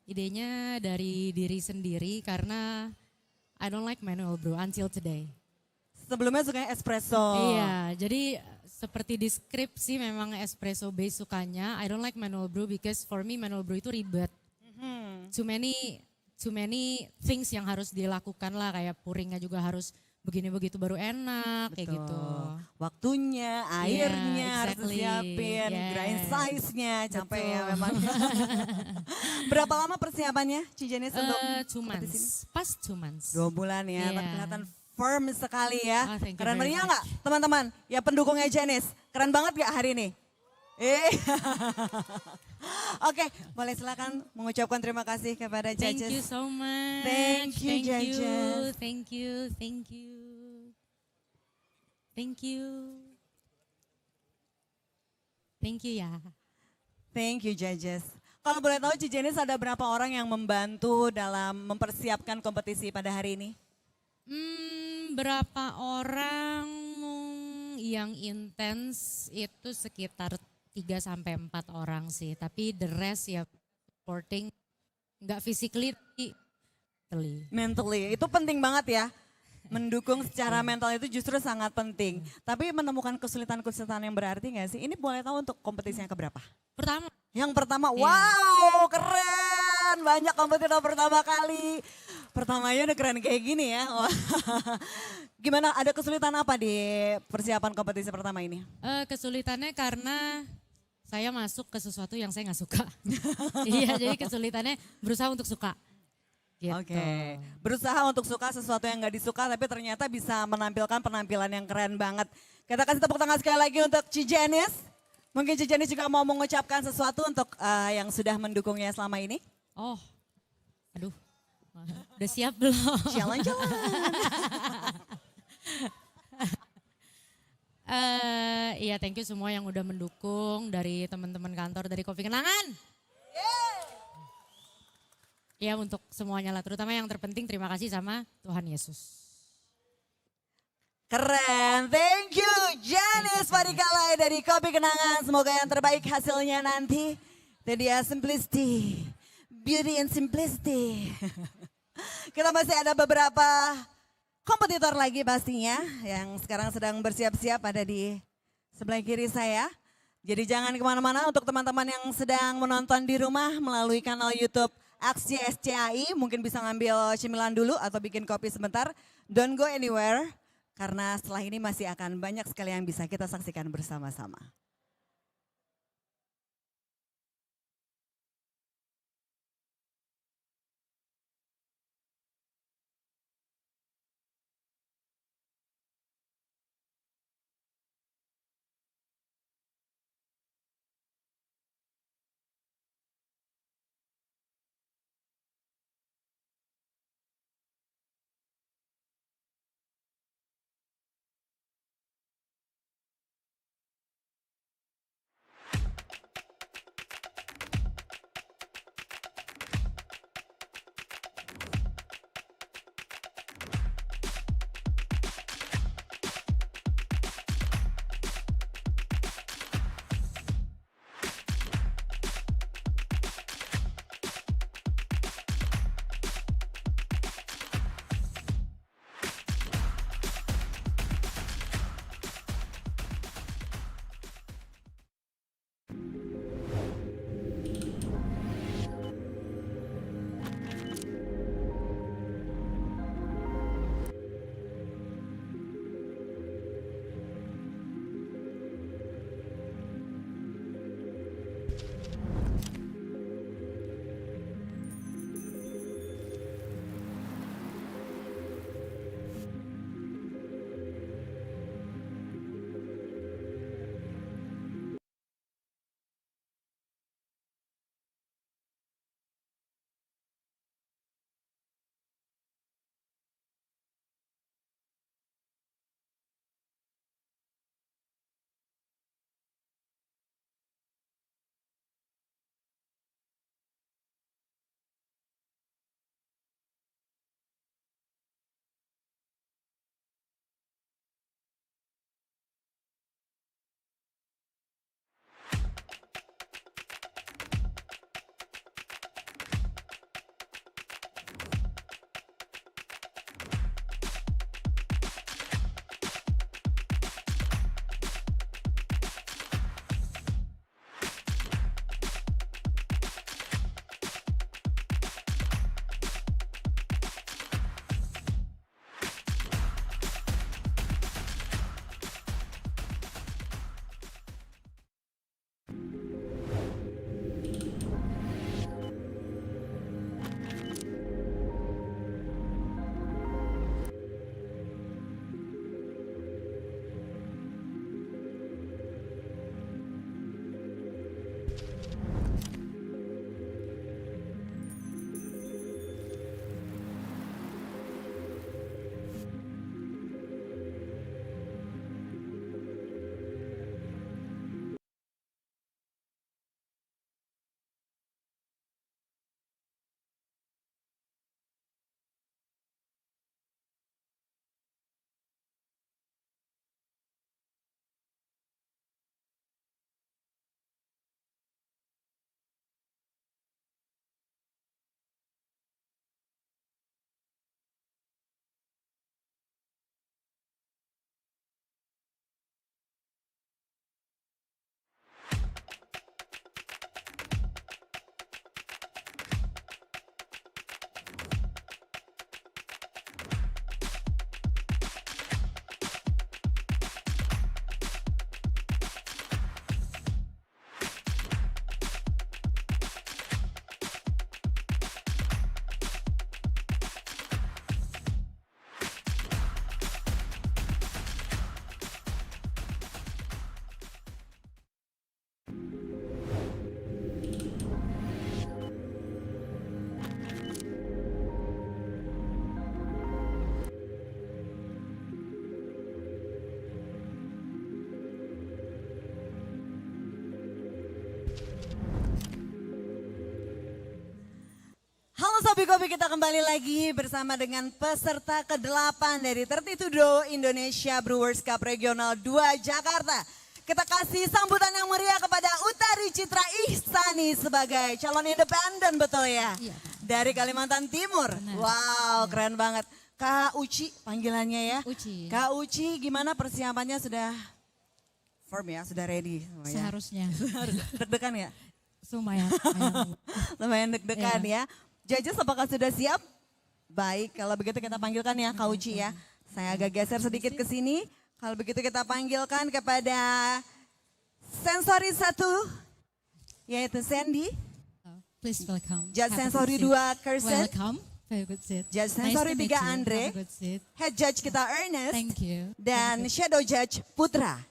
Idenya dari diri sendiri karena I don't like manual brew until today. Sebelumnya suka espresso. Iya, jadi seperti di skrip sih memang espresso base sukanya. I don't like manual brew because for me manual brew itu ribet. Too many things yang harus dilakukan lah, kayak pouringnya juga harus begini begitu baru enak. Kayak gitu. Waktunya, airnya harus exactly. disiapin, Yes. grind size-nya, capek Betul. ya memang. Berapa lama persiapannya Jennice untuk 2 months, past 2 months. 2 bulan ya, tapi Iya. kelihatan firm sekali ya. Oh, thank you Keren very meriah much. nggak teman-teman? Ya pendukungnya Jennice, keren banget gak hari ini? Oke, boleh silakan mengucapkan terima kasih kepada Thank judges. you so much. Thank you, judges. Thank you. Thank you ya. Thank you judges. Kalau boleh tahu Jennice ada berapa orang yang membantu dalam mempersiapkan kompetisi pada hari ini? Berapa orang yang intens itu sekitar 3 sampai 4 orang sih. Tapi the rest ya supporting, nggak physically tapi Mentally, itu penting banget ya. Mendukung secara mental itu justru sangat penting. Tapi menemukan kesulitan-kesulitan yang berarti nggak sih? Ini boleh tahu untuk kompetisi yang keberapa? pertama. Yang pertama, Iya. wow keren. Banyak kompetitor pertama kali. Pertamanya udah keren kayak gini ya. Wah. Gimana, ada kesulitan apa di persiapan kompetisi pertama ini? Kesulitannya karena saya masuk ke sesuatu yang saya nggak suka. Iya, jadi kesulitannya berusaha untuk suka. Gitu. Oke, berusaha untuk suka sesuatu yang gak disuka tapi ternyata bisa menampilkan penampilan yang keren banget. Kita kasih tepuk tangan sekali lagi untuk Jennice. Mungkin Jennice juga mau mengucapkan sesuatu untuk yang sudah mendukungnya selama ini. Oh, aduh, udah siap belum? Jalan-jalan. Iya, thank you semua yang udah mendukung dari teman-teman kantor dari Kopi Kenangan. Ya untuk semuanya lah, terutama yang terpenting terima kasih sama Tuhan Yesus. Keren, thank you Jennice Padikalai dari Kopi Kenangan. Semoga yang terbaik hasilnya nanti. Itu dia Simplicity, Beauty and Simplicity. Kita masih ada beberapa kompetitor lagi pastinya yang sekarang sedang bersiap-siap ada di sebelah kiri saya. Jadi jangan kemana-mana untuk teman-teman yang sedang menonton di rumah melalui kanal YouTube AXCSCAI. Mungkin bisa ngambil cemilan dulu atau bikin kopi sebentar. Don't go anywhere karena setelah ini masih akan banyak sekali yang bisa kita saksikan bersama-sama. Sobi Kopi, kita kembali lagi bersama dengan peserta ke-8 dari 32 Indonesia Brewers Cup Regional 2 Jakarta. Kita kasih sambutan yang meriah kepada Utari Citra Ihsani sebagai calon independen, betul ya? Iya. Dari Kalimantan Timur. Benar. Wow, keren banget. Kak Uci panggilannya ya. Uci. Kak Uci, gimana persiapannya, sudah firm ya, sudah ready semuanya? Seharusnya. Deg-degan ya? Lumayan. Lumayan deg-degan ya. Judges, apakah sudah siap? Baik, kalau begitu kita panggilkan ya Kak Uci ya. Saya agak geser sedikit ke sini. Kalau begitu kita panggilkan kepada sensori 1, yaitu Sandy. Please welcome. Judge Have a sensori good seat. 2, Kirsten. Welcome. Very good seat. Judge Nice sensori to meet 3, you. Andre. Have a good seat. Head judge kita Ernest. Thank you. Dan shadow judge Putra.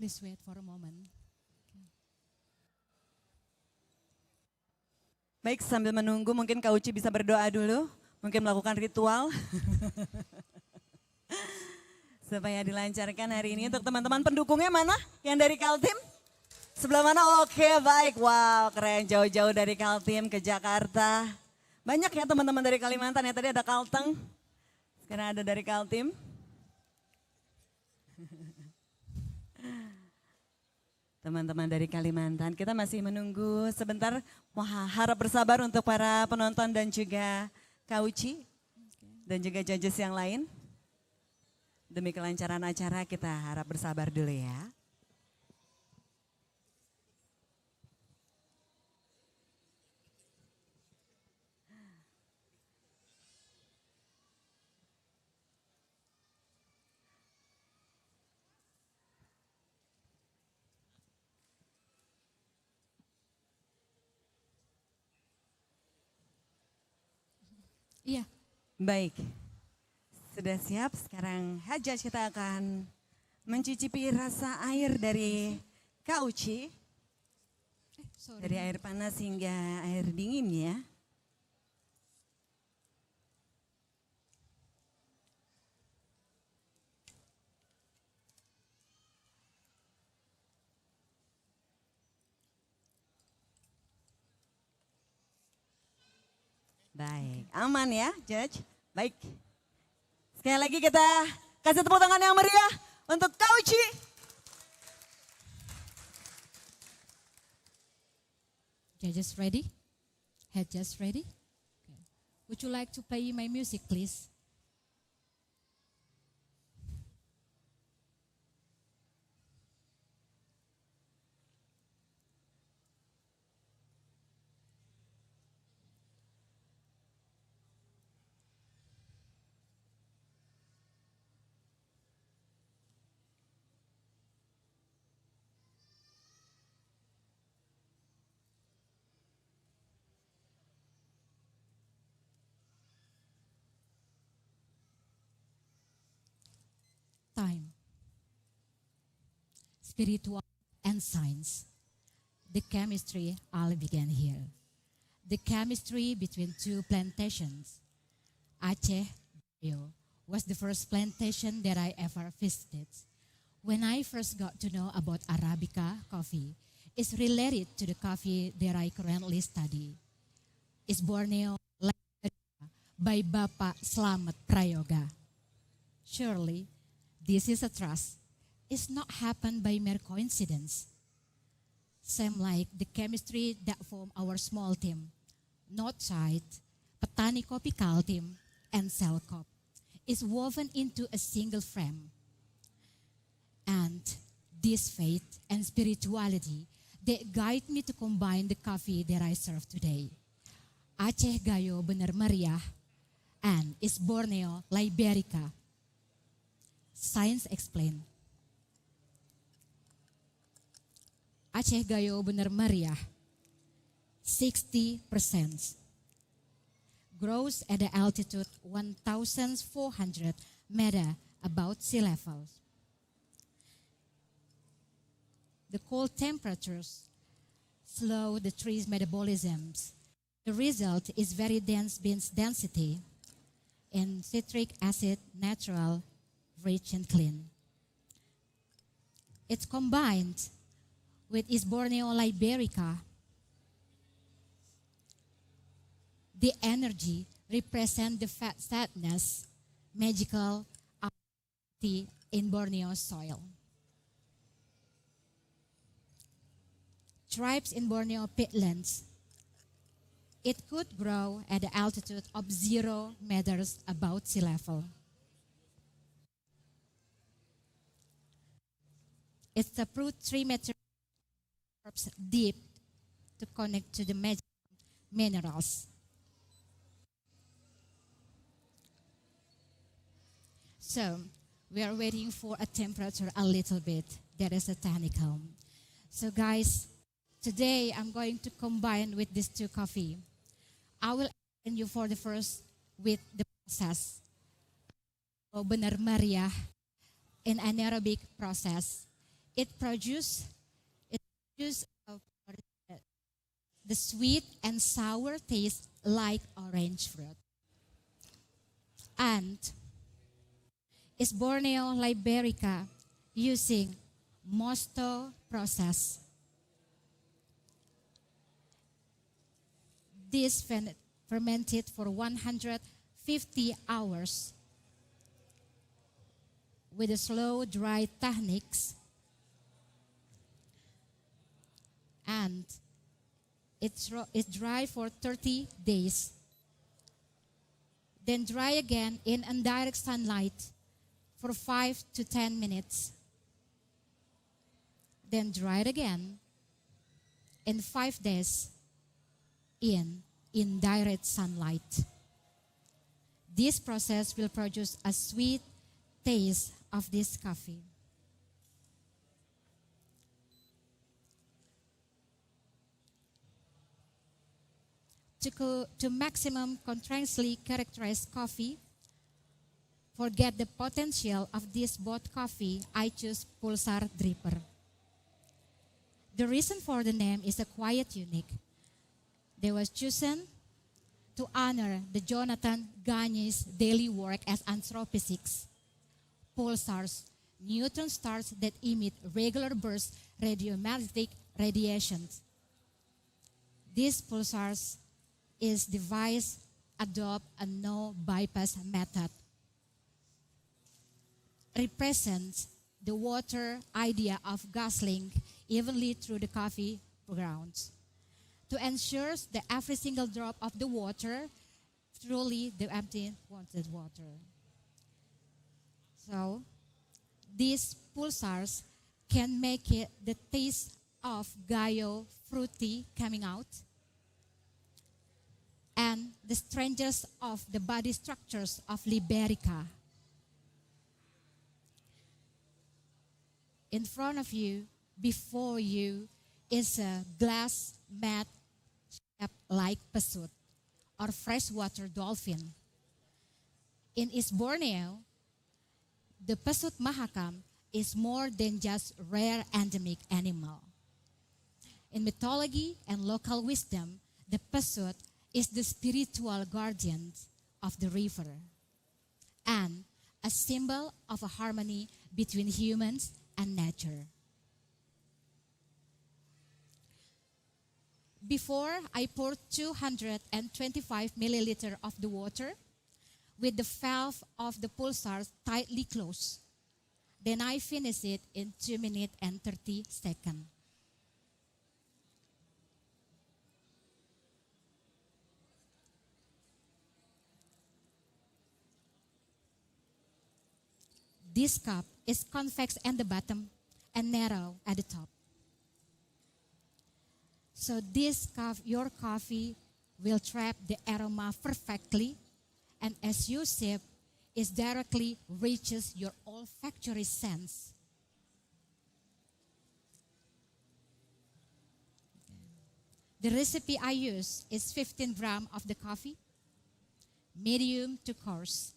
Please wait for a moment. Baik, sambil menunggu mungkin Kak Uci bisa berdoa dulu. Mungkin melakukan ritual. Supaya dilancarkan hari ini. Untuk teman-teman pendukungnya mana? Yang dari Kaltim? Sebelah mana? Oke, baik. Wow, keren. Jauh-jauh dari Kaltim ke Jakarta. Banyak ya teman-teman dari Kalimantan ya. Tadi ada Kalteng. Sekarang ada dari Kaltim. Teman-teman dari Kalimantan, kita masih menunggu sebentar. Harap bersabar untuk para penonton dan juga Kak Uci dan juga judges yang lain. Demi kelancaran acara kita harap bersabar dulu ya. Iya. Baik, sudah siap. Sekarang head judge kita akan mencicipi rasa air dari Kak Uci. Sorry. Dari air panas hingga air dingin ya. Baik, aman ya Judge. Baik, sekali lagi kita kasih tepuk tangan yang meriah untuk Kak Uci. Judges ready? Head judge ready? Okay. Would you like to play my music, please? Time. Spiritual and science. The chemistry all began here. The chemistry between two plantations. Aceh Gayo was the first plantation that I ever visited. When I first got to know about Arabica coffee, it's related to the coffee that I currently study. It's Borneo by Bapak Slamet Prayoga. Surely, this is a trust. It's not happened by mere coincidence. Same like the chemistry that form our small team, Northside, Petani Kopi Kaltim, and Selkop, is woven into a single frame. And this faith and spirituality that guide me to combine the coffee that I serve today. Aceh Gayo bener meriah, and is Borneo Liberica. Science explain. Aceh Gayo bener meriah, 60%. Grows at an altitude 1,400 meter above sea level. The cold temperatures slow the tree's metabolisms. The result is very dense bean density and citric acid, natural, rich and clean. It's combined with Borneo liberica. The energy represents the sadness, magical activity in Borneo soil. Tribes in Borneo peatlands. It could grow at the altitude of 0 meters above sea level. It's a fruit 3 meters deep to connect to the magic minerals. So we are waiting for a temperature a little bit. That is a technical. So guys, today I'm going to combine with these two coffee. I will explain you for the first with the process. Benar meriah in anaerobic process. It produces the sweet and sour taste like orange fruit. And is Borneo liberica using mosto process. This fermented for 150 hours with a slow dry techniques, and it's dry for 30 days. Then dry again in indirect sunlight for 5 to 10 minutes. Then dry it again in 5 days in indirect sunlight. This process will produce a sweet taste of this coffee. To maximum contrastly characterize coffee, forget the potential of this both coffee, I choose Pulsar Dripper. The reason for the name is a quite unique. They was chosen to honor the Jonathan Gagne's daily work as astrophysics. Pulsars, neutron stars that emit regular burst radiomagnetic radiations. These pulsars is device adopt a no bypass method. Represents the water idea of guzzling evenly through the coffee grounds to ensure that every single drop of the water truly the empty wanted water. So these pulsars can make it the taste of Gayo fruity coming out, and the strangest of the body structures of Liberica. In front of you, before you, is a glass mat shaped like pesut or freshwater dolphin. In East Borneo, the pesut mahakam is more than just rare endemic animal. In mythology and local wisdom, the pesut is the spiritual guardian of the river and a symbol of a harmony between humans and nature. Before I pour 225 milliliters of the water with the valve of the pulsars tightly closed. Then I finish it in 2 minutes and 30 seconds. This cup is convex at the bottom and narrow at the top. So this cup, your coffee will trap the aroma perfectly, and as you sip, it directly reaches your olfactory sense. The recipe I use is 15 grams of the coffee, medium to coarse.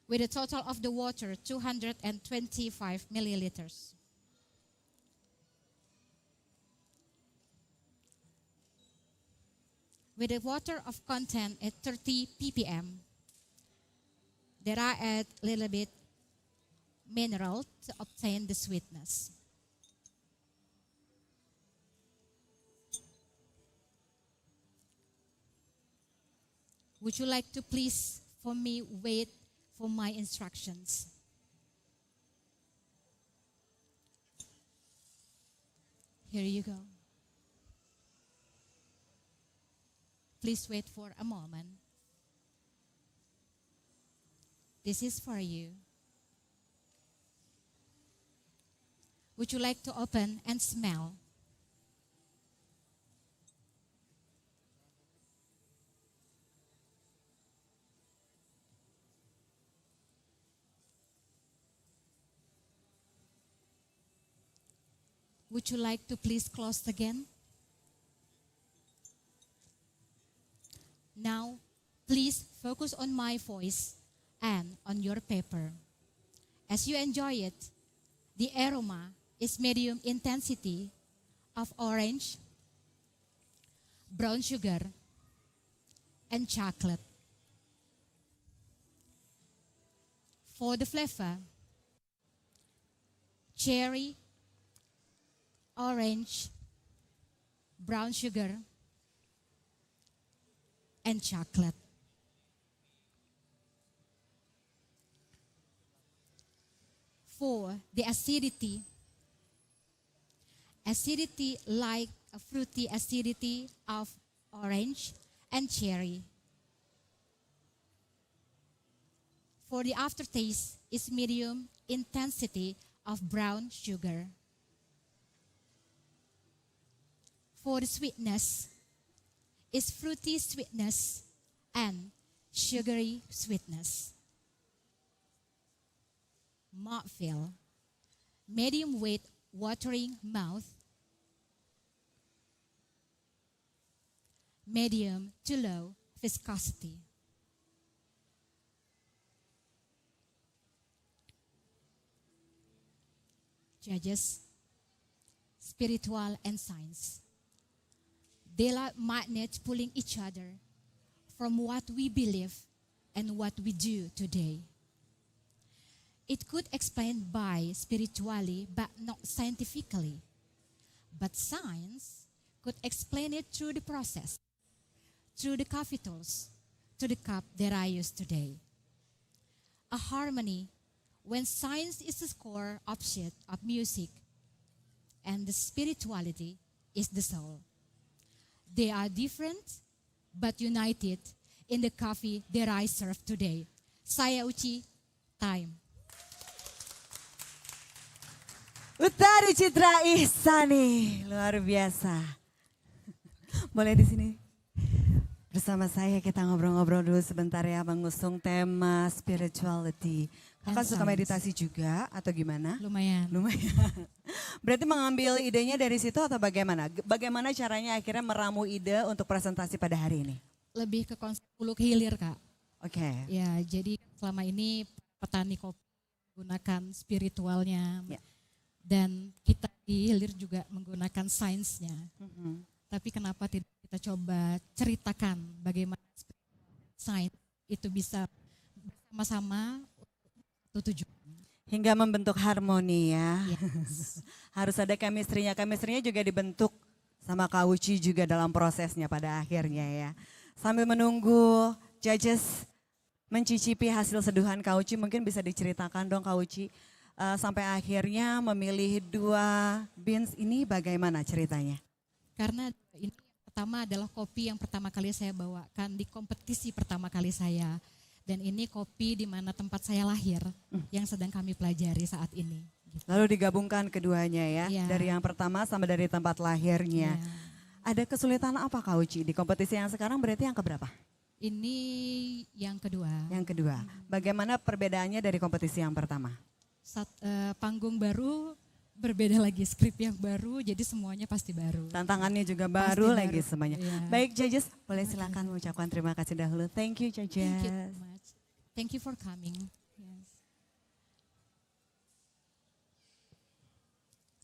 With a total of the water, 225 milliliters. With the water of content at 30 ppm, there I add a little bit mineral to obtain the sweetness. Would you like to please for me wait for my instructions? Here you go. Please wait for a moment. This is for you. Would you like to open and smell? Would you like to please close again? Now, please focus on my voice and on your paper. As you enjoy it, the aroma is medium intensity of orange, brown sugar, and chocolate. For the flavor, cherry, orange, brown sugar, and chocolate. For the acidity like a fruity acidity of orange and cherry. For the aftertaste is medium intensity of brown sugar. For the sweetness is fruity sweetness and sugary sweetness. Mouthfeel, medium weight watering mouth, medium to low viscosity. Judges, spiritual and science. They are magnets pulling each other from what we believe and what we do today. It could explain by spiritually, but not scientifically. But science could explain it through the process, through the coffee tools, to the cup that I use today. A harmony when science is the core object of music and the spirituality is the soul. They are different but united in the coffee that I serve today. Saya Uci, time. Utari Citra Ihsani, luar biasa. Boleh di sini bersama saya kita ngobrol-ngobrol dulu sebentar ya, mengusung tema spirituality. Kakak suka meditasi juga atau gimana? Lumayan. Lumayan. Berarti mengambil idenya dari situ atau bagaimana? Bagaimana caranya akhirnya meramu ide untuk presentasi pada hari ini? Lebih ke konsep hulu ke hilir, Kak. Oke. Ya, jadi selama ini petani kopi menggunakan spiritualnya. Ya. Dan kita di hilir juga menggunakan sainsnya. Tapi kenapa tidak kita coba ceritakan bagaimana sains itu bisa bersama-sama untuk tujuan. Hingga membentuk harmoni ya. Yes. Harus ada chemistry-nya. Chemistry-nya juga dibentuk sama Kak Uci juga dalam prosesnya pada akhirnya ya. Sambil menunggu judges mencicipi hasil seduhan Kak Uci, mungkin bisa diceritakan dong Kak Uci. Sampai akhirnya memilih 2 beans ini bagaimana ceritanya? Karena ini pertama adalah kopi yang pertama kali saya bawakan di kompetisi pertama kali saya. Dan ini kopi di mana tempat saya lahir yang sedang kami pelajari saat ini. Lalu digabungkan keduanya ya, Ya. dari yang pertama sama dari tempat lahirnya. Ya. Ada kesulitan apa Kak Uci di kompetisi yang sekarang, berarti yang keberapa? Ini yang kedua. Yang kedua. Bagaimana perbedaannya dari kompetisi yang pertama? Panggung baru, berbeda lagi, skrip yang baru, jadi semuanya pasti baru. Tantangannya juga baru Pasti lagi baru, semuanya. iya. Baik judges, boleh silakan mengucapkan terima kasih dahulu. Thank you judges. Thank you so much. Thank you for coming. Yes.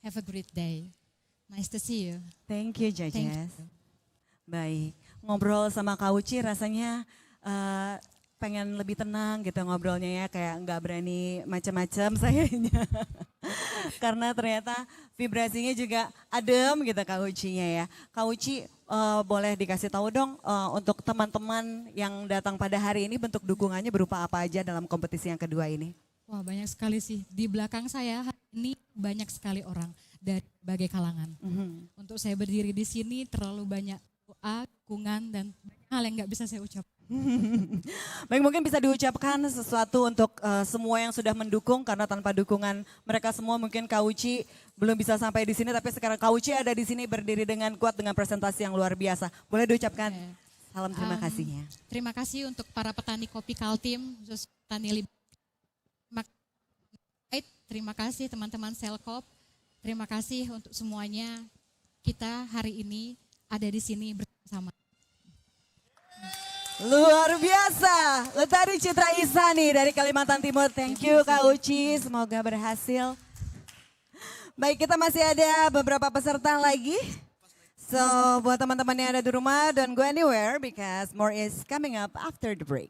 Have a great day. Nice to see you. Thank you judges. Thank you. Baik, ngobrol sama Kak Uci rasanya pengen lebih tenang gitu ngobrolnya ya, kayak nggak berani macam-macam sayanya. Karena ternyata vibrasinya juga adem gitu Kak Ucinya ya. Kak Uci boleh dikasih tahu dong untuk teman-teman yang datang pada hari ini bentuk dukungannya berupa apa aja dalam kompetisi yang kedua ini? Wah, banyak sekali sih. Di belakang saya hari ini banyak sekali orang dari berbagai kalangan. Untuk saya berdiri di sini terlalu banyak doa, dukungan, dan banyak hal yang nggak bisa saya ucapkan. Baik, mungkin bisa diucapkan sesuatu untuk semua yang sudah mendukung, karena tanpa dukungan mereka semua mungkin Kak Uci belum bisa sampai di sini, tapi sekarang Kak Uci ada di sini berdiri dengan kuat dengan presentasi yang luar biasa. Boleh diucapkan salam terima kasihnya. Terima kasih untuk para petani kopi Kaltim, khusus petani terima kasih teman-teman Selkop, terima kasih untuk semuanya. Kita hari ini ada di sini bersama. Luar biasa, Lestari Citra Isani dari Kalimantan Timur. Thank you Kak Uci, semoga berhasil. Baik, kita masih ada beberapa peserta lagi. So buat teman-teman yang ada di rumah, don't go anywhere because more is coming up after the break.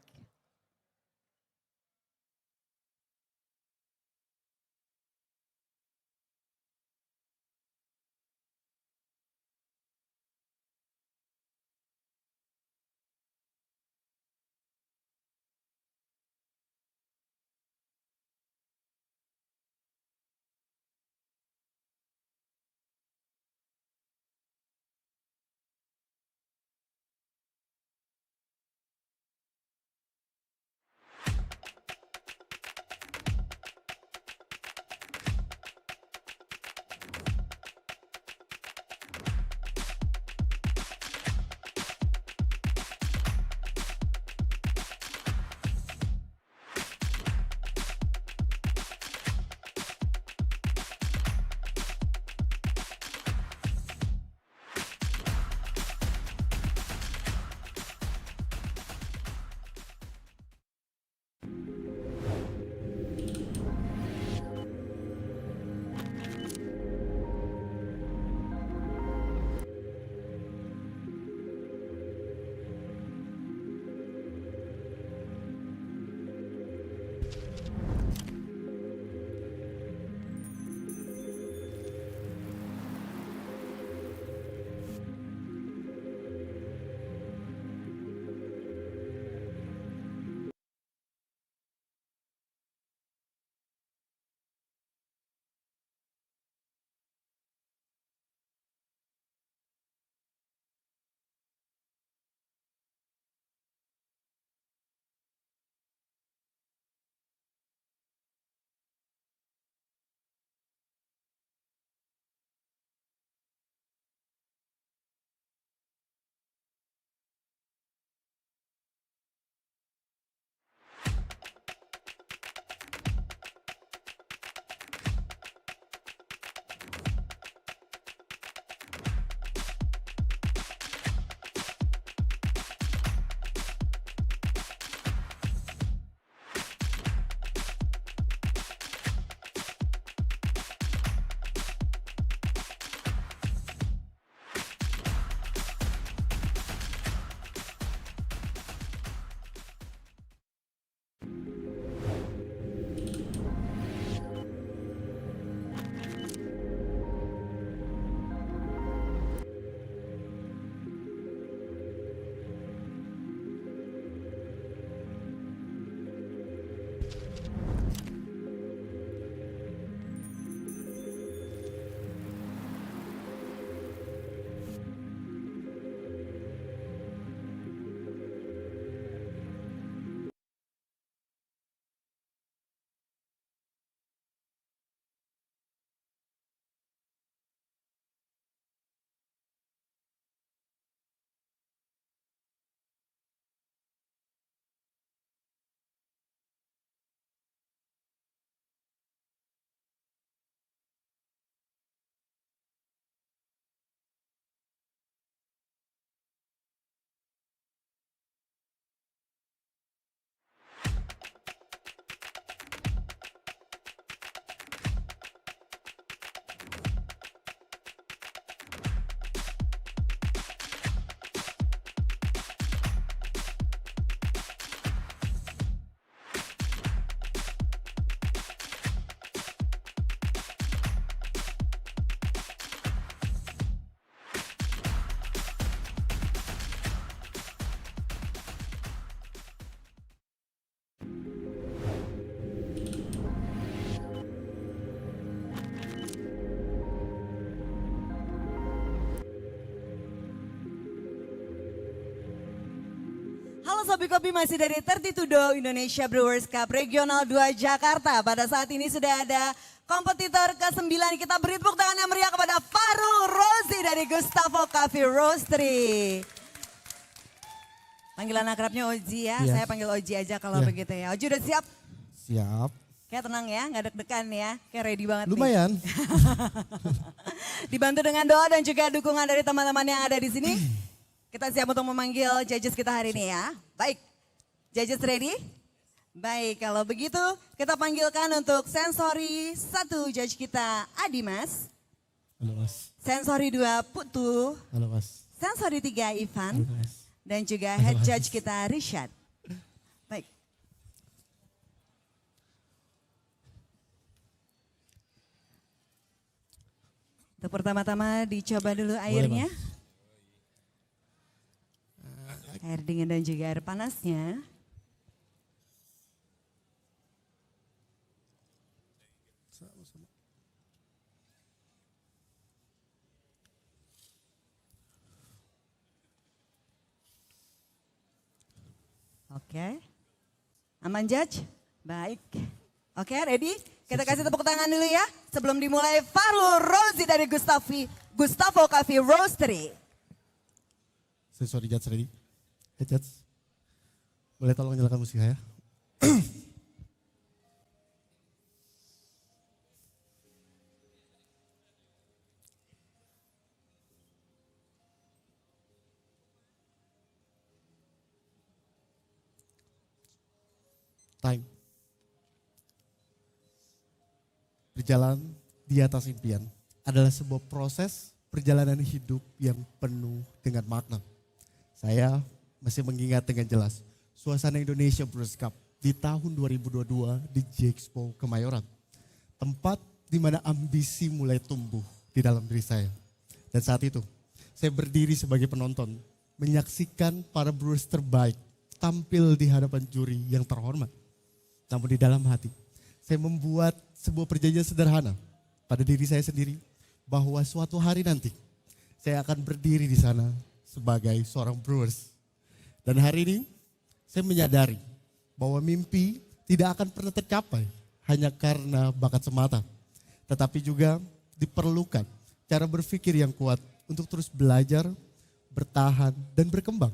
Sobi Kopi masih dari 32 Indonesia Brewers Cup Regional 2 Jakarta. Pada saat ini sudah ada kompetitor ke-9. Kita beri tepuk tangan yang meriah kepada Farul Rozi dari Gustavo Coffee Roastery. Panggilan akrabnya Oji ya, Iya. saya panggil Oji aja kalau Iya. begitu ya. Oji udah siap? Siap. Kayak tenang ya, nggak deg-degan ya, kayak ready banget nih. Lumayan. Dibantu dengan doa dan juga dukungan dari teman-teman yang ada di sini. Kita siap untuk memanggil judges kita hari ini ya. Baik, judges ready? Baik, kalau begitu kita panggilkan untuk sensori 1 judge kita Adimas. Halo Mas. Sensori 2 Putu. Halo Mas. Sensori 3 Ivan. Halo Mas. Dan juga Halo, head Mas. judge kita Rishad. Baik. Untuk pertama-tama dicoba dulu airnya. Air dingin dan juga air panasnya. Oke. Aman Judge? Baik. Oke, ready? Kita kasih tepuk tangan dulu ya. Sebelum dimulai, Farul Rozi dari Gustavo Coffee Roastery. Sorry Judge ready? Judge. Boleh tolong nyalakan musik ya? Time. Berjalan di atas impian adalah sebuah proses perjalanan hidup yang penuh dengan makna. Saya masih mengingat dengan jelas suasana Indonesia Brewers Cup di tahun 2022 di J-Expo Kemayoran. Tempat di mana ambisi mulai tumbuh di dalam diri saya. Dan saat itu saya berdiri sebagai penonton menyaksikan para brewers terbaik tampil di hadapan juri yang terhormat. Namun di dalam hati, saya membuat sebuah perjanjian sederhana pada diri saya sendiri bahwa suatu hari nanti saya akan berdiri di sana sebagai seorang brewers. Dan hari ini saya menyadari bahwa mimpi tidak akan pernah tercapai hanya karena bakat semata. Tetapi juga diperlukan cara berpikir yang kuat untuk terus belajar, bertahan, dan berkembang.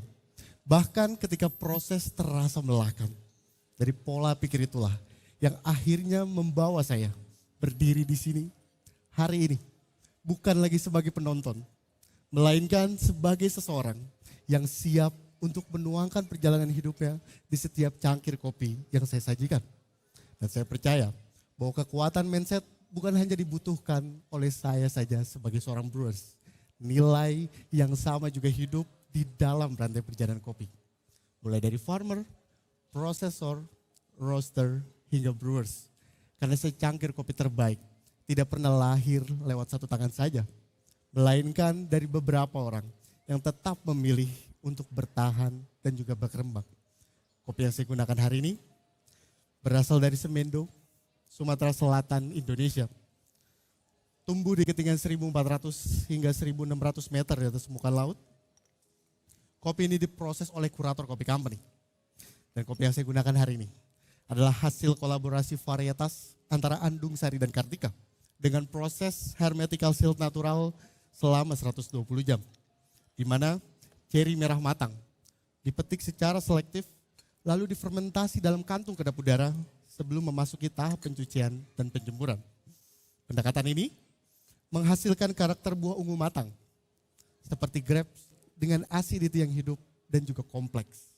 Bahkan ketika proses terasa melelahkan. Dari pola pikir itulah yang akhirnya membawa saya berdiri di sini hari ini. Bukan lagi sebagai penonton, melainkan sebagai seseorang yang siap untuk menuangkan perjalanan hidupnya di setiap cangkir kopi yang saya sajikan. Dan saya percaya bahwa kekuatan mindset bukan hanya dibutuhkan oleh saya saja sebagai seorang brewers. Nilai yang sama juga hidup di dalam rantai perjalanan kopi. Mulai dari farmer, prosesor, roaster, hingga brewers. Karena secangkir kopi terbaik tidak pernah lahir lewat satu tangan saja. Melainkan dari beberapa orang yang tetap memilih untuk bertahan dan juga berkembang. Kopi yang saya gunakan hari ini berasal dari Semendo, Sumatera Selatan, Indonesia. Tumbuh di ketinggian 1.400 hingga 1.600 meter di atas muka laut. Kopi ini diproses oleh kurator kopi company. Dan kopi yang saya gunakan hari ini adalah hasil kolaborasi varietas antara Andung Sari dan Kartika dengan proses hermetical sealed natural selama 120 jam. Di mana ceri merah matang dipetik secara selektif lalu difermentasi dalam kantung kedap udara sebelum memasuki tahap pencucian dan penjemuran. Pendekatan ini menghasilkan karakter buah ungu matang seperti grapes dengan acidity yang hidup dan juga kompleks.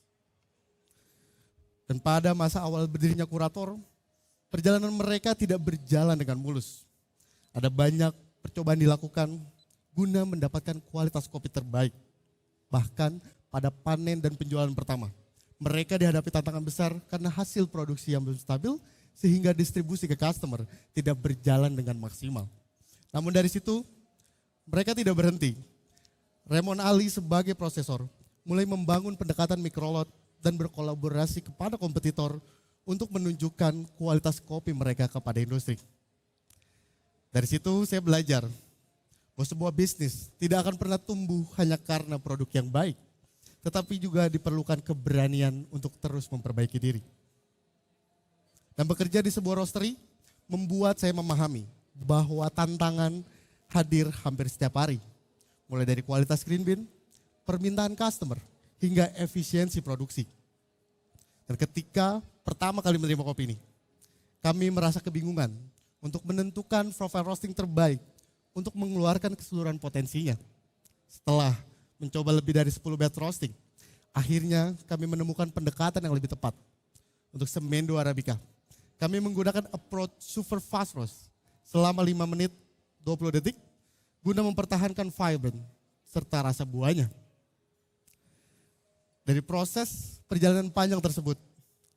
Dan pada masa awal berdirinya kurator, perjalanan mereka tidak berjalan dengan mulus. Ada banyak percobaan dilakukan guna mendapatkan kualitas kopi terbaik. Bahkan pada panen dan penjualan pertama, mereka dihadapi tantangan besar karena hasil produksi yang belum stabil sehingga distribusi ke customer tidak berjalan dengan maksimal. Namun dari situ mereka tidak berhenti. Raymond Ali sebagai prosesor mulai membangun pendekatan mikrolot dan berkolaborasi kepada kompetitor untuk menunjukkan kualitas kopi mereka kepada industri. Dari situ saya belajar bahwa sebuah bisnis tidak akan pernah tumbuh hanya karena produk yang baik. tetapi juga diperlukan keberanian untuk terus memperbaiki diri. Dan bekerja di sebuah roastery membuat saya memahami bahwa tantangan hadir hampir setiap hari. Mulai dari kualitas green bean, permintaan customer, hingga efisiensi produksi. Dan ketika pertama kali menerima kopi ini, kami merasa kebingungan untuk menentukan profile roasting terbaik untuk mengeluarkan keseluruhan potensinya. Setelah mencoba lebih dari 10 batch roasting, akhirnya kami menemukan pendekatan yang lebih tepat untuk Semendo Arabica. Kami menggunakan approach super fast roast selama 5 menit 20 detik guna mempertahankan vibrant serta rasa buahnya. Dari proses perjalanan panjang tersebut,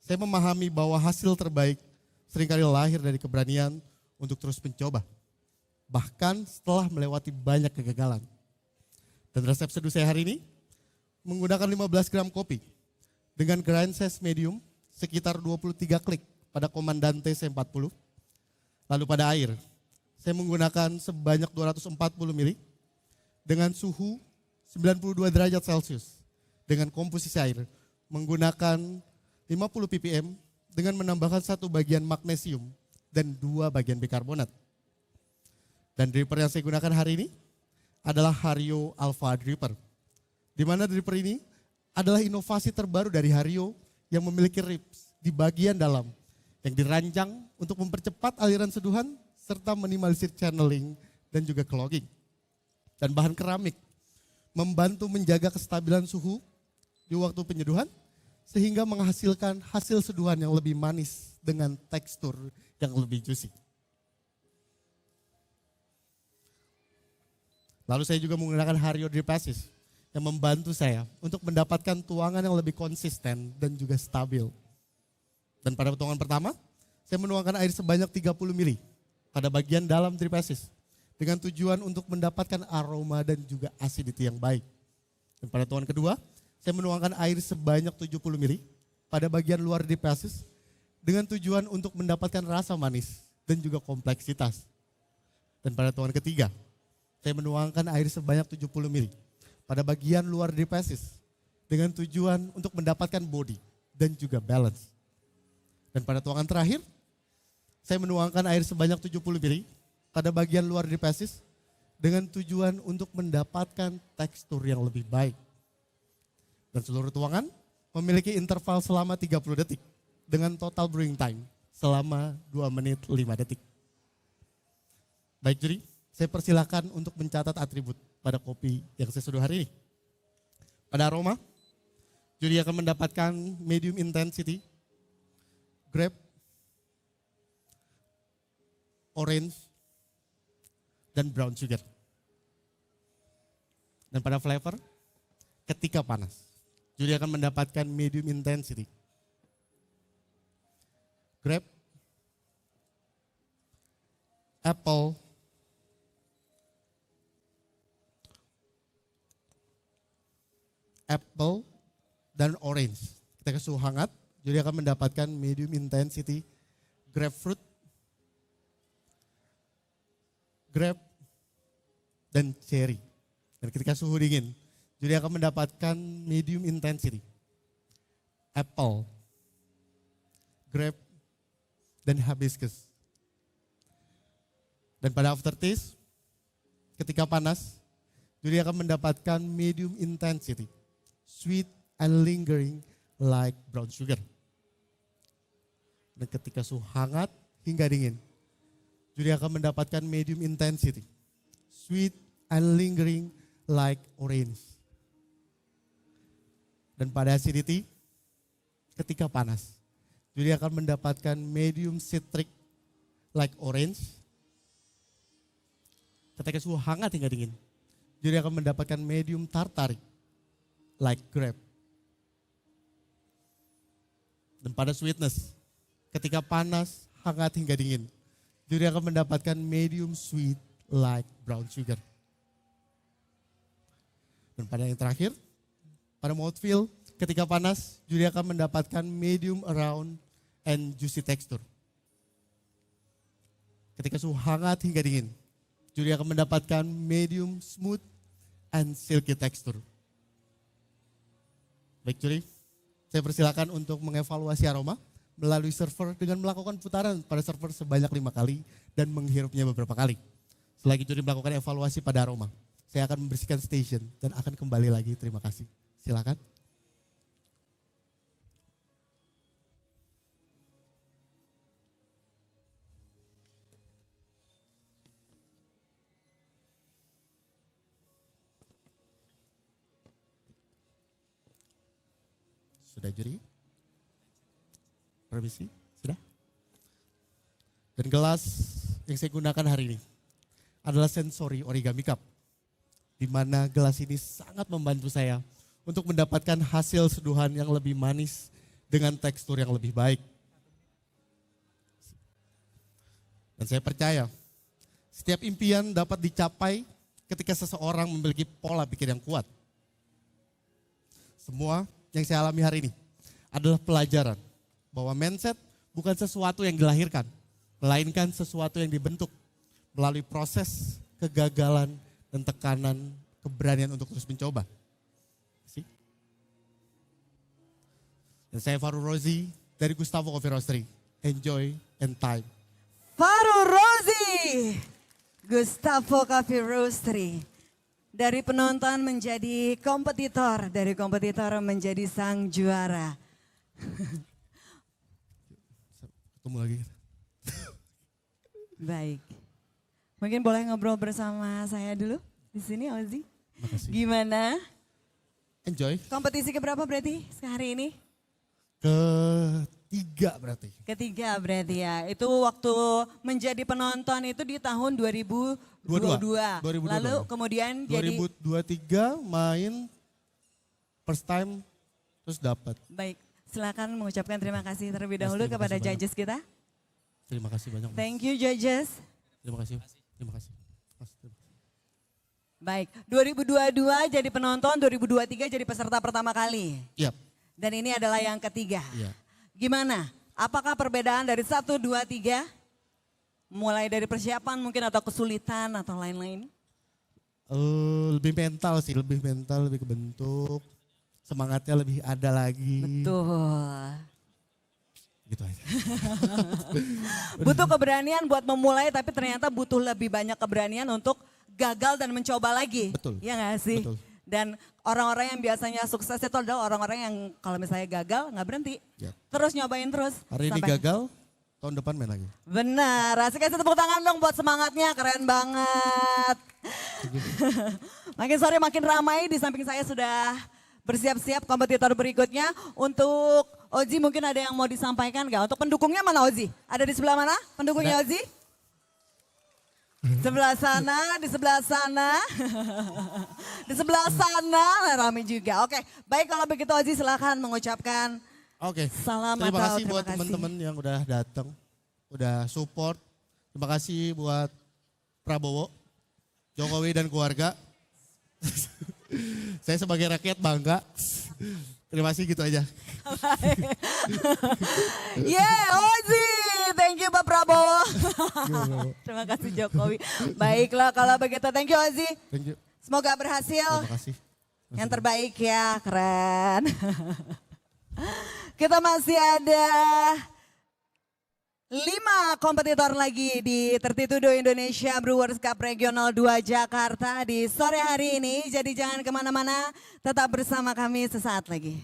saya memahami bahwa hasil terbaik seringkali lahir dari keberanian untuk terus mencoba. Bahkan setelah melewati banyak kegagalan. Dan resep seduh saya hari ini menggunakan 15 gram kopi dengan grind size medium sekitar 23 klik pada komandante C40. Lalu pada air, saya menggunakan sebanyak 240 ml dengan suhu 92 derajat Celcius dengan komposisi air menggunakan 50 ppm dengan menambahkan 1 bagian magnesium dan 2 bagian bikarbonat. Dan dripper yang saya gunakan hari ini adalah Hario Alpha Dripper. Di mana dripper ini adalah inovasi terbaru dari Hario yang memiliki ribs di bagian dalam yang dirancang untuk mempercepat aliran seduhan serta minimalisir channeling dan juga clogging. Dan bahan keramik membantu menjaga kestabilan suhu di waktu penyeduhan sehingga menghasilkan hasil seduhan yang lebih manis dengan tekstur yang lebih juicy. Lalu saya juga menggunakan Hario Drip Assist yang membantu saya untuk mendapatkan tuangan yang lebih konsisten dan juga stabil. Dan pada tuangan pertama, saya menuangkan air sebanyak 30 ml pada bagian dalam drip assist dengan tujuan untuk mendapatkan aroma dan juga acidity yang baik. Dan pada tuangan kedua, saya menuangkan air sebanyak 70 ml pada bagian luar drip assist dengan tujuan untuk mendapatkan rasa manis dan juga kompleksitas. Dan pada tuangan ketiga, saya menuangkan air sebanyak 70 ml pada bagian luar drip assist dengan tujuan untuk mendapatkan body dan juga balance. Dan pada tuangan terakhir, saya menuangkan air sebanyak 70 ml pada bagian luar drip assist dengan tujuan untuk mendapatkan tekstur yang lebih baik. Dan seluruh tuangan memiliki interval selama 30 detik dengan total brewing time selama 2 menit 5 detik. Baik juri, saya persilakan untuk mencatat atribut pada kopi yang saya seduh hari ini. Pada aroma, juri akan mendapatkan medium intensity, grape, orange, dan brown sugar. Dan pada flavor, ketika panas, juri akan mendapatkan medium intensity, grape, apple, dan orange. Ketika suhu hangat, juri akan mendapatkan medium intensity, grapefruit, grape, dan cherry. Dan ketika suhu dingin, juri akan mendapatkan medium intensity, apple, grape, dan hibiscus. Dan pada aftertaste, ketika panas, juri akan mendapatkan medium intensity, sweet and lingering like brown sugar. Dan ketika suhu hangat hingga dingin, juri akan mendapatkan medium intensity, sweet and lingering like orange. Dan pada acidity, ketika panas, juri akan mendapatkan medium citric like orange. Ketika suhu hangat hingga dingin, juri akan mendapatkan medium tartaric like grape. Dan pada sweetness, ketika panas, hangat hingga dingin, juri akan mendapatkan medium sweet like brown sugar. Dan pada yang terakhir, pada mouthfeel, ketika panas, juri akan mendapatkan medium around and juicy texture. Ketika suhu hangat hingga dingin, juri akan mendapatkan medium smooth and silky texture. Baik juri, saya persilakan untuk mengevaluasi aroma melalui server dengan melakukan putaran pada server sebanyak 5 kali dan menghirupnya beberapa kali. Selagi juri melakukan evaluasi pada aroma, saya akan membersihkan station dan akan kembali lagi. Terima kasih. Silakan. Sudah juri? Permisi? Sudah? Dan gelas yang saya gunakan hari ini adalah Sensory Origami Cup. Di mana gelas ini sangat membantu saya untuk mendapatkan hasil seduhan yang lebih manis dengan tekstur yang lebih baik. Dan saya percaya setiap impian dapat dicapai ketika seseorang memiliki pola pikir yang kuat. Semua yang saya alami hari ini adalah pelajaran bahwa mindset bukan sesuatu yang dilahirkan, melainkan sesuatu yang dibentuk melalui proses kegagalan dan tekanan keberanian untuk terus mencoba. Dan saya Faru Rozi dari Gustavo Coffee Roastery. Enjoy and time. Faru Rozi, Gustavo Coffee Roastery. Dari penonton menjadi kompetitor, dari kompetitor menjadi sang juara. Ketemu lagi. Baik. Mungkin boleh ngobrol bersama saya dulu di sini, Ozi. Makasih. Gimana? Enjoy. Kompetisi keberapa berarti hari ini? Ketiga berarti. Ketiga berarti ya. Itu waktu menjadi penonton itu di tahun 2022. 2022. Lalu kemudian jadi 2023 main first time terus dapat. baik. Silakan mengucapkan terima kasih terlebih dahulu Terima kepada kasih banyak. judges kita. Terima kasih banyak. Mas. Thank you judges. Terima kasih. Terima kasih. Mas, terima kasih. Baik, 2022 jadi penonton, 2023 jadi peserta pertama kali. Yap. Dan ini adalah yang ketiga. Iya. Gimana? Apakah perbedaan dari 1, 2, 3? Mulai dari persiapan mungkin atau kesulitan atau lain-lain? Lebih mental sih, lebih mental, lebih ke bentuk. Semangatnya lebih ada lagi. Betul. Gitu aja. Butuh keberanian buat memulai tapi ternyata butuh lebih banyak keberanian untuk gagal dan mencoba lagi. Betul. Iya gak sih? Betul. Dan orang-orang yang biasanya sukses itu adalah orang-orang yang kalau misalnya gagal nggak berhenti. Yap. Terus nyobain terus. Hari ini gagal, tahun depan main lagi. Benar, asik kasih tepuk tangan dong buat semangatnya, keren banget. Makin sore makin ramai, di samping saya sudah bersiap-siap kompetitor berikutnya. Untuk Ozi mungkin ada yang mau disampaikan nggak? Untuk pendukungnya mana Ozi? Ada di sebelah mana pendukungnya Ozi? Sebelah sana, di sebelah sana, di sebelah sana, ramai juga. Oke, baik kalau begitu Ozi silakan mengucapkan Oke. salam Terima atau kasih buat teman-teman yang udah datang, udah support. Terima kasih buat Prabowo, Jokowi dan keluarga. Saya sebagai rakyat bangga. Terima kasih gitu aja. Ozi, thank you Pak Prabowo. Terima kasih Jokowi. Baiklah kalau begitu, thank you Ozi. Thank you. Semoga berhasil. Terima kasih. Yang terbaik ya, keren. Kita masih ada 5 kompetitor lagi di 32 Indonesia Brewers Cup Regional 2 Jakarta di sore hari ini. Jadi jangan kemana-mana, tetap bersama kami sesaat lagi.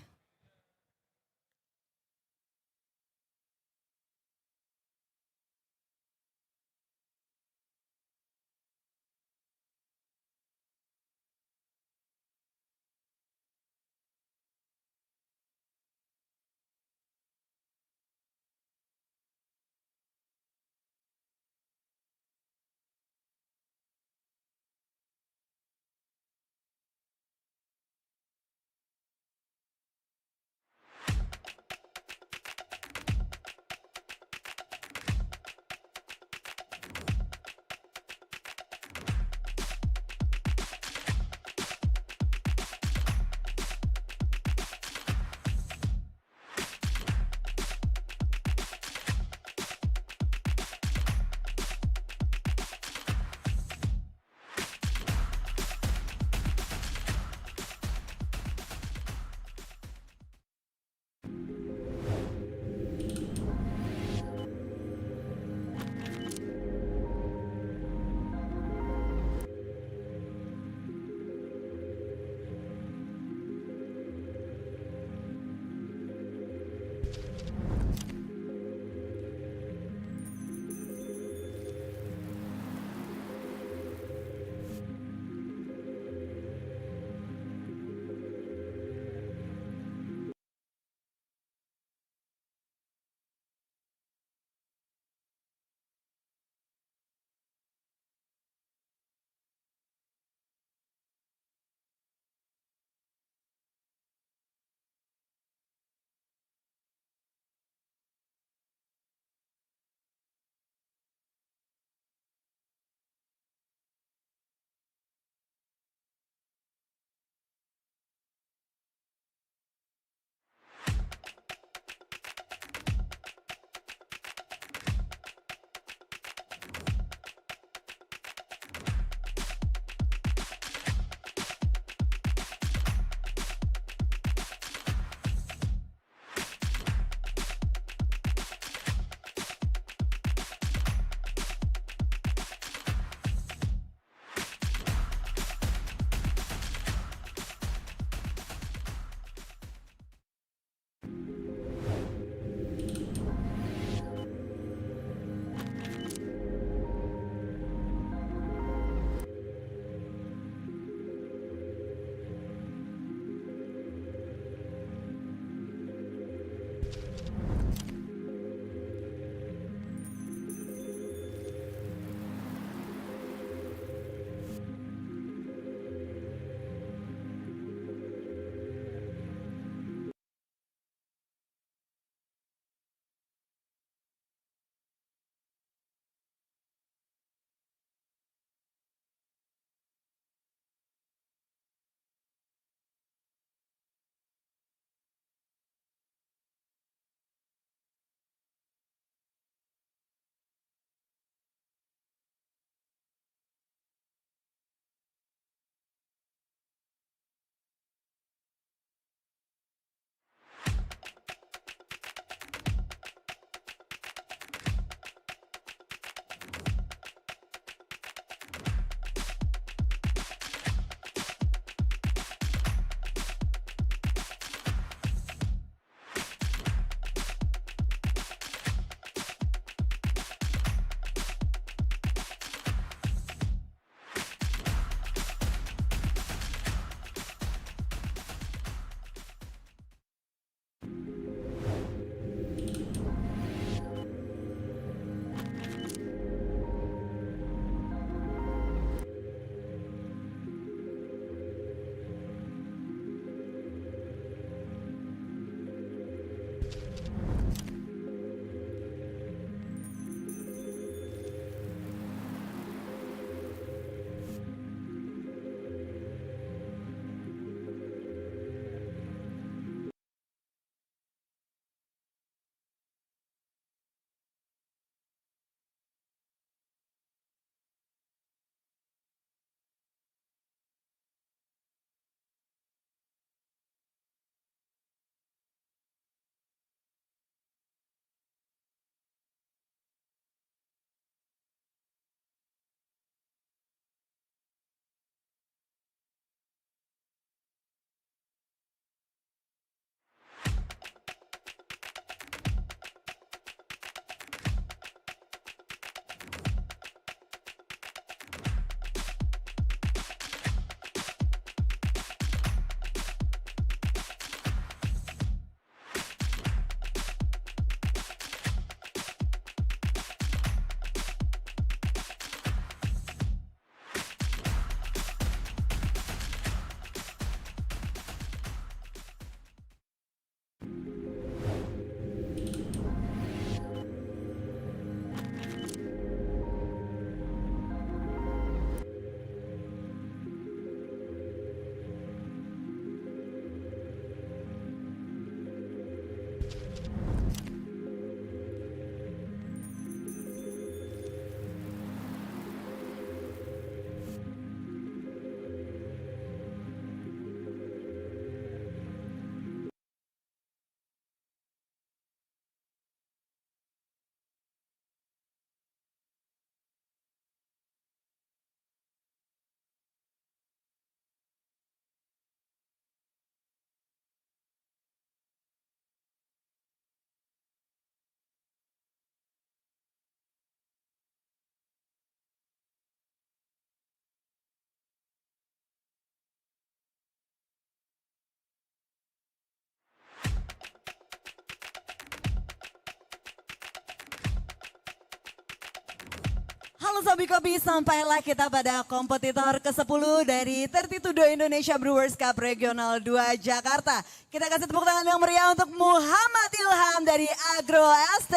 Betul Sobi Kopi, sampailah kita pada kompetitor ke-10 dari 32 Indonesia Brewers Cup Regional 2 Jakarta. Kita kasih tepuk tangan yang meriah untuk Mohammed Ilham dari IBrC.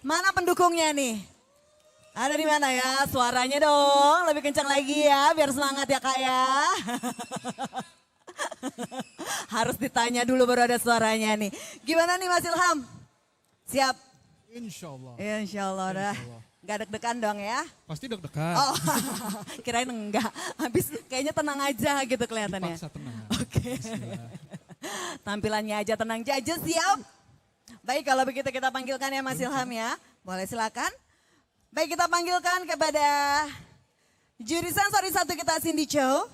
Mana pendukungnya nih? Ada di mana ya? Suaranya dong, lebih kencang lagi ya, biar semangat ya Kak ya. Harus ditanya dulu baru ada suaranya nih. Gimana nih Mas Ilham? Siap? Insya Allah. Insya Allah dah. Gak deg-degan dong ya? Pasti deg-degan. Oh, kirain enggak. Habis kayaknya tenang aja gitu kelihatannya. Dipaksa tenang. Oke. Tampilannya aja tenang. Judges siap? Baik kalau begitu kita panggilkan ya Mas Ilham ya. Boleh silakan. Baik kita panggilkan kepada juri sensori 1 kita Cindy Chow.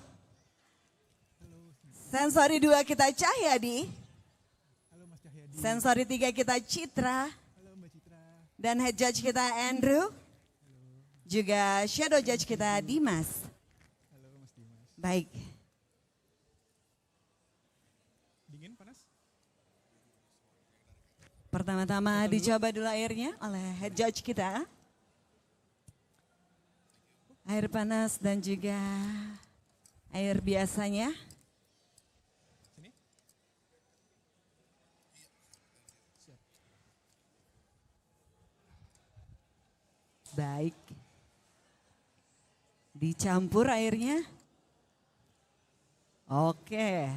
Sensori 2 kita Cahyadi. Sensori 3 kita Citra. Dan head judge kita Andrew. Juga shadow judge kita Dimas. Baik. Dingin, panas? Pertama-tama dicoba dulu airnya oleh head judge kita. Air panas dan juga air biasanya. Baik. Dicampur airnya. Oke.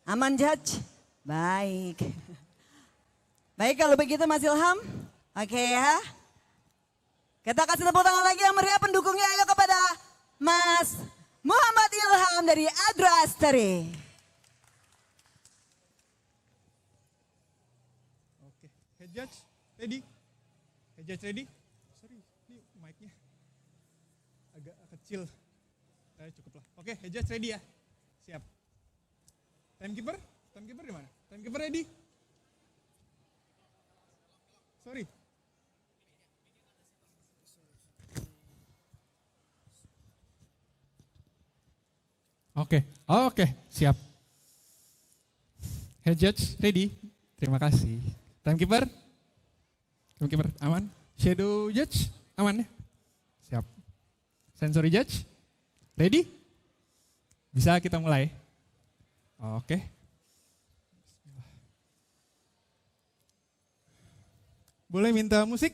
Aman judge? Baik. Baik kalau begitu Mas Ilham. Oke ya. Kita kasih tepuk tangan lagi yang meriah pendukungnya. Ayo kepada Mas Mohammed Ilham dari IBrC. Oke, head judge ready? Head judge ready? Sorry, ini mic-nya agak kecil. Cukup lah. Oke, head judge ready ya? Siap. Timekeeper? Timekeeper di mana? Timekeeper ready? Sorry. Oke, siap. Head judge ready? Terima kasih. Timekeeper? Timekeeper aman? Shadow judge aman ya? Siap. Sensory judge? Ready? Bisa kita mulai? Oke. Boleh minta musik?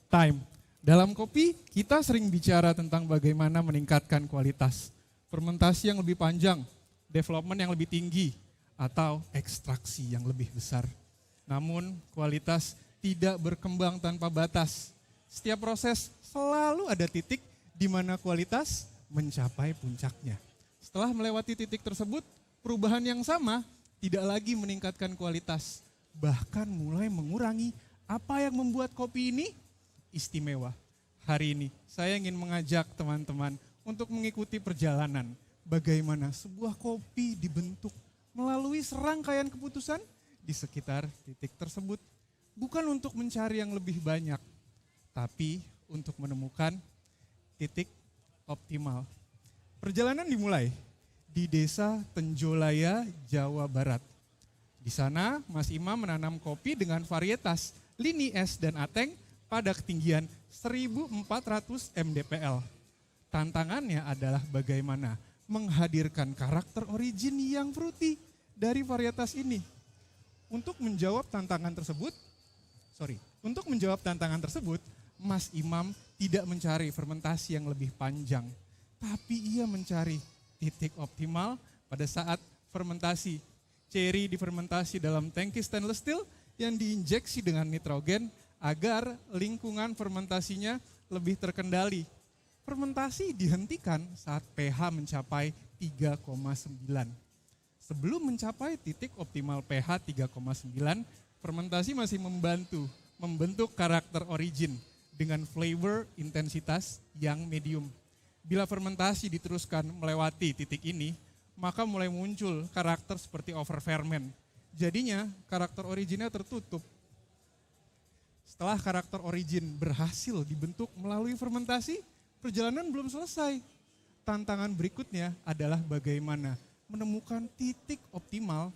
Time. Dalam kopi, kita sering bicara tentang bagaimana meningkatkan kualitas. Fermentasi yang lebih panjang, development yang lebih tinggi, atau ekstraksi yang lebih besar. Namun, kualitas tidak berkembang tanpa batas. Setiap proses selalu ada titik di mana kualitas mencapai puncaknya. Setelah melewati titik tersebut, perubahan yang sama tidak lagi meningkatkan kualitas, bahkan mulai mengurangi apa yang membuat kopi ini istimewa. Hari ini saya ingin mengajak teman-teman untuk mengikuti perjalanan bagaimana sebuah kopi dibentuk melalui serangkaian keputusan di sekitar titik tersebut. Bukan untuk mencari yang lebih banyak, tapi untuk menemukan titik optimal. Perjalanan dimulai di Desa Tenjolaya, Jawa Barat. Di sana Mas Imam menanam kopi dengan varietas Lini S dan Ateng pada ketinggian 1400 mdpl. Tantangannya adalah bagaimana menghadirkan karakter origin yang fruity dari varietas ini. Untuk menjawab tantangan tersebut, Mas Imam tidak mencari fermentasi yang lebih panjang, tapi ia mencari titik optimal pada saat fermentasi. Cherry difermentasi dalam tangki stainless steel yang diinjeksi dengan nitrogen agar lingkungan fermentasinya lebih terkendali. Fermentasi dihentikan saat pH mencapai 3,9. Sebelum mencapai titik optimal pH 3,9, fermentasi masih membentuk karakter origin dengan flavor intensitas yang medium. Bila fermentasi diteruskan melewati titik ini, maka mulai muncul karakter seperti over ferment, Jadinya karakter originnya tertutup. Setelah karakter origin berhasil dibentuk melalui fermentasi, perjalanan belum selesai. Tantangan berikutnya adalah bagaimana menemukan titik optimal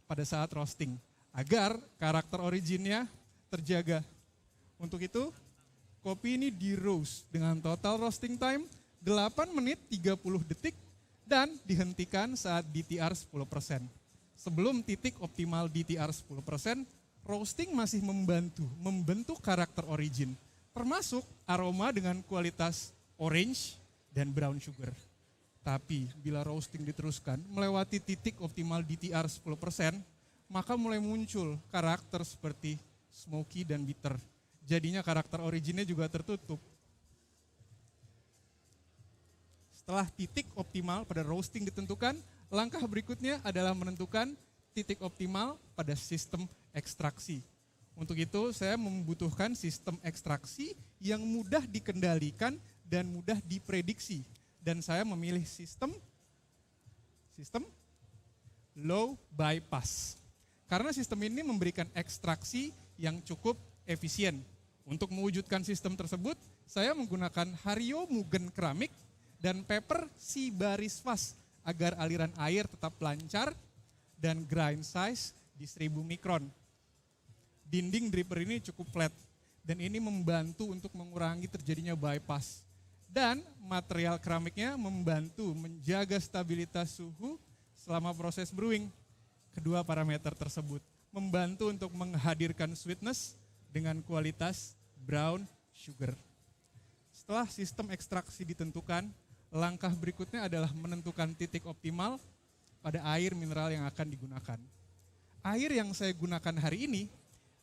pada saat roasting agar karakter originnya terjaga. Untuk itu, kopi ini di roast dengan total roasting time 8 menit 30 detik dan dihentikan saat DTR 10%. Sebelum titik optimal DTR 10%, roasting masih membentuk karakter origin, termasuk aroma dengan kualitas orange dan brown sugar. Tapi bila roasting diteruskan melewati titik optimal DTR 10%, maka mulai muncul karakter seperti smoky dan bitter. Jadinya karakter originnya juga tertutup. Setelah titik optimal pada roasting ditentukan, langkah berikutnya adalah menentukan titik optimal pada sistem ekstraksi. Untuk itu saya membutuhkan sistem ekstraksi yang mudah dikendalikan dan mudah diprediksi. Dan saya memilih sistem low bypass. Karena sistem ini memberikan ekstraksi yang cukup efisien. Untuk mewujudkan sistem tersebut, saya menggunakan Hario Mugen keramik dan paper si baris fast agar aliran air tetap lancar dan grind size di 1000 mikron. Dinding dripper ini cukup flat dan ini membantu untuk mengurangi terjadinya bypass. Dan material keramiknya membantu menjaga stabilitas suhu selama proses brewing. Kedua parameter tersebut membantu untuk menghadirkan sweetness dengan kualitas brown sugar. Setelah sistem ekstraksi ditentukan, langkah berikutnya adalah menentukan titik optimal pada air mineral yang akan digunakan. Air yang saya gunakan hari ini,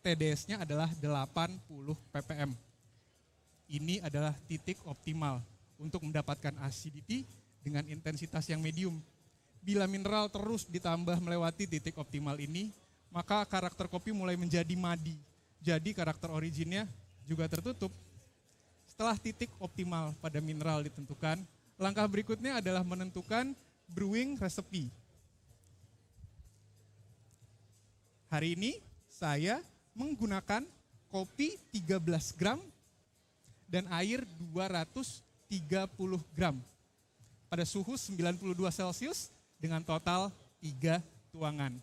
TDS-nya adalah 80 ppm. Ini adalah titik optimal untuk mendapatkan acidity dengan intensitas yang medium. Bila mineral terus ditambah melewati titik optimal ini, maka karakter kopi mulai menjadi madi. Jadi karakter originnya juga tertutup. Setelah titik optimal pada mineral ditentukan, langkah berikutnya adalah menentukan brewing recipe. Hari ini saya menggunakan kopi 13 gram dan air 230 gram pada suhu 92 Celcius dengan total 3 tuangan.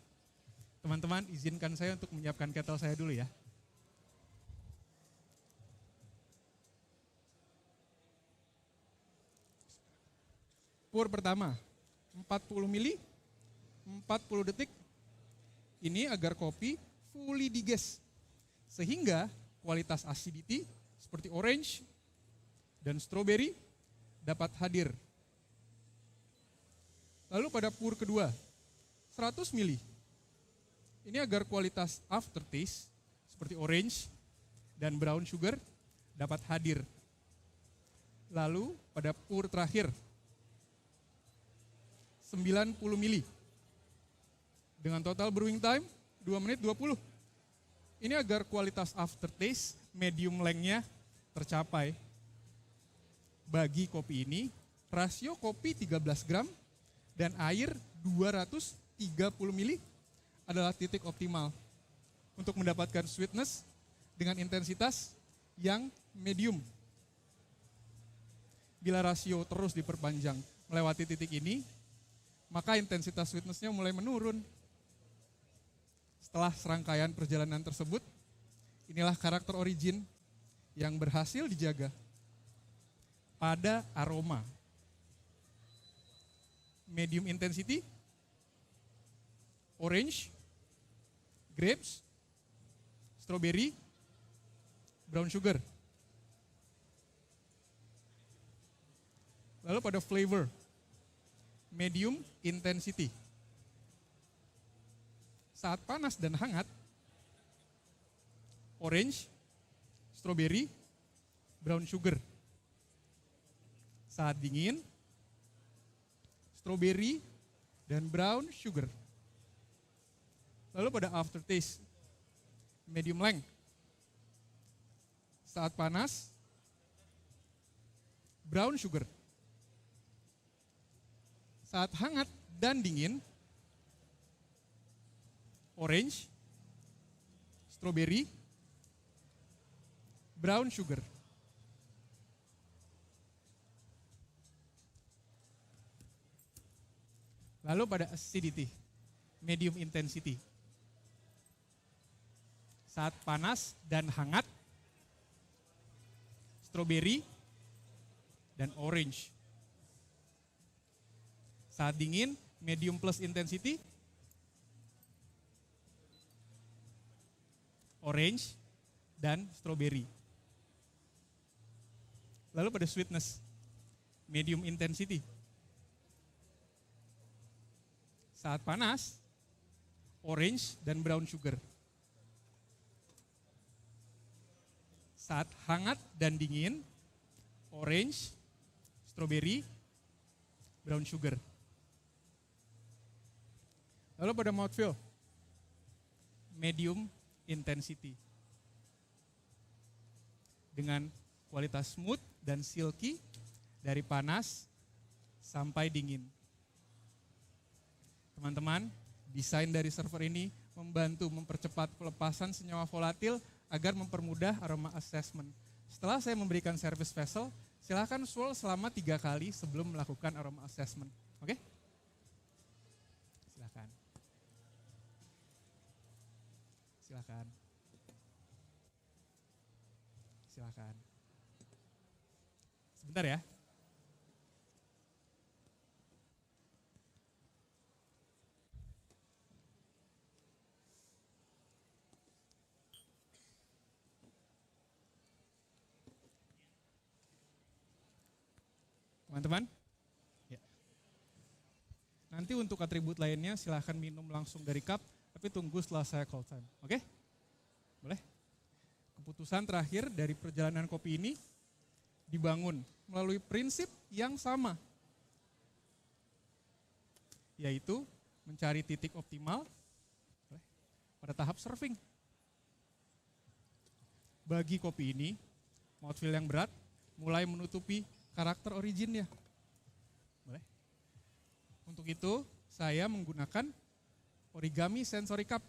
Teman-teman, izinkan saya untuk menyiapkan kettle saya dulu ya. Pour pertama, 40 mili, 40 detik. Ini agar kopi fully diges. Sehingga kualitas acidity seperti orange dan strawberry dapat hadir. Lalu pada pour kedua, 100 mili. Ini agar kualitas aftertaste seperti orange dan brown sugar dapat hadir. Lalu pada pour terakhir, 90 mili. Dengan total brewing time 2 menit 20. Ini agar kualitas aftertaste medium length-nya tercapai. Bagi kopi ini, rasio kopi 13 gram dan air 230 mili adalah titik optimal untuk mendapatkan sweetness dengan intensitas yang medium. Bila rasio terus diperpanjang melewati titik ini, maka intensitas sweetness-nya mulai menurun. Setelah serangkaian perjalanan tersebut, inilah karakter origin yang berhasil dijaga pada aroma. Medium intensity, orange, grapes, strawberry, brown sugar. Lalu pada flavor, medium intensity. Saat panas dan hangat, orange, strawberry, brown sugar. Saat dingin, strawberry dan brown sugar. Lalu pada aftertaste, medium length. Saat panas, brown sugar. Saat hangat dan dingin, orange, strawberry, brown sugar. Lalu pada acidity, medium intensity. Saat panas dan hangat, strawberry dan orange. Saat dingin, medium plus intensity, orange dan strawberry. Lalu pada sweetness, medium intensity. Saat panas, orange dan brown sugar. Saat hangat dan dingin, orange, strawberry, brown sugar. Lalu pada mouthfeel, medium intensity. Dengan kualitas smooth dan silky dari panas sampai dingin. Teman-teman, desain dari server ini membantu mempercepat pelepasan senyawa volatil agar mempermudah aroma assessment. Setelah saya memberikan service vessel, silakan swirl selama 3 kali sebelum melakukan aroma assessment. Oke? Silakan. Silakan. Silakan. Sebentar ya. Teman-teman, ya. Nanti untuk atribut lainnya silahkan minum langsung dari cup, tapi tunggu setelah saya call time, oke? Boleh? Keputusan terakhir dari perjalanan kopi ini dibangun melalui prinsip yang sama, yaitu mencari titik optimal pada tahap serving. Bagi kopi ini, mouthfeel yang berat mulai menutupi karakter originnya. Boleh? Untuk itu, saya menggunakan origami sensory cup.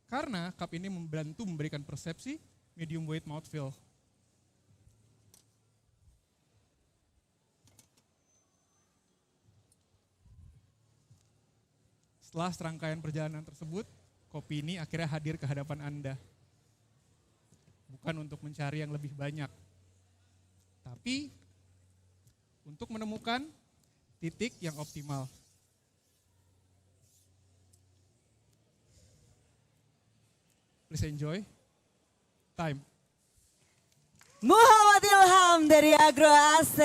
Karena cup ini membantu memberikan persepsi medium weight mouthfeel. Setelah serangkaian perjalanan tersebut, kopi ini akhirnya hadir ke hadapan Anda. Bukan untuk mencari yang lebih banyak, tapi untuk menemukan titik yang optimal. Please enjoy. Time. Mohammed Ilham dari IBrC.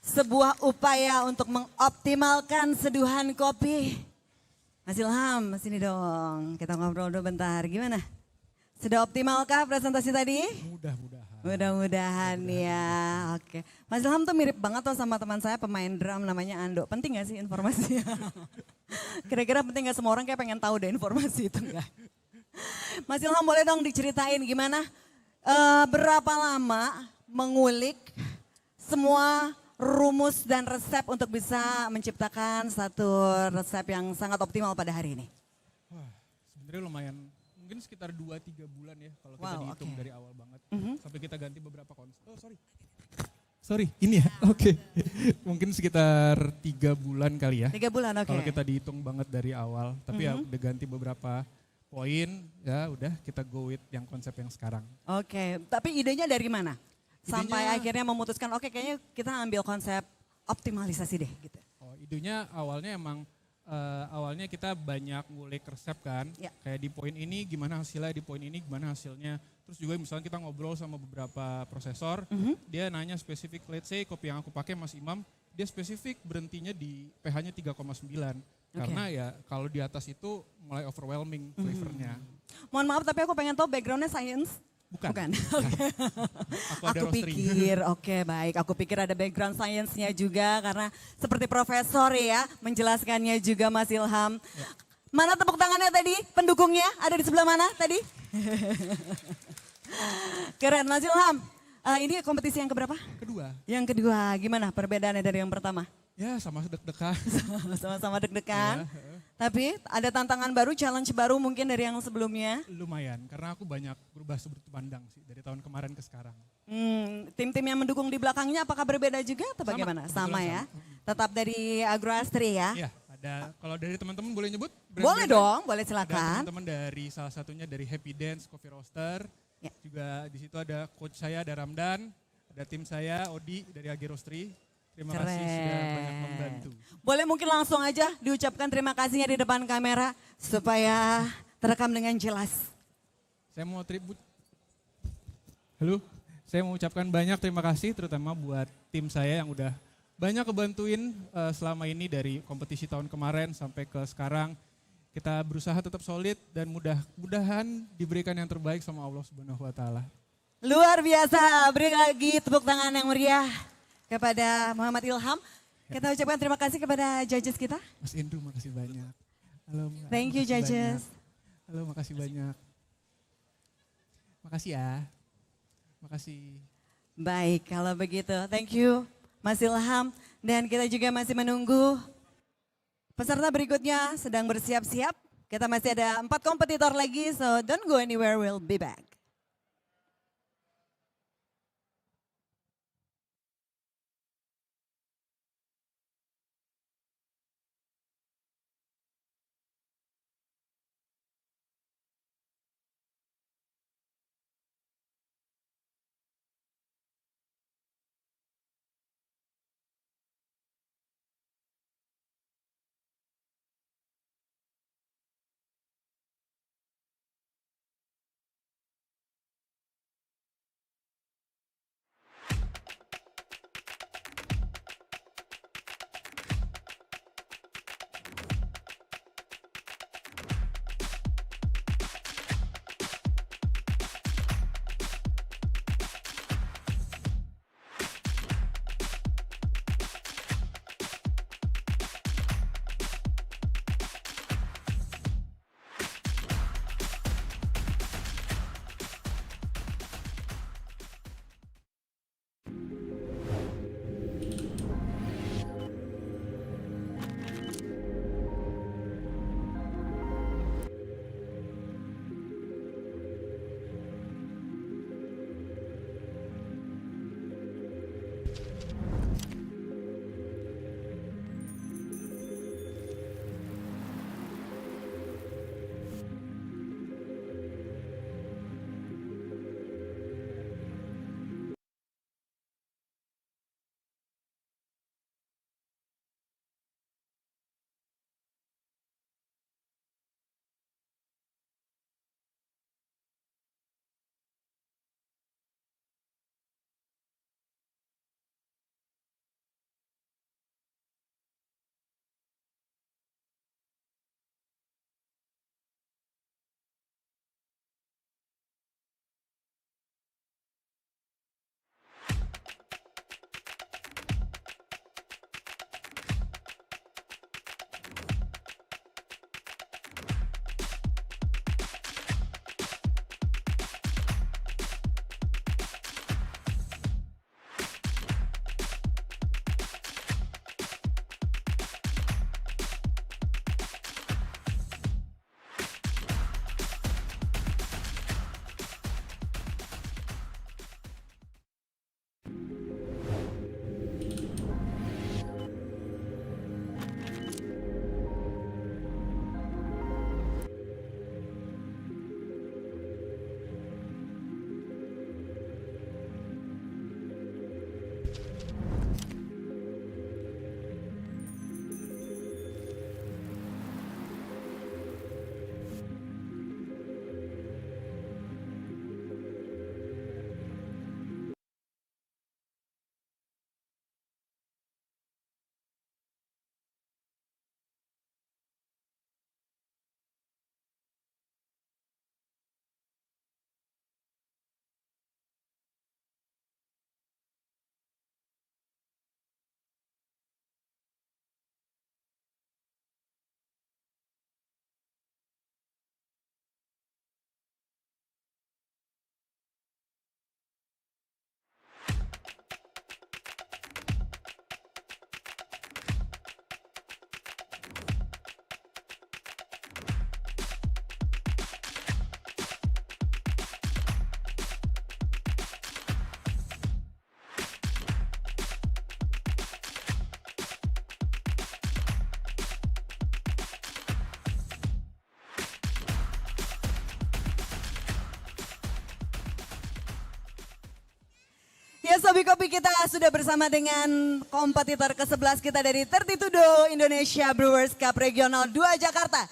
Sebuah upaya untuk mengoptimalkan seduhan kopi. Mas Ilham, sini dong. Kita ngobrol dulu bentar. Gimana? Sudah optimalkah presentasi tadi? Mudah-mudahan. Mudah-mudahan ya. Oke. Mas Ilham tuh mirip banget tuh sama teman saya pemain drum namanya Ando. Penting gak sih informasinya? Kira-kira penting gak semua orang kayak pengen tahu deh informasi itu enggak? Mas Ilham boleh dong diceritain gimana berapa lama mengulik semua rumus dan resep untuk bisa menciptakan satu resep yang sangat optimal pada hari ini? Wah, sebenarnya lumayan, mungkin sekitar 2-3 bulan ya kalau kita dihitung dari awal banget. Sampai kita ganti beberapa konsep. Oh sorry, ini ya, oke. Mungkin sekitar 3 bulan kali ya. 3 bulan, oke. Kalau kita dihitung banget dari awal, tapi ya udah ganti beberapa poin, ya udah kita go with yang konsep yang sekarang. Oke, tapi idenya dari mana? Sampai akhirnya memutuskan, oke kayaknya kita ambil konsep optimalisasi deh gitu. Oh, idenya awalnya emang awalnya kita banyak ngulik resep kan, kayak di poin ini gimana hasilnya, di poin ini gimana hasilnya. Terus juga misalnya kita ngobrol sama beberapa prosesor, dia nanya spesifik, let's say kopi yang aku pakai Mas Imam, dia spesifik berhentinya di pH-nya 3,9. Karena ya kalau di atas itu mulai overwhelming flavornya. Mohon maaf tapi aku pengen tahu backgroundnya science. Bukan. Aku pikir, oke baik, aku pikir ada background science-nya juga karena seperti profesor ya menjelaskannya juga Mas Ilham. Ya. Mana tepuk tangannya tadi, pendukungnya ada di sebelah mana tadi? Keren Mas Ilham, ini kompetisi yang keberapa? Kedua. Yang kedua, gimana perbedaannya dari yang pertama? Ya sama deg-degan. Sama-sama deg-degan. Tapi ada tantangan baru, challenge baru mungkin dari yang sebelumnya. Lumayan, karena aku banyak berubah sudut pandang sih dari tahun kemarin ke sekarang. Tim-tim yang mendukung di belakangnya apakah berbeda juga atau bagaimana? Sama ya. Tetap dari IBrC ya. Iya, ada kalau dari teman-teman boleh nyebut? Boleh dong, boleh Ada silakan. teman-teman dari salah satunya dari Happy Dance Coffee Roaster. Ya. Juga di situ ada coach saya, ada Ramdan. Ada tim saya, Odi dari Agi Roastery. Terima kasih sudah banyak membantu. Boleh mungkin langsung aja diucapkan terima kasihnya di depan kamera supaya terekam dengan jelas. Saya mau Halo, saya mau ucapkan banyak terima kasih terutama buat tim saya yang udah banyak kebantuin selama ini dari kompetisi tahun kemarin sampai ke sekarang. Kita berusaha tetap solid dan mudah-mudahan diberikan yang terbaik sama Allah Subhanahu wa taala. Luar biasa, beri lagi tepuk tangan yang meriah kepada Muhammad Ilham. Kita ucapkan terima kasih kepada judges kita. Mas Indru, makasih banyak. Halo, Thank you makasih judges. banyak. Halo, makasih banyak. Makasih ya. Makasih. Baik, kalau begitu thank you Mas Ilham. Dan kita juga masih menunggu peserta berikutnya sedang bersiap-siap. Kita masih ada 4 kompetitor lagi, so don't go anywhere, we'll be back. Oke, Sobi Kopi, kita sudah bersama dengan kompetitor ke-11 kita dari 32 Indonesia Brewers Cup Regional 2 Jakarta.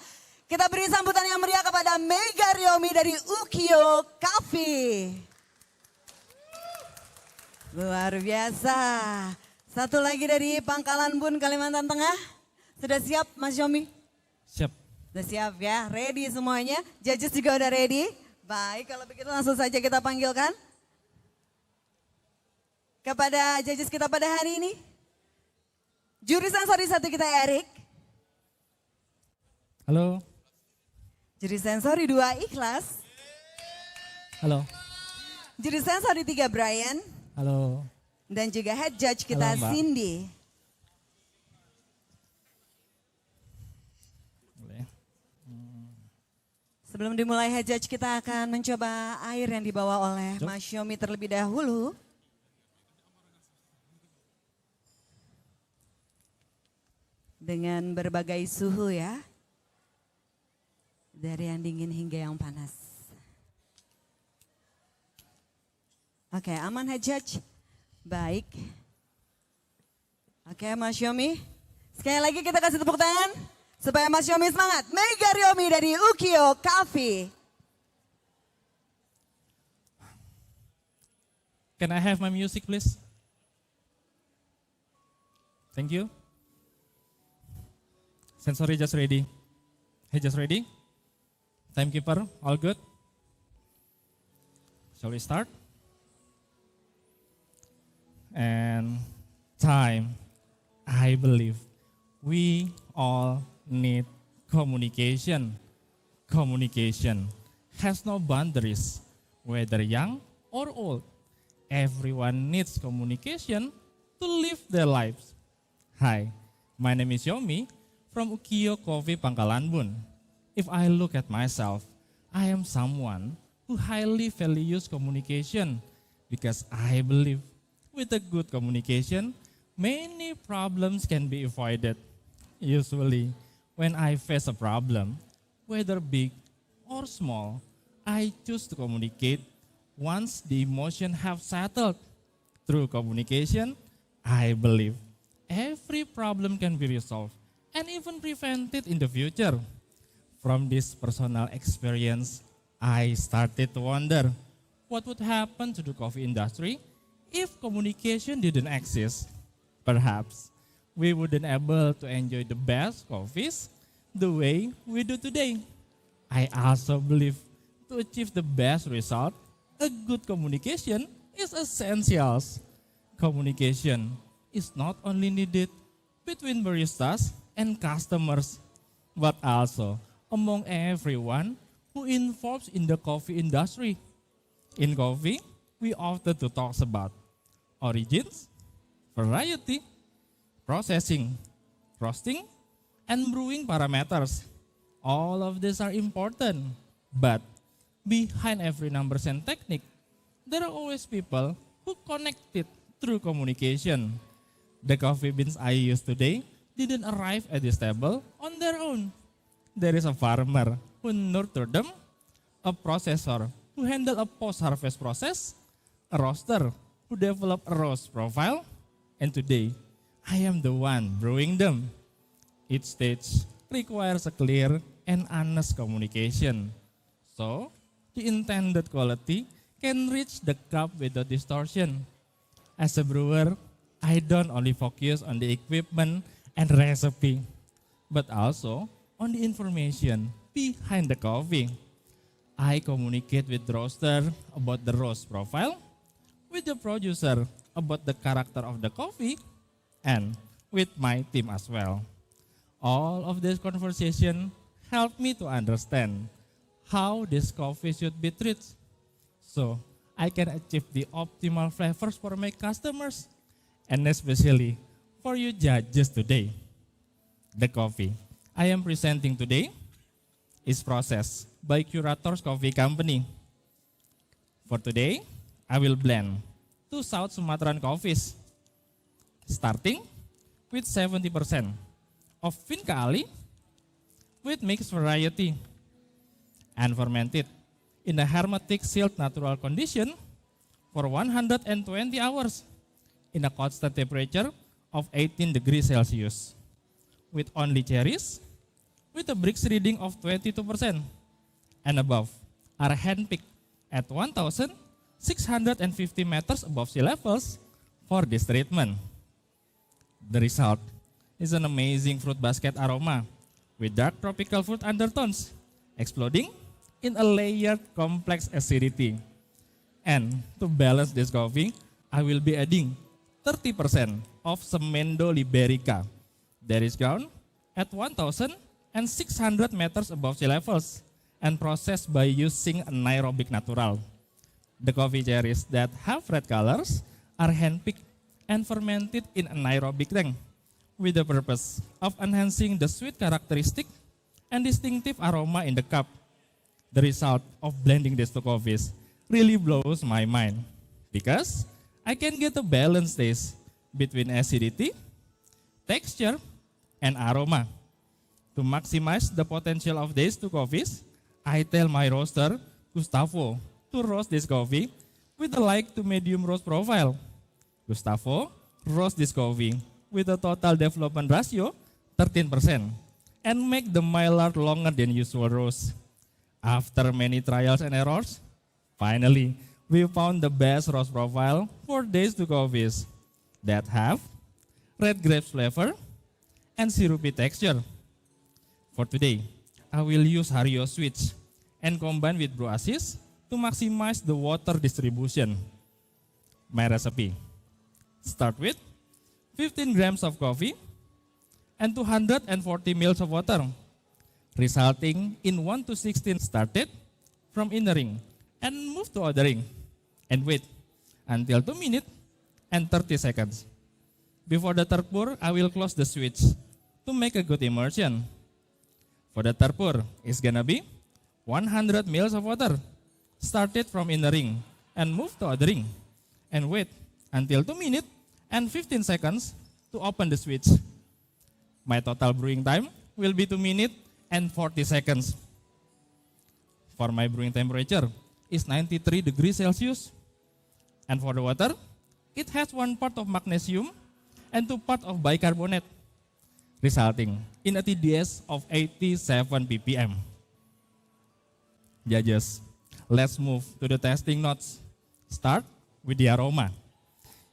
Kita beri sambutan yang meriah kepada Mega Yomi dari Ukiyo Coffee. Luar biasa. Satu lagi dari Pangkalan Bun, Kalimantan Tengah. Sudah siap Mas Yomi? Siap. Sudah siap ya, ready semuanya. Judges juga udah ready. Baik, kalau begitu langsung saja kita panggilkan kepada judges kita pada hari ini. Juri sensori 1 kita Erik. Halo. Juri sensori 2 Ikhlas. Halo. Juri sensori 3 Brian. Halo. Dan juga head judge kita Halo, Mbak. Cindy. Boleh. Sebelum dimulai head judge kita akan mencoba air yang dibawa oleh Mas Yomi terlebih dahulu. Dengan berbagai suhu ya. Dari yang dingin hingga yang panas. Oke, aman head judge? Baik. Oke Mas Yomi. Sekali lagi kita kasih tepuk tangan. Supaya Mas Yomi semangat. Mega Yomi dari Ukiyo Coffee. Can I have my music please? Thank you. Sensory just ready. Hey, just ready? Timekeeper, all good? Shall we start? And time, I believe we all need communication. Communication has no boundaries, whether young or old. Everyone needs communication to live their lives. Hi, my name is Yomi from Ukiyo Coffee Pangkalan Bun. If I look at myself, I am someone who highly values communication because I believe with a good communication, many problems can be avoided. Usually, when I face a problem, whether big or small, I choose to communicate once the emotion have settled. Through communication, I believe every problem can be resolved and even prevented in the future. From this personal experience, I started to wonder what would happen to the coffee industry if communication didn't exist. Perhaps we wouldn't able to enjoy the best coffees the way we do today. I also believe to achieve the best result, a good communication is essential. Communication is not only needed between baristas and customers, but also among everyone who involves in the coffee industry. In coffee, we often to talk about origins, variety, processing, roasting, and brewing parameters. All of these are important, but behind every numbers and technique, there are always people who connect it through communication. The coffee beans I use today didn't arrive at this table on their own. There is a farmer who nurtured them, a processor who handled a post-harvest process, a roaster who developed a roast profile, and today I am the one brewing them. Each stage requires a clear and honest communication. So, the intended quality can reach the cup without distortion. As a brewer, I don't only focus on the equipment and recipe, but also on the information behind the coffee. I communicate with the roaster about the roast profile, with the producer about the character of the coffee, and with my team as well. All of this conversation helped me to understand how this coffee should be treated, so I can achieve the optimal flavors for my customers, and especially for you judges today. The coffee I am presenting today is processed by Curator's Coffee Company. For today, I will blend 2 South Sumatran coffees, starting with 70% of Vinca Ali with mixed variety and fermented in a hermetic sealed natural condition for 120 hours in a constant temperature of 18 degrees Celsius with only cherries with a Brix reading of 22% and above are handpicked at 1,650 meters above sea levels for this treatment. The result is an amazing fruit basket aroma with dark tropical fruit undertones exploding in a layered complex acidity. And to balance this coffee, I will be adding 30% of Semendo liberica that is ground at 1,600 meters above sea levels and processed by using anaerobic natural. The coffee cherries that have red colors are handpicked and fermented in anaerobic tank with the purpose of enhancing the sweet characteristic and distinctive aroma in the cup. The result of blending these two coffees really blows my mind because I can get a balanced taste between acidity, texture, and aroma. To maximize the potential of these two coffees, I tell my roaster, Gustavo, to roast this coffee with a light to medium roast profile. Gustavo roast this coffee with a total development ratio 13% and make the Maillard longer than usual roast. After many trials and errors, finally, we found the best roast profile for these two coffees that have red grapes flavor and syrupy texture. For today, I will use Hario switch and combine with brew assist to maximize the water distribution. My recipe: start with 15 grams of coffee and 240 ml of water, resulting in 1 to 16 started from innering and move to othering and wait until 2 minutes and 30 seconds. Before the third pour, I will close the switch to make a good immersion. For the third pour, it's gonna be 100 ml of water, started from innering and move to othering and wait until 2 minutes and 15 seconds to open the switch. My total brewing time will be 2 minutes and 40 seconds. For my brewing temperature is 93 degrees Celsius. And for the water, it has 1 part of magnesium and 2 parts of bicarbonate, resulting in a TDS of 87 ppm. Judges, let's move to the tasting notes. Start with the aroma.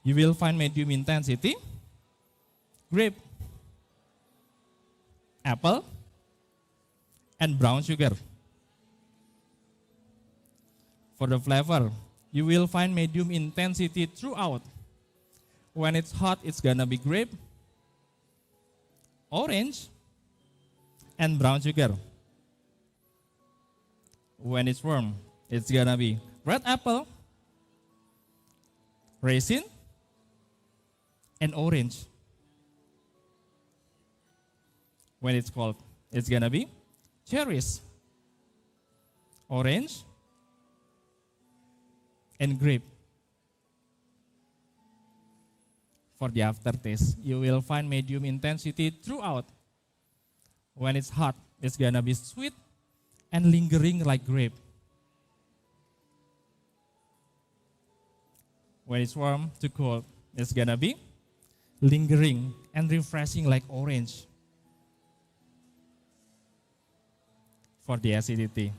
You will find medium intensity, grape, apple, and brown sugar. For the flavor, you will find medium intensity throughout. When it's hot, it's gonna be grape, orange, and brown sugar. When it's warm, it's gonna be red apple, raisin, and orange. When it's cold, it's gonna be cherries, orange, and grape. For the aftertaste, you will find medium intensity throughout. When it's hot, it's gonna be sweet and lingering like grape. When it's warm to cold, it's gonna be lingering and refreshing like orange. For the acidity,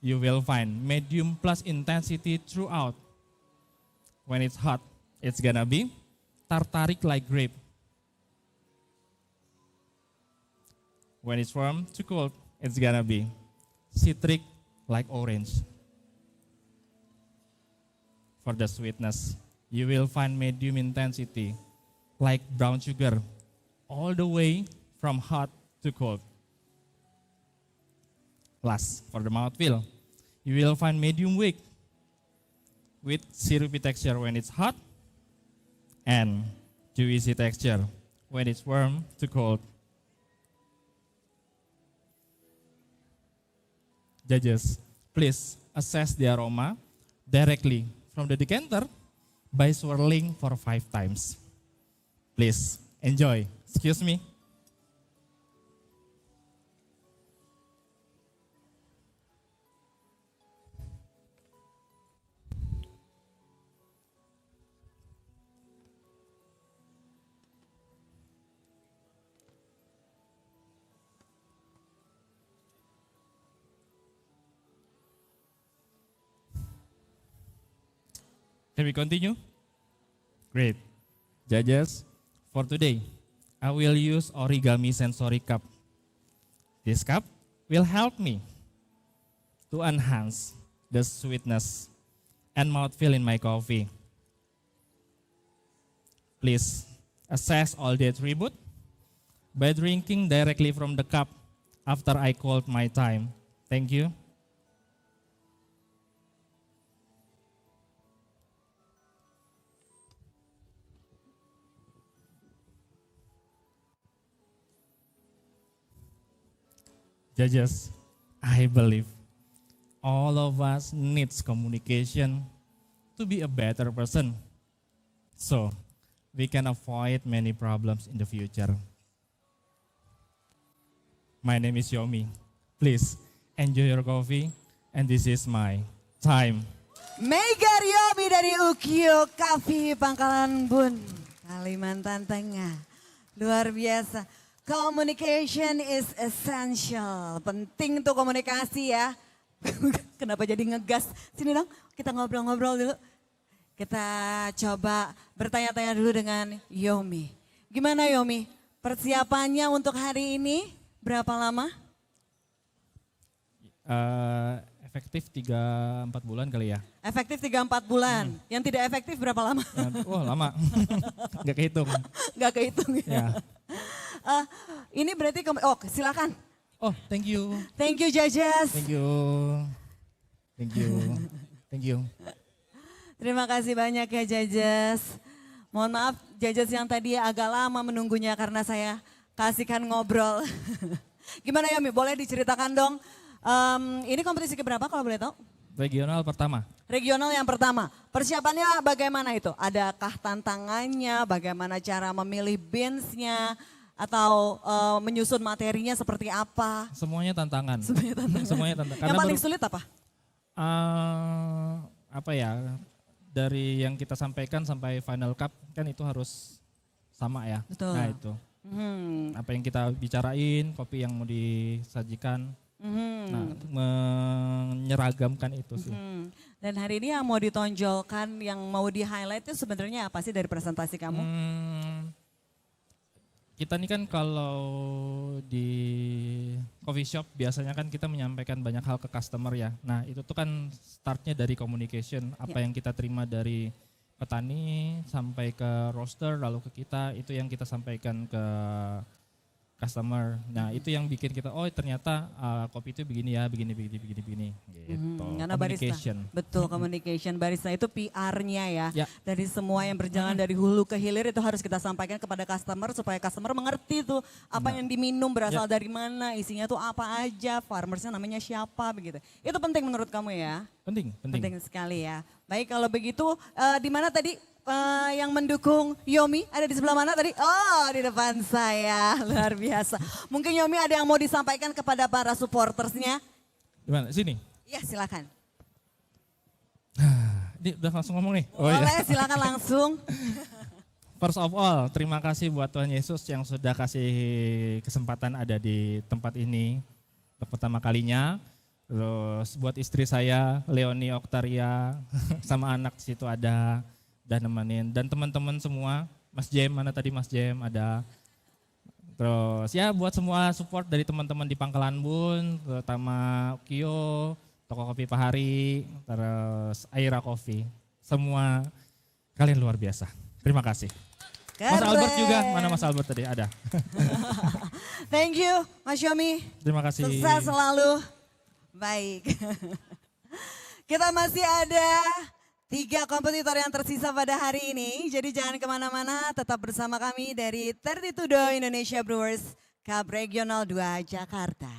you will find medium plus intensity throughout. When it's hot, it's gonna be tartaric like grape. When it's warm to cold, it's gonna be citric like orange. For the sweetness, you will find medium intensity like brown sugar all the way from hot to cold. Last, for the mouthfeel, you will find medium weak with syrupy texture when it's hot and juicy texture when it's warm to cold. Judges, please assess the aroma directly from the decanter by swirling for 5 times. Please enjoy. Excuse me. Can we continue? Great. Judges, for today, I will use origami sensory cup. This cup will help me to enhance the sweetness and mouthfeel in my coffee. Please assess all the attribute by drinking directly from the cup after I called my time. Thank you. Judges, I believe all of us needs communication to be a better person. So, we can avoid many problems in the future. My name is Yomi. Please enjoy your coffee and this is my time. Mega Yomi dari Ukyo Cafe Pangkalan Bun, Kalimantan Tengah. Luar biasa. Communication is essential. Penting tuh komunikasi ya. Kenapa jadi ngegas? Sini dong, kita ngobrol-ngobrol dulu. Kita coba bertanya-tanya dulu dengan Yomi. Gimana Yomi? Persiapannya untuk hari ini berapa lama? Efektif 3-4 bulan kali ya. Efektif 3-4 bulan. Yang tidak efektif berapa lama? Oh lama, nggak kehitung. Nggak kehitung ya. Ini berarti, silakan. Oh thank you. Thank you judges. Thank you. Thank you. Thank you. Terima kasih banyak ya judges. Mohon maaf judges yang tadi agak lama menunggunya karena saya kasihkan ngobrol. Gimana Yomi, boleh diceritakan dong. Ini kompetisi keberapa kalau boleh tahu? Regional pertama. Regional yang pertama. Persiapannya bagaimana itu? Adakah tantangannya? Bagaimana cara memilih beansnya? Atau menyusun materinya seperti apa? Semuanya tantangan. Semuanya tantangan. Yang paling sulit apa? Apa ya? Dari yang kita sampaikan sampai final cup kan itu harus sama ya. Betul. Nah itu. Apa yang kita bicarain, kopi yang mau disajikan. Nah, menyeragamkan itu sih. Dan hari ini yang mau ditonjolkan, yang mau di-highlight itu sebenarnya apa sih dari presentasi kamu? Kita ini kan kalau di coffee shop biasanya kan kita menyampaikan banyak hal ke customer ya. Nah itu tuh kan startnya dari communication, apa yang kita terima dari petani sampai ke roaster lalu ke kita, itu yang kita sampaikan ke customer. Nah itu yang bikin kita, oh ternyata kopi itu begini ya, begini gitu. Karena barista, betul communication, barista itu PR-nya ya. Dari semua yang berjalan dari hulu ke hilir itu harus kita sampaikan kepada customer supaya customer mengerti tuh apa yang diminum berasal dari mana, isinya tuh apa aja, farmersnya namanya siapa begitu. Itu penting menurut kamu ya? Penting. Penting sekali ya. Baik kalau begitu, di mana tadi yang mendukung Yomi, ada di sebelah mana tadi? Oh di depan saya, luar biasa. Mungkin Yomi ada yang mau disampaikan kepada para supportersnya? Gimana, sini? Iya silakan. Ini udah langsung ngomong nih? Oh, boleh silakan langsung. First of all, terima kasih buat Tuhan Yesus yang sudah kasih kesempatan ada di tempat ini untuk pertama kalinya. Terus buat istri saya, Leoni Oktaria, sama anak di situ ada, udah nemenin. Dan teman-teman semua, Mas Jem, mana tadi Mas Jem ada. Terus ya buat semua support dari teman-teman di Pangkalan Bun, terutama Kio, Toko Kopi Pahari, terus Aira Coffee. Semua kalian luar biasa. Terima kasih. Keren. Mas Albert juga, mana Mas Albert tadi? Ada. Thank you Mas Yomi. Terima kasih. Sukses selalu. Baik. Kita masih ada 3 kompetitor yang tersisa pada hari ini. Jadi jangan kemana-mana, tetap bersama kami dari 32 Indonesia Brewers Cup Regional 2 Jakarta.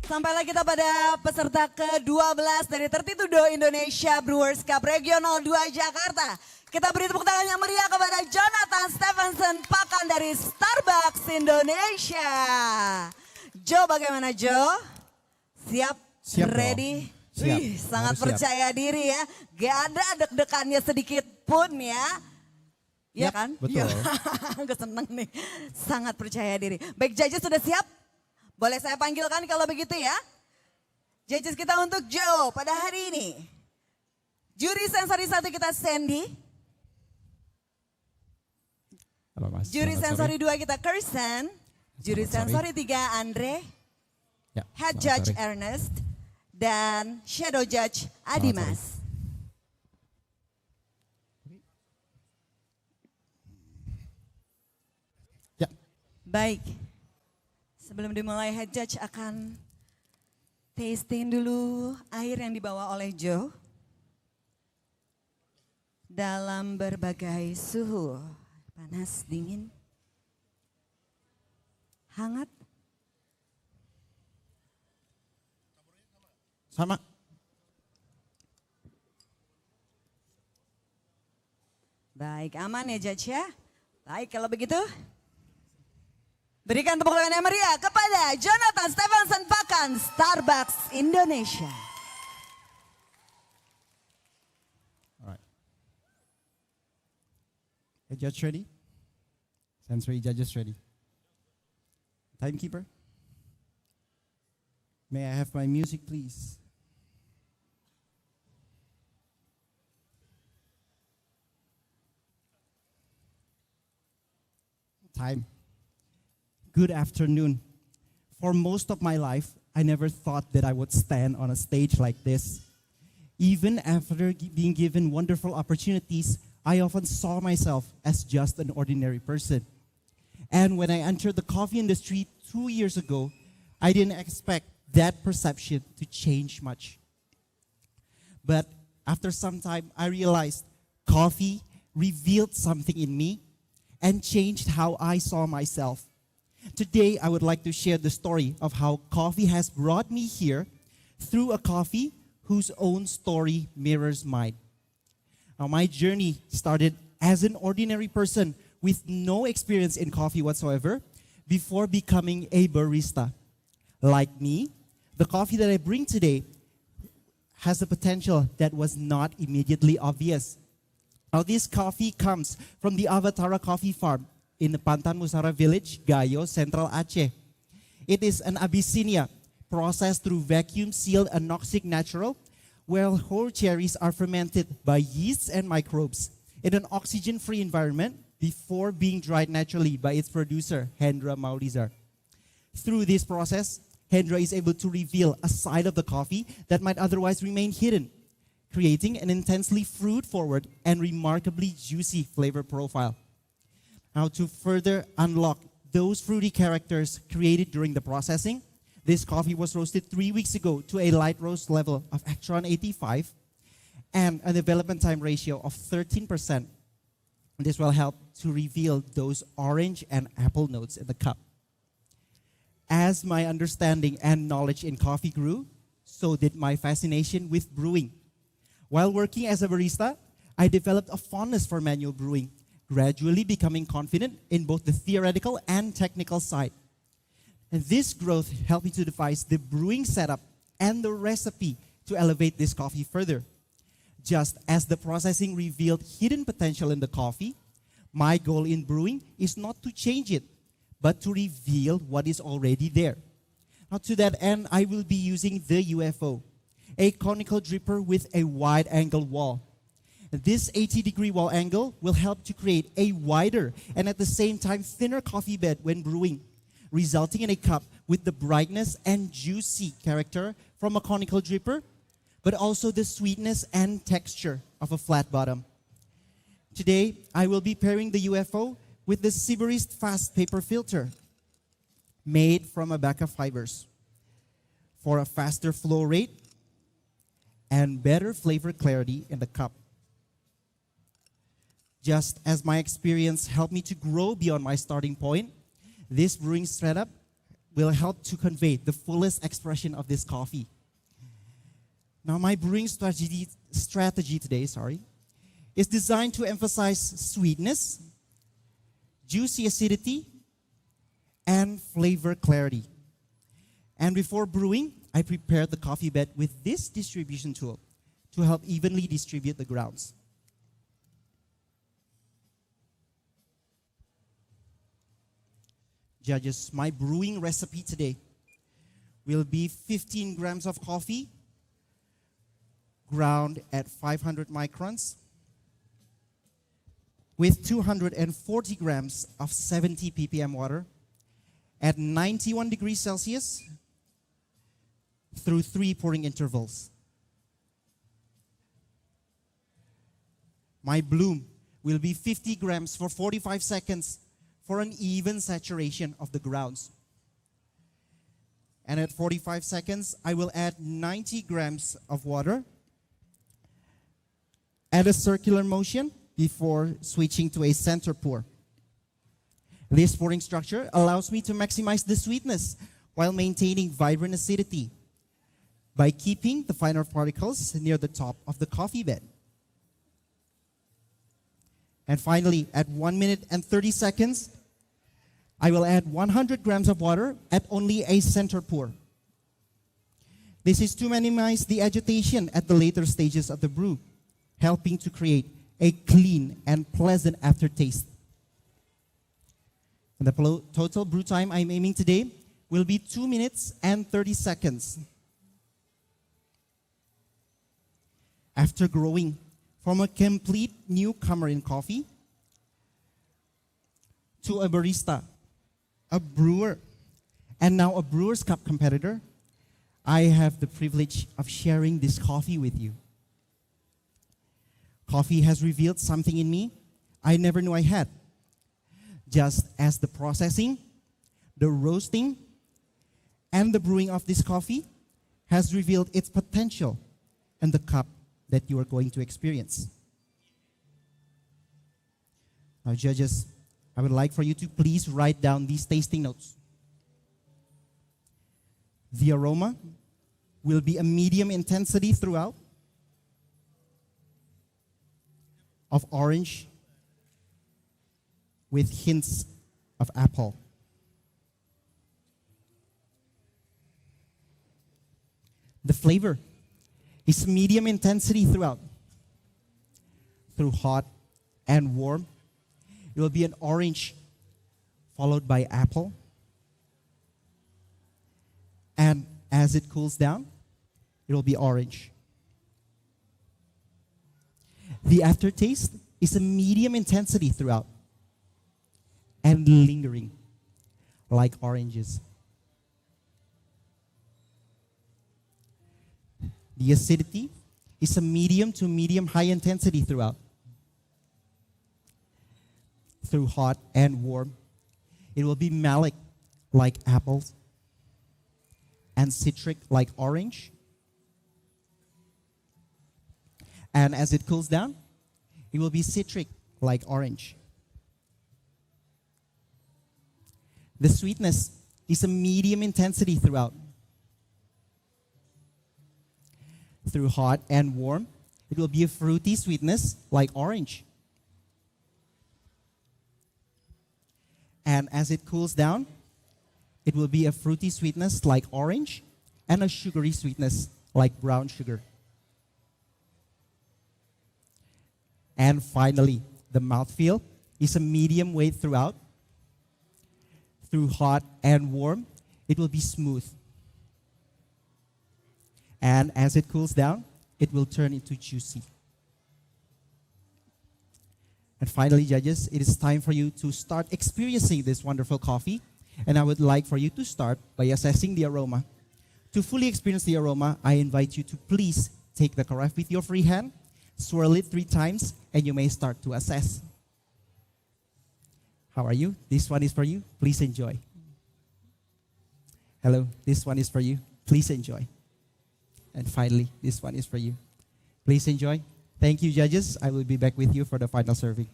Sampailah kita pada peserta ke-12 dari Tertitudo Indonesia Brewers Cup Regional 2 Jakarta. Kita beri tepuk tangan yang meriah kepada Jonathan Stephenson Pakan dari Starbucks Indonesia. Jo, bagaimana Jo? Siap? Siap Ready? Siap. Wih, sangat Harus siap. percaya diri ya. Gak ada deg-degannya sedikit pun ya. Iya Yap, kan? betul. Gue seneng nih. Sangat percaya diri. Baik, judges sudah siap? Boleh saya panggilkan kalau begitu ya? Judges kita untuk Joe pada hari ini. Juri sensori 1 kita Sandy. Halo Mas. Juri Selamat sensori sore. 2 kita Kirsten. Juri Selamat sore. sensori 3 Andre. Ya, Head selamat Judge sore. Ernest. Dan Shadow Judge Adimas. Ya. Baik. Sebelum dimulai head judge akan tasting dulu air yang dibawa oleh Joe. Dalam berbagai suhu. Panas, dingin, hangat. Sama. Baik, aman ya judge ya. Baik, kalau begitu berikan tepuk tangan yang meriah kepada Jonathan Stephenson Pakan, Starbucks Indonesia. Alright. Hey, judge ready? Sensory judges ready? Timekeeper? May I have my music, please? Time. Good afternoon. For most of my life, I never thought that I would stand on a stage like this. Even after being given wonderful opportunities, I often saw myself as just an ordinary person. And when I entered the coffee industry 2 years ago, I didn't expect that perception to change much. But after some time, I realized coffee revealed something in me and changed how I saw myself. Today, I would like to share the story of how coffee has brought me here through a coffee whose own story mirrors mine. Now, my journey started as an ordinary person with no experience in coffee whatsoever before becoming a barista. Like me, the coffee that I bring today has a potential that was not immediately obvious. Now, this coffee comes from the Avatara Coffee Farm in the Pantan Musara village, Gayo, Central Aceh. It is an Abyssinia processed through vacuum-sealed anoxic natural, where whole cherries are fermented by yeasts and microbes in an oxygen-free environment before being dried naturally by its producer, Hendra Maulizar. Through this process, Hendra is able to reveal a side of the coffee that might otherwise remain hidden, creating an intensely fruit-forward and remarkably juicy flavor profile. Now, to further unlock those fruity characters created during the processing, this coffee was roasted 3 weeks ago to a light roast level of Actron 85 and a development time ratio of 13%. This will help to reveal those orange and apple notes in the cup. As my understanding and knowledge in coffee grew, so did my fascination with brewing. While working as a barista, I developed a fondness for manual brewing, gradually becoming confident in both the theoretical and technical side. And this growth helped me to devise the brewing setup and the recipe to elevate this coffee further. Just as the processing revealed hidden potential in the coffee, my goal in brewing is not to change it, but to reveal what is already there. Now, to that end, I will be using the UFO, a conical dripper with a wide angle wall. This 80-degree wall angle will help to create a wider and at the same time thinner coffee bed when brewing, resulting in a cup with the brightness and juicy character from a conical dripper, but also the sweetness and texture of a flat bottom. Today, I will be pairing the UFO with the Siberist Fast Paper Filter, made from abaca fibers, for a faster flow rate and better flavor clarity in the cup. Just as my experience helped me to grow beyond my starting point, this brewing setup will help to convey the fullest expression of this coffee. Now, my brewing strategy today, is designed to emphasize sweetness, juicy acidity, and flavor clarity. And before brewing, I prepared the coffee bed with this distribution tool to help evenly distribute the grounds. Judges, my brewing recipe today will be 15 grams of coffee ground at 500 microns with 240 grams of 70 ppm water at 91 degrees Celsius through 3 pouring intervals. My bloom will be 50 grams for 45 seconds for an even saturation of the grounds. And at 45 seconds, I will add 90 grams of water at a circular motion before switching to a center pour. This pouring structure allows me to maximize the sweetness while maintaining vibrant acidity by keeping the finer particles near the top of the coffee bed. And finally, at 1 minute and 30 seconds, I will add 100 grams of water at only a center pour. This is to minimize the agitation at the later stages of the brew, helping to create a clean and pleasant aftertaste. And the total brew time I'm aiming today will be 2 minutes and 30 seconds. After growing from a complete newcomer in coffee to a barista, a brewer, and now a Brewers Cup competitor, I have the privilege of sharing this coffee with you. Coffee has revealed something in me I never knew I had, just as the processing, the roasting, and the brewing of this coffee has revealed its potential in the cup that you are going to experience. Now, judges, I would like for you to please write down these tasting notes. The aroma will be a medium intensity throughout, of orange with hints of apple. The flavor is medium intensity throughout. Through hot and warm, it will be an orange followed by apple. And as it cools down, it will be orange. The aftertaste is a medium intensity throughout and lingering like oranges. The acidity is a medium to medium high intensity throughout. Through hot and warm, it will be malic like apples and citric like orange. And as it cools down, it will be citric like orange. The sweetness is a medium intensity throughout. Through hot and warm, it will be a fruity sweetness like orange. And as it cools down, it will be a fruity sweetness like orange and a sugary sweetness like brown sugar. And finally, the mouthfeel is a medium weight throughout. Through hot and warm, it will be smooth. And as it cools down, it will turn into juicy. And finally, judges, it is time for you to start experiencing this wonderful coffee. And I would like for you to start by assessing the aroma. To fully experience the aroma, I invite you to please take the carafe with your free hand, swirl it 3 times, and you may start to assess. How are you? This one is for you. Please enjoy. Hello, this one is for you. Please enjoy. And finally, this one is for you. Please enjoy. Thank you, judges. I will be back with you for the final serving.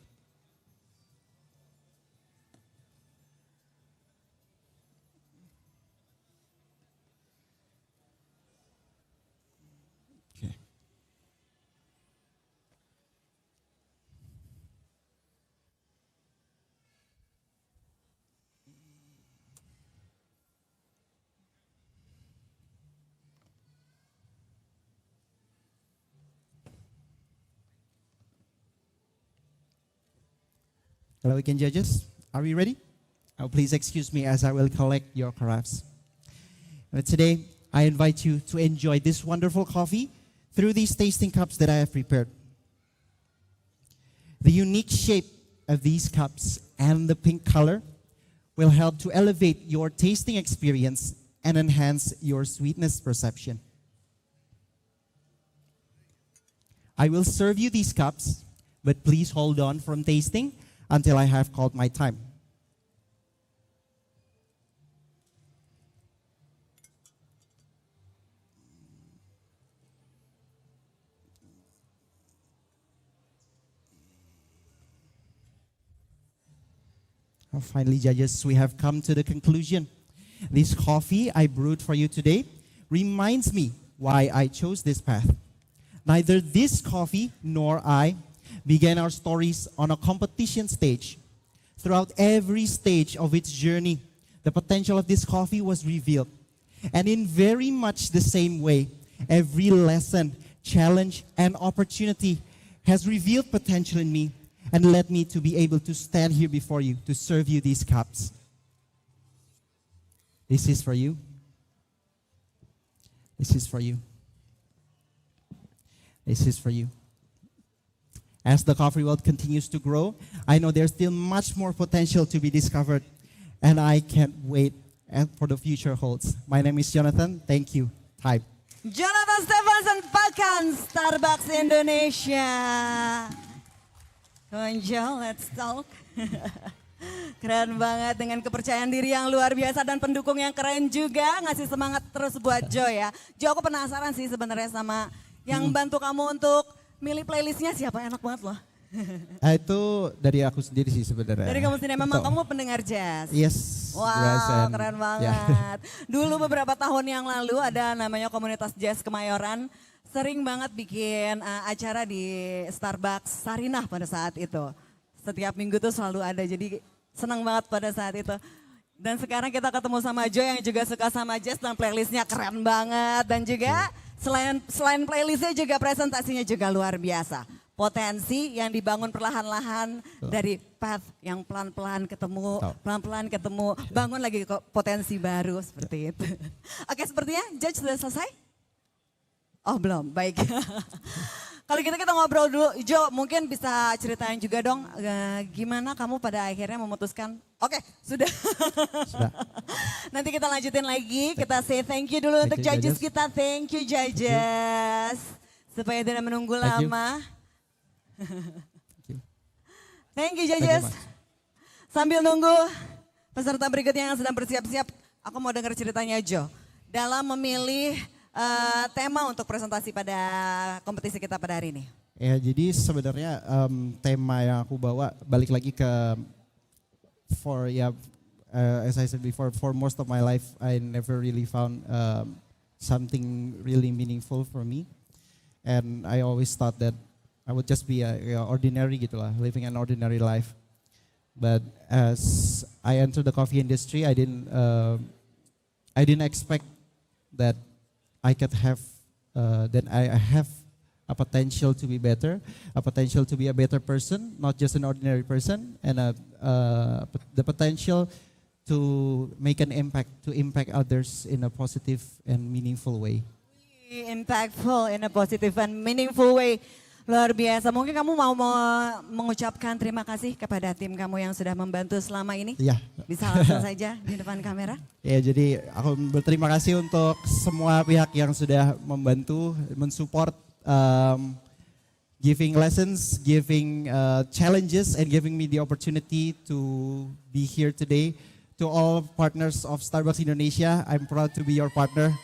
Hello again, judges. Are we ready? Please excuse me as I will collect your carafes. Today, I invite you to enjoy this wonderful coffee through these tasting cups that I have prepared. The unique shape of these cups and the pink color will help to elevate your tasting experience and enhance your sweetness perception. I will serve you these cups, but please hold on from tasting until I have called my time. Finally, judges, we have come to the conclusion. This coffee I brewed for you today reminds me why I chose this path. Neither this coffee nor I began our stories on a competition stage. Throughout every stage of its journey, the potential of this coffee was revealed. And in very much the same way, every lesson, challenge, and opportunity has revealed potential in me and led me to be able to stand here before you to serve you these cups. This is for you. This is for you. This is for you. As the coffee world continues to grow, I know there's still much more potential to be discovered, and I can't wait for the future holds. My name is Jonathan. Thank you. Time. Jonathan Stevenson Pakan, Starbucks Indonesia. Konjol, let's talk. Keren banget dengan kepercayaan diri yang luar biasa dan pendukung yang keren juga. Ngasih semangat terus buat Jo ya. Jo, aku penasaran sih sebenarnya sama yang bantu kamu untuk milih playlistnya siapa, enak banget loh. Itu dari aku sendiri sih sebenarnya. Dari kamu sendiri, memang kamu pendengar jazz? Yes. Wow, keren banget. Dulu beberapa tahun yang lalu ada namanya komunitas jazz Kemayoran. Sering banget bikin acara di Starbucks Sarinah pada saat itu. Setiap minggu tuh selalu ada, jadi senang banget pada saat itu. Dan sekarang kita ketemu sama Jo yang juga suka sama jazz dan playlistnya keren banget. Dan juga selain playlistnya juga presentasinya juga luar biasa. Potensi yang dibangun perlahan-lahan dari path yang pelan-pelan ketemu, bangun lagi potensi baru seperti itu. Oke, sepertinya Judge sudah selesai? Oh belum, baik. Kalau gitu kita ngobrol dulu, Jo mungkin bisa ceritain juga dong gimana kamu pada akhirnya memutuskan, oke sudah. Nanti kita lanjutin lagi, kita say thank you dulu untuk judges kita, thank you judges. Supaya tidak menunggu lama. Thank you judges. Sambil nunggu peserta berikutnya yang sedang bersiap-siap, aku mau dengar ceritanya Jo. Dalam memilih tema untuk presentasi pada kompetisi kita pada hari ini. Ya, jadi sebenarnya tema yang aku bawa balik lagi ke as I said before, for most of my life I never really found something really meaningful for me, and I always thought that I would just be ordinary gitulah, living an ordinary life. But as I entered the coffee industry, I didn't expect that I could have, that I have a potential to be better, a potential to be a better person, not just an ordinary person, and the potential to make an impact, to impact others in a positive and meaningful way. Impactful in a positive and meaningful way. Luar biasa. Mungkin kamu mau mengucapkan terima kasih kepada tim kamu yang sudah membantu selama ini? Iya. Bisa langsung saja di depan kamera. Ya, jadi aku berterima kasih untuk semua pihak yang sudah membantu, mensupport, giving lessons, giving challenges, and giving me the opportunity to be here today. To all partners of Starbucks Indonesia, I'm proud to be your partner.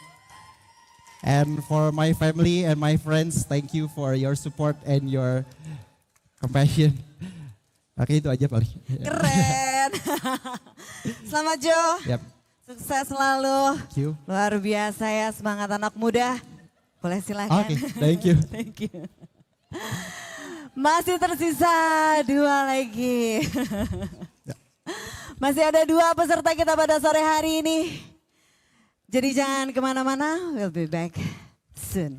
And for my family and my friends, thank you for your support and your compassion. Oke, itu aja paling. Keren. Selamat Jo. Yep. Sukses selalu. Thank you. Luar biasa ya, semangat anak muda. Boleh silakan. Oke, thank you. Thank you. Masih tersisa 2 lagi. Masih ada 2 peserta kita pada sore hari ini. Jadi jangan kemana-mana, we'll be back soon.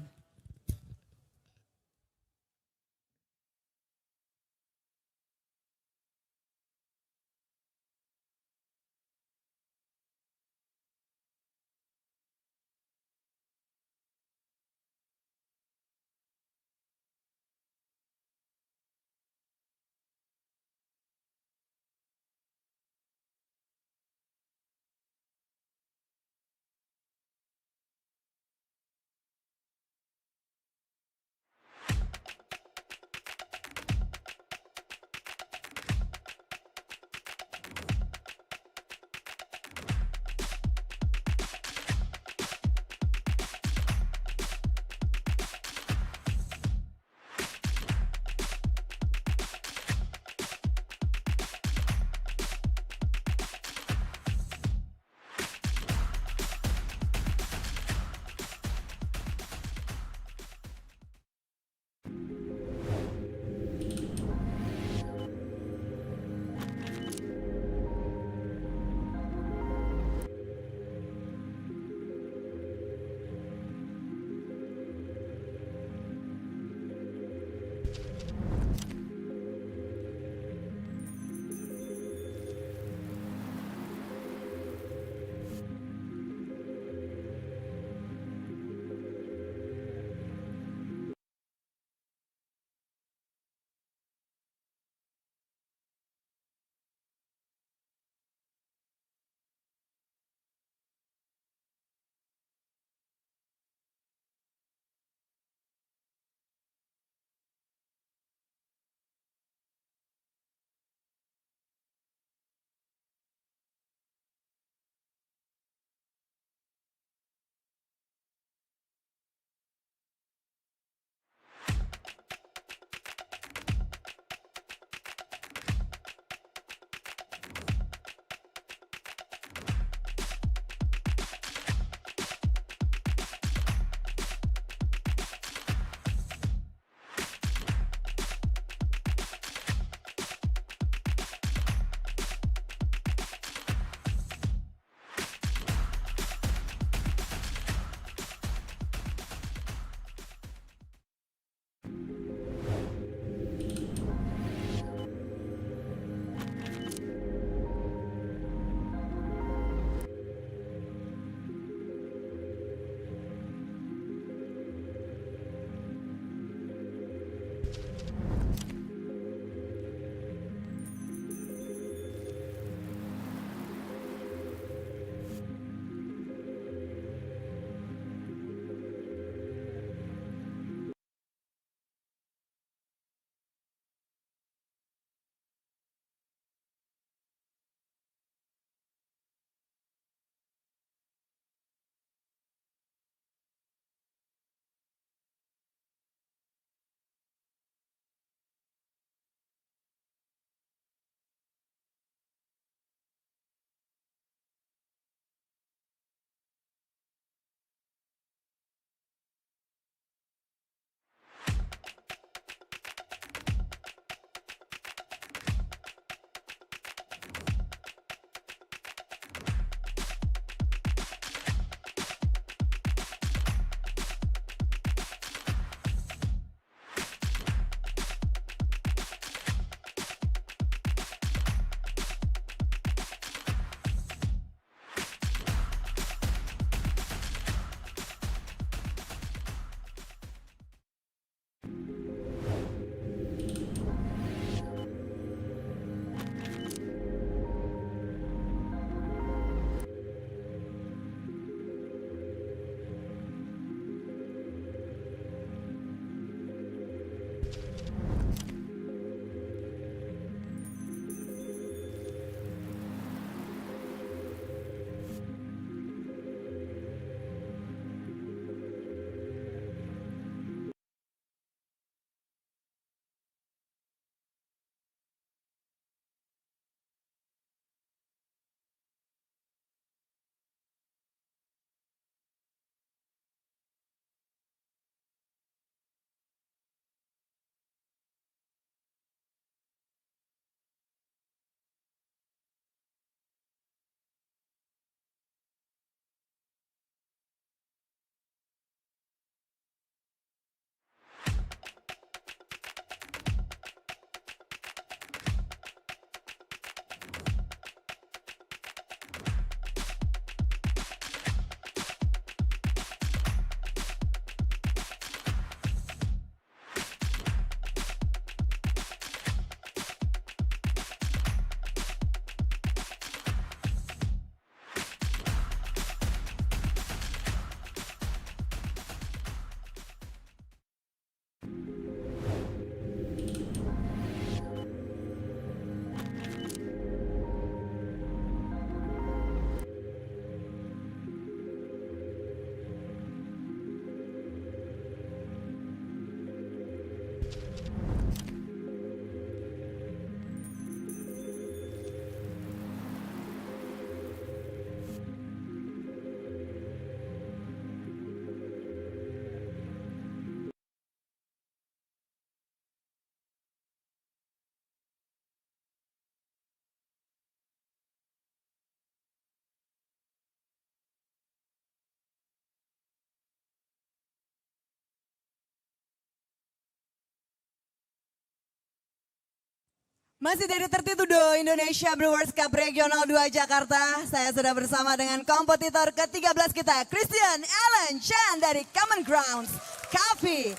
Masih dari Tertitudo Indonesia Brewers Cup Regional 2 Jakarta. Saya sudah bersama dengan kompetitor ke-13 kita, Christian Alan Chan dari Common Grounds Coffee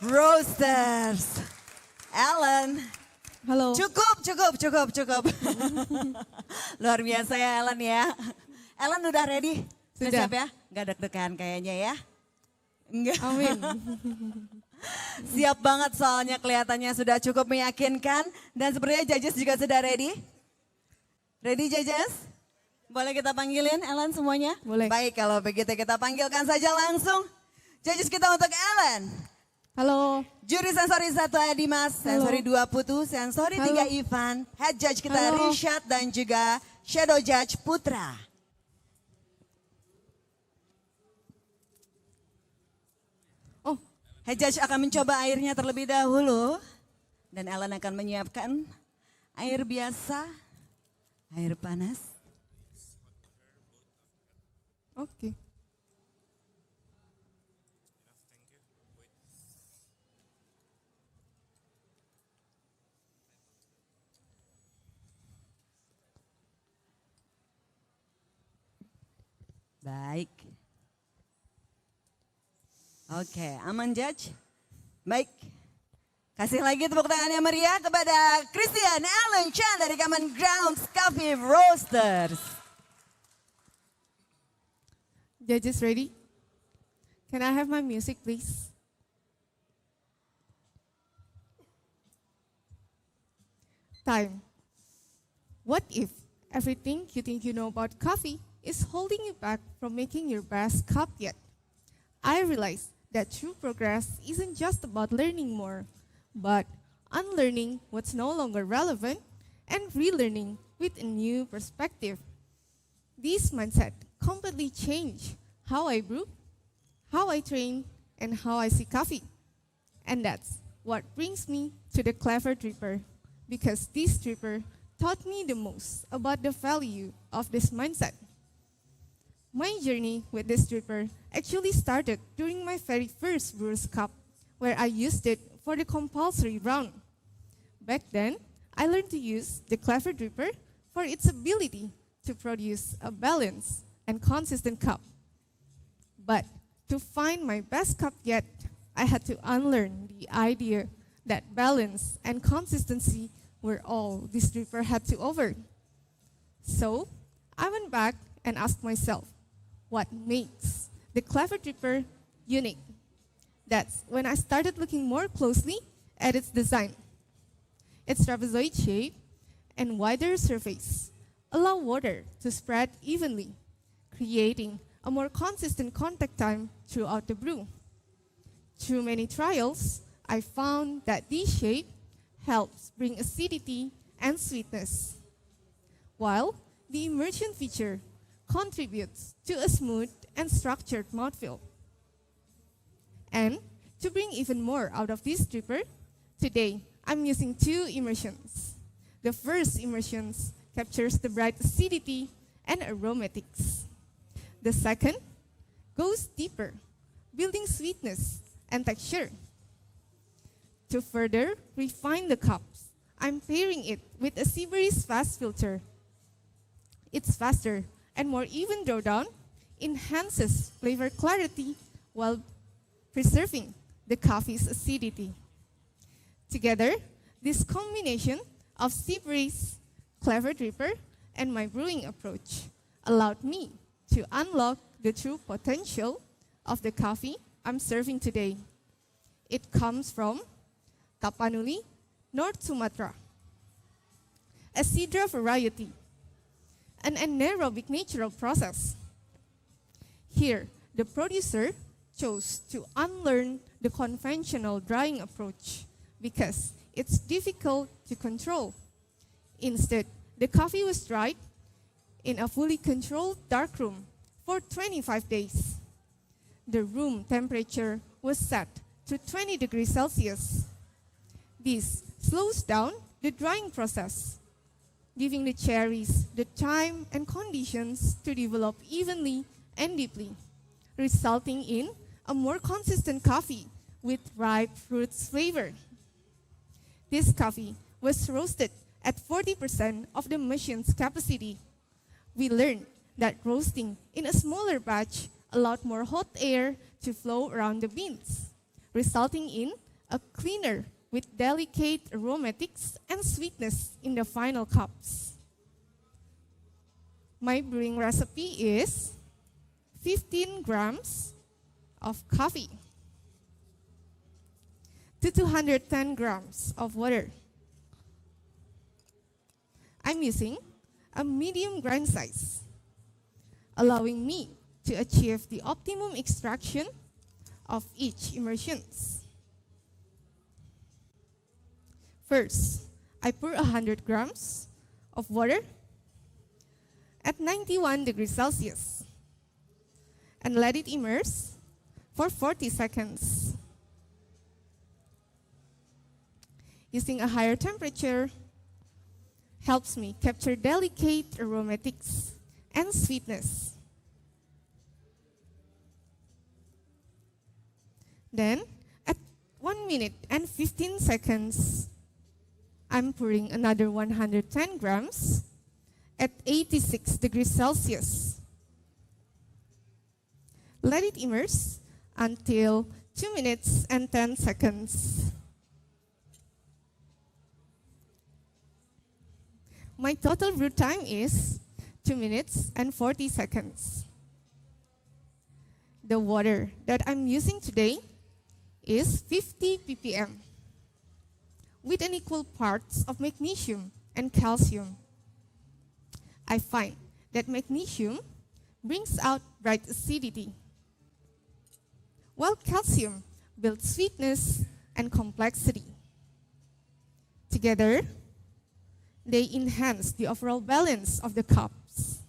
Roasters. Alan. Halo. Cukup. Luar biasa ya Alan ya. Alan udah ready? Sudah. Siap ya? Gak deg-degan kayaknya ya? Enggak. Amin. Siap banget soalnya kelihatannya sudah cukup meyakinkan. Dan sepertinya judges juga sudah ready. Ready judges? Boleh kita panggilin Alan semuanya? Boleh. Baik kalau begitu kita panggilkan saja langsung. Judges kita untuk Alan. Halo. Juri sensori 1 Dimas, sensori 2 Putu, sensori 3 Ivan. Head judge kita Halo. Rishad dan juga shadow judge Putra. Head judge akan mencoba airnya terlebih dahulu. Dan Alan akan menyiapkan air biasa, air panas. Oke. Baik. Oke, aman judge. Baik. Kasih lagi tepuk tangan yang meriah kepada Christian Alan Chan dari Common Grounds Coffee Roasters. Judges ready? Can I have my music please? Time. What if everything you think you know about coffee is holding you back from making your best cup yet? I realize that true progress isn't just about learning more, but unlearning what's no longer relevant and relearning with a new perspective. This mindset completely changed how I brew, how I train, and how I see coffee. And that's what brings me to the Clever Dripper, because this dripper taught me the most about the value of this mindset. My journey with this dripper actually started during my very first Brewers Cup, where I used it for the compulsory round. Back then, I learned to use the Clever Dripper for its ability to produce a balanced and consistent cup. But to find my best cup yet, I had to unlearn the idea that balance and consistency were all this dripper had to offer. So I went back and asked myself, what makes the Clever Dripper unique? That's when I started looking more closely at its design. Its trapezoid shape and wider surface allow water to spread evenly, creating a more consistent contact time throughout the brew. Through many trials, I found that this shape helps bring acidity and sweetness, while the immersion feature contributes to a smooth and structured mouthfeel. And to bring even more out of this dripper, today I'm using 2 immersions. The first immersion captures the bright acidity and aromatics. The second goes deeper, building sweetness and texture. To further refine the cups, I'm pairing it with a IBrC fast filter. It's faster and more even drawdown, enhances flavor clarity while preserving the coffee's acidity. Together, this combination of IBrC, Clever Dripper, and my brewing approach allowed me to unlock the true potential of the coffee I'm serving today. It comes from Tapanuli, North Sumatra, a Sidra variety, an anaerobic natural process. Here, the producer chose to unlearn the conventional drying approach because it's difficult to control. Instead, the coffee was dried in a fully controlled darkroom for 25 days. The room temperature was set to 20 degrees Celsius. This slows down the drying process, giving the cherries the time and conditions to develop evenly and deeply, resulting in a more consistent coffee with ripe fruits flavor. This coffee was roasted at 40% of the machine's capacity. We learned that roasting in a smaller batch allowed more hot air to flow around the beans, resulting in a cleaner with delicate aromatics and sweetness in the final cups. My brewing recipe is 15 grams of coffee to 210 grams of water. I'm using a medium grind size, allowing me to achieve the optimum extraction of each immersions. First, I pour 100 grams of water at 91 degrees Celsius and let it immerse for 40 seconds. Using a higher temperature helps me capture delicate aromatics and sweetness. Then, at 1 minute and 15 seconds, I'm pouring another 110 grams at 86 degrees Celsius. Let it immerse until 2 minutes and 10 seconds. My total brew time is 2 minutes and 40 seconds. The water that I'm using today is 50 ppm with an equal parts of magnesium and calcium. I find that magnesium brings out bright acidity, while calcium builds sweetness and complexity. Together, they enhance the overall balance of the cups.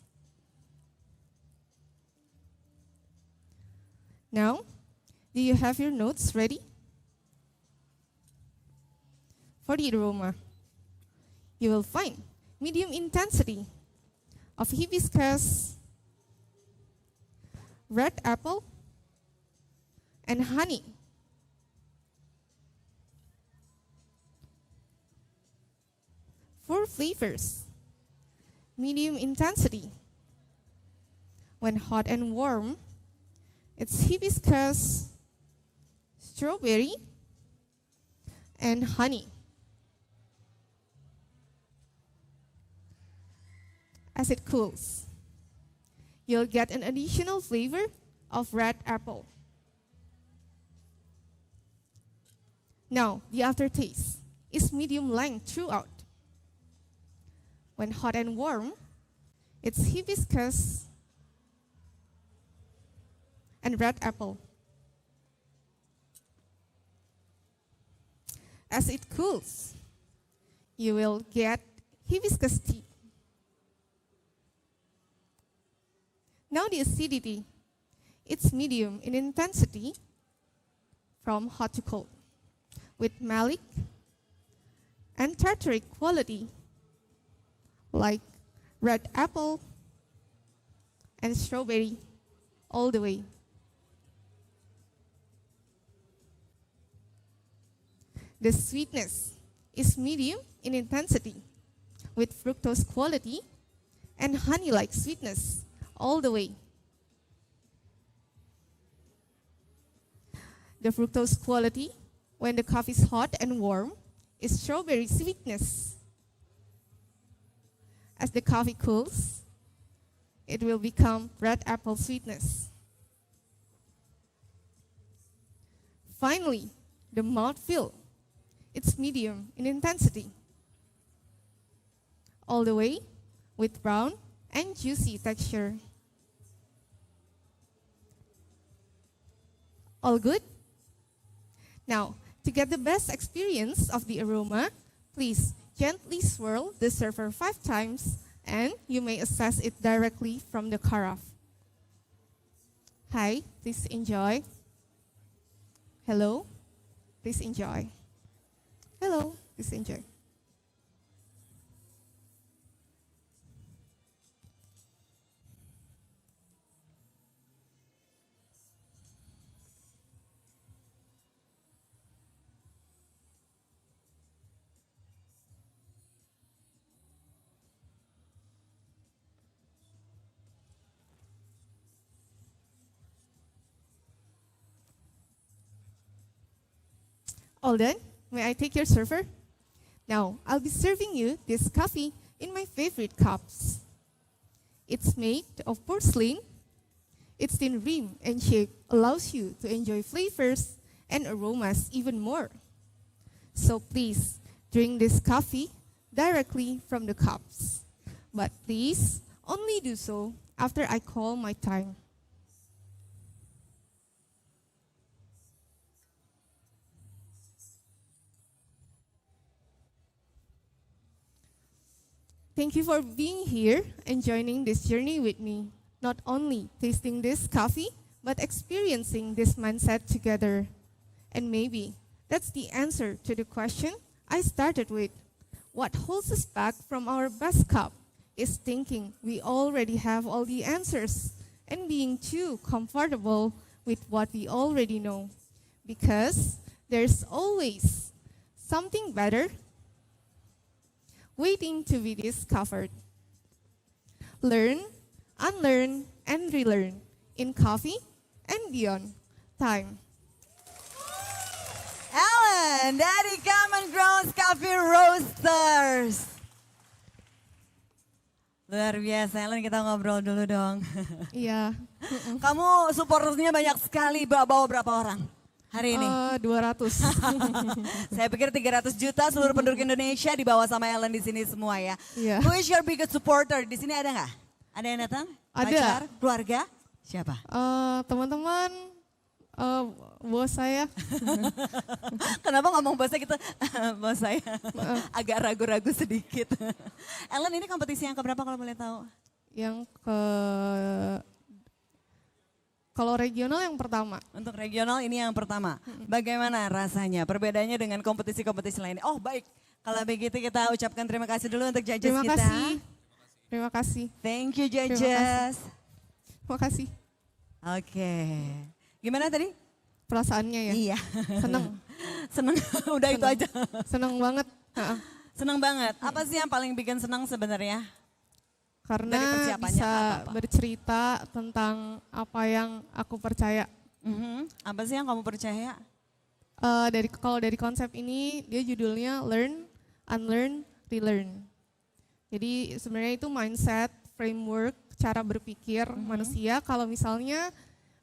Now, do you have your notes ready? For the aroma, you will find medium intensity of hibiscus, red apple, and honey. For flavors, medium intensity. When hot and warm, it's hibiscus, strawberry, and honey. As it cools, you'll get an additional flavor of red apple. Now, the aftertaste is medium length throughout. When hot and warm, it's hibiscus and red apple. As it cools, you will get hibiscus tea. Now the acidity, it's medium in intensity from hot to cold, with malic and tartaric quality like red apple and strawberry all the way. The sweetness is medium in intensity with fructose quality and honey-like sweetness all the way. The fructose quality when the coffee is hot and warm is strawberry sweetness. As the coffee cools, it will become red apple sweetness. Finally, the mouthfeel. It's medium in intensity, all the way with brown and juicy texture. All good? Now, to get the best experience of the aroma, please gently swirl the server 5 times and you may assess it directly from the carafe. Hi, please enjoy. Hello, please enjoy. Hello, please enjoy. All done? May I take your server? Now, I'll be serving you this coffee in my favorite cups. It's made of porcelain. Its thin rim and shape allows you to enjoy flavors and aromas even more. So please, drink this coffee directly from the cups. But please, only do so after I call my time. Thank you for being here and joining this journey with me. Not only tasting this coffee, but experiencing this mindset together. And maybe that's the answer to the question I started with. What holds us back from our best cup is thinking we already have all the answers and being too comfortable with what we already know. Because there's always something better waiting to be discovered. Learn, unlearn, and relearn in coffee and beyond time. Ellen dari Common Grounds Coffee Roasters. Luar biasa, Ellen, kita ngobrol dulu dong. Iya. Kamu supportersnya banyak sekali, bawa berapa orang hari ini? 200. Saya pikir 300 juta seluruh penduduk Indonesia dibawa sama Ellen di sini semua ya. Iya. Who is your biggest supporter? Di sini ada nggak? Ada yang datang? Ada. Pacar, keluarga? Siapa? Teman-teman, bos saya. Kenapa ngomong bosnya gitu? Bos saya agak ragu-ragu sedikit. Ellen, ini kompetisi yang keberapa kalau boleh tahu? Yang kalau regional yang pertama. Untuk regional ini yang pertama. Bagaimana rasanya? Perbedaannya dengan kompetisi-kompetisi lainnya? Oh baik, kalau begitu kita ucapkan terima kasih dulu untuk judges Terima kita. kasih. Terima kasih. Thank you judges. Terima kasih. Oke. Gimana tadi? Perasaannya ya? Iya. Seneng. Seneng, udah itu aja. Seneng banget. Seneng banget. Apa sih yang paling bikin senang sebenarnya? Dari Karena persiapannya bisa apa-apa? bercerita tentang apa yang aku percaya. Apa sih yang kamu percaya? Kalau dari konsep ini dia judulnya Learn, Unlearn, Relearn. Jadi sebenarnya itu mindset, framework, cara berpikir manusia kalau misalnya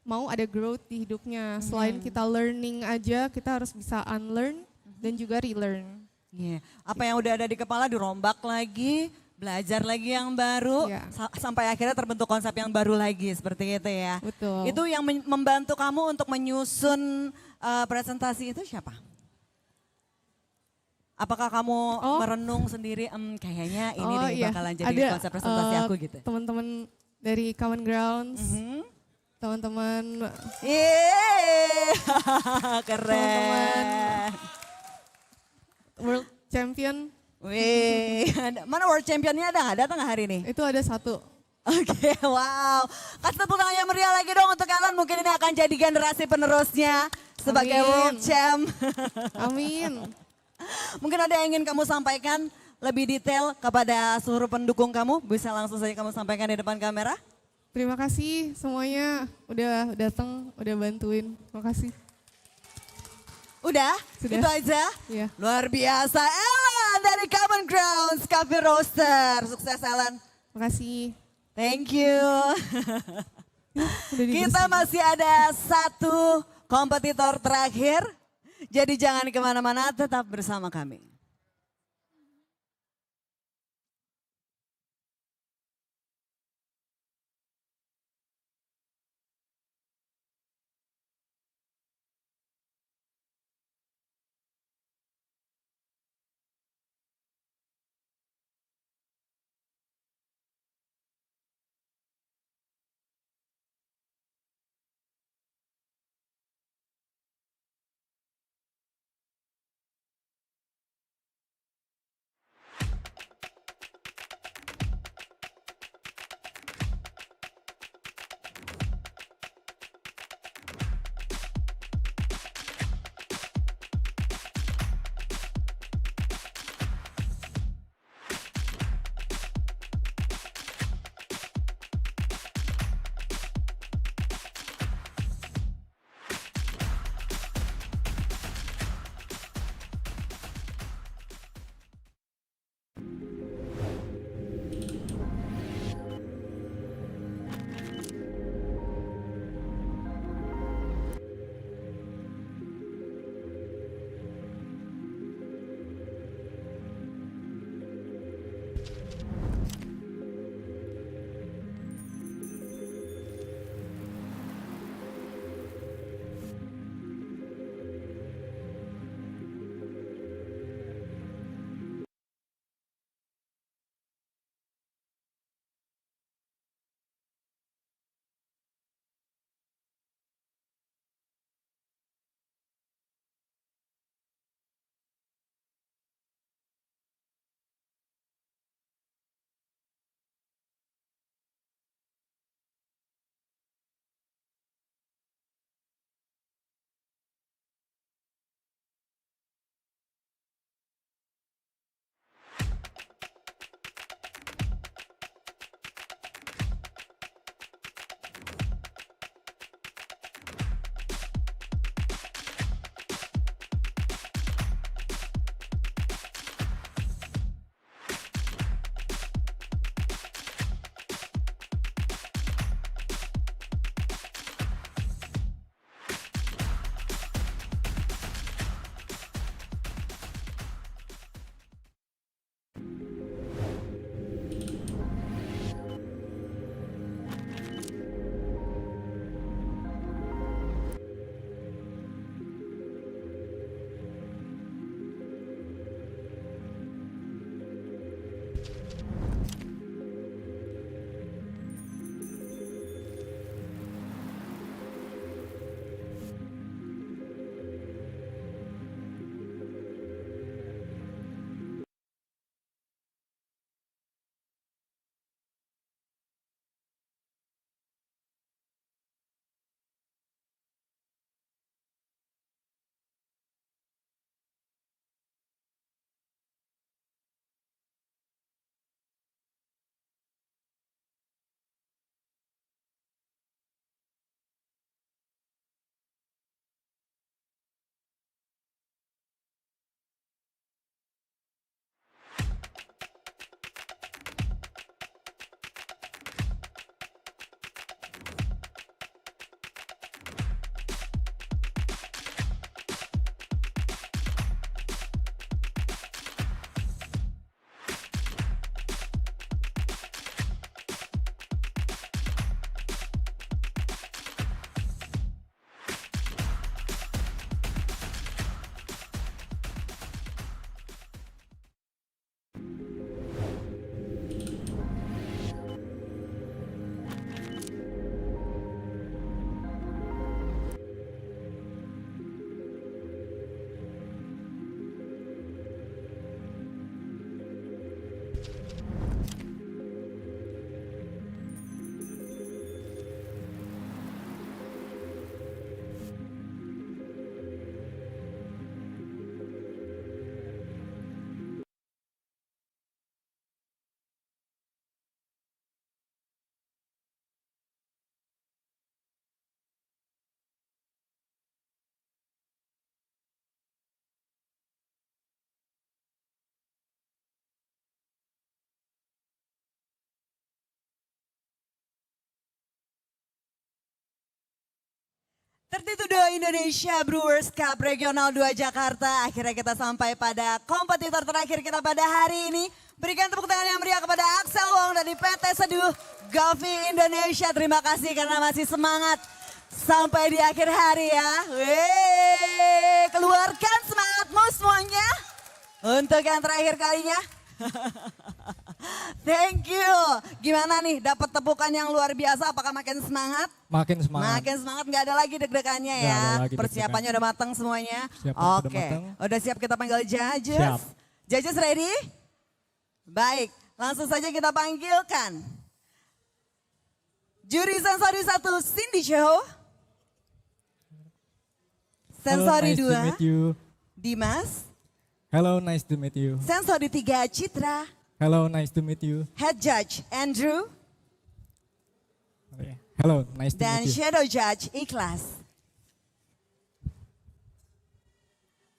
mau ada growth di hidupnya. Selain kita learning aja, kita harus bisa unlearn dan juga relearn. Iya. Apa yang udah ada di kepala dirombak lagi, belajar lagi yang baru, sampai akhirnya terbentuk konsep yang baru lagi seperti itu ya. Betul. Itu yang membantu kamu untuk menyusun presentasi itu siapa? Apakah kamu merenung sendiri, kayaknya ini deh bakalan jadi konsep presentasi aku gitu? Teman-teman dari Common Grounds, teman-teman. Keren. World Champion. Wih, mana World Championnya ada nggak? Datang nggak hari ini? Itu ada satu. Oke, wow. Kasih tepuk tangan yang meriah lagi dong untuk Ellen. Mungkin ini akan jadi generasi penerusnya sebagai World Champ. Amin. Mungkin ada yang ingin kamu sampaikan lebih detail kepada seluruh pendukung kamu? Bisa langsung saja kamu sampaikan di depan kamera. Terima kasih semuanya udah datang, udah bantuin. Terima kasih. Udah? Sudah. Itu aja? Iya. Luar biasa. Ellen dari Common Grounds Coffee Roaster. Sukses Ellen. Terima kasih. Thank you. Kita masih ada satu kompetitor terakhir. Jadi jangan kemana-mana, tetap bersama kami. 32 Indonesia Brewers Cup Regional 2 Jakarta. Akhirnya kita sampai pada kompetitor terakhir kita pada hari ini. Berikan tepuk tangan yang meriah kepada Axel Wong dari PT Seduh Coffee Indonesia. Terima kasih karena masih semangat sampai di akhir hari ya. Wih, keluarkan semangatmu semuanya untuk yang terakhir kalinya. Thank you. Gimana nih dapat tepukan yang luar biasa? Apakah makin semangat? Makin semangat. Makin semangat, nggak ada lagi deg-degannya ya. Persiapannya udah matang semuanya. Oke, udah siap kita panggil judges. Siap. Judges ready? Baik, langsung saja kita panggilkan. Juri sensori 1 Cindy Show. Sensori 2 Dimas. Hello, nice to meet you. Sensori 3 Citra. Hello, nice to meet you. Head Judge Andrew. Hello, nice to Dan meet you. Shadow Judge Ikhlas.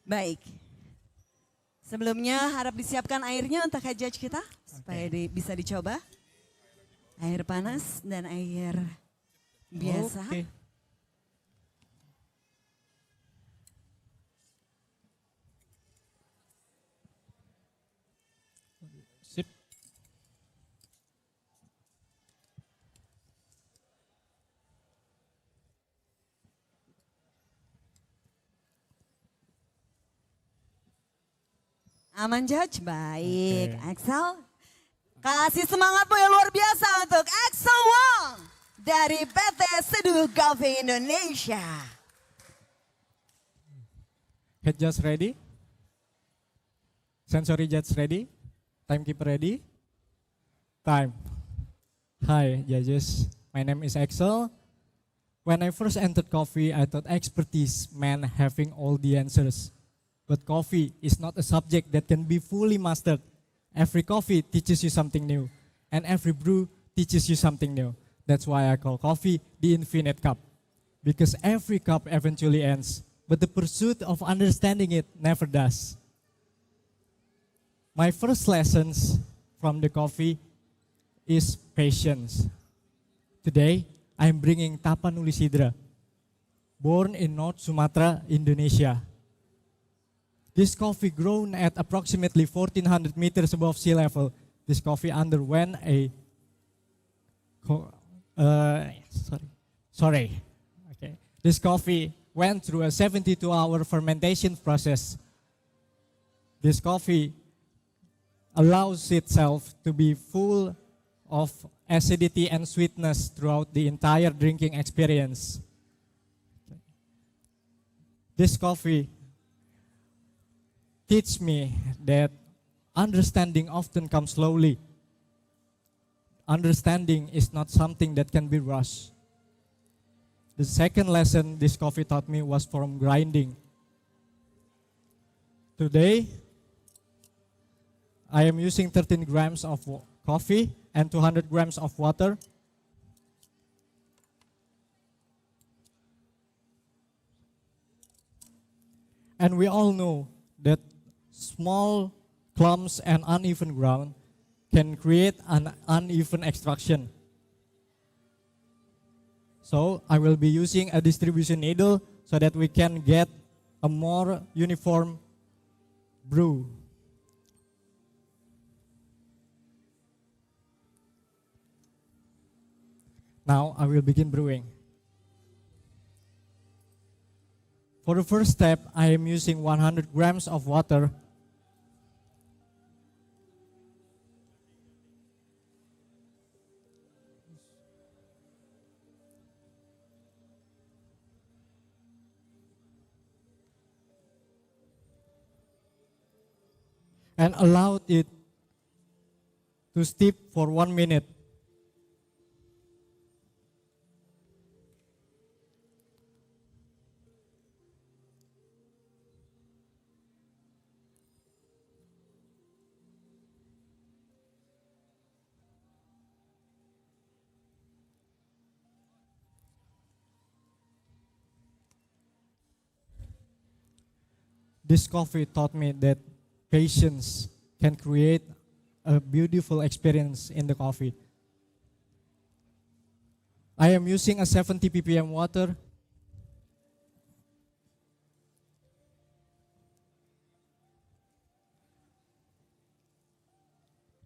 Baik. Sebelumnya harap disiapkan airnya untuk head judge kita. Supaya bisa dicoba. Air panas dan air biasa. Oke. Sip. Aman Judge, baik. Axel, kasih semangatmu yang luar biasa untuk Axel Wong dari PT Seduh Coffee Indonesia. Head judge ready? Sensory judge ready? Timekeeper ready? Time. Hi judges, my name is Axel. When I first entered coffee, I thought expertise meant having all the answers. But coffee is not a subject that can be fully mastered. Every coffee teaches you something new, and every brew teaches you something new. That's why I call coffee the infinite cup. Because every cup eventually ends, but the pursuit of understanding it never does. My first lessons from the coffee is patience. Today, I'm bringing Tapanuli Sidra, born in North Sumatra, Indonesia. This coffee grown at approximately 1,400 meters above sea level. This coffee underwent a, This coffee went through a 72-hour fermentation process. This coffee allows itself to be full of acidity and sweetness throughout the entire drinking experience. This coffee teach me that understanding often comes slowly. Understanding is not something that can be rushed. The second lesson this coffee taught me was from grinding. Today, I am using 13 grams of coffee and 200 grams of water. And we all know that small clumps and uneven ground can create an uneven extraction. So I will be using a distribution needle so that we can get a more uniform brew. Now I will begin brewing. For the first step, I am using 100 grams of water. And allowed it to steep for 1 minute. This coffee taught me that patience can create a beautiful experience in the coffee. I am using a 70 ppm water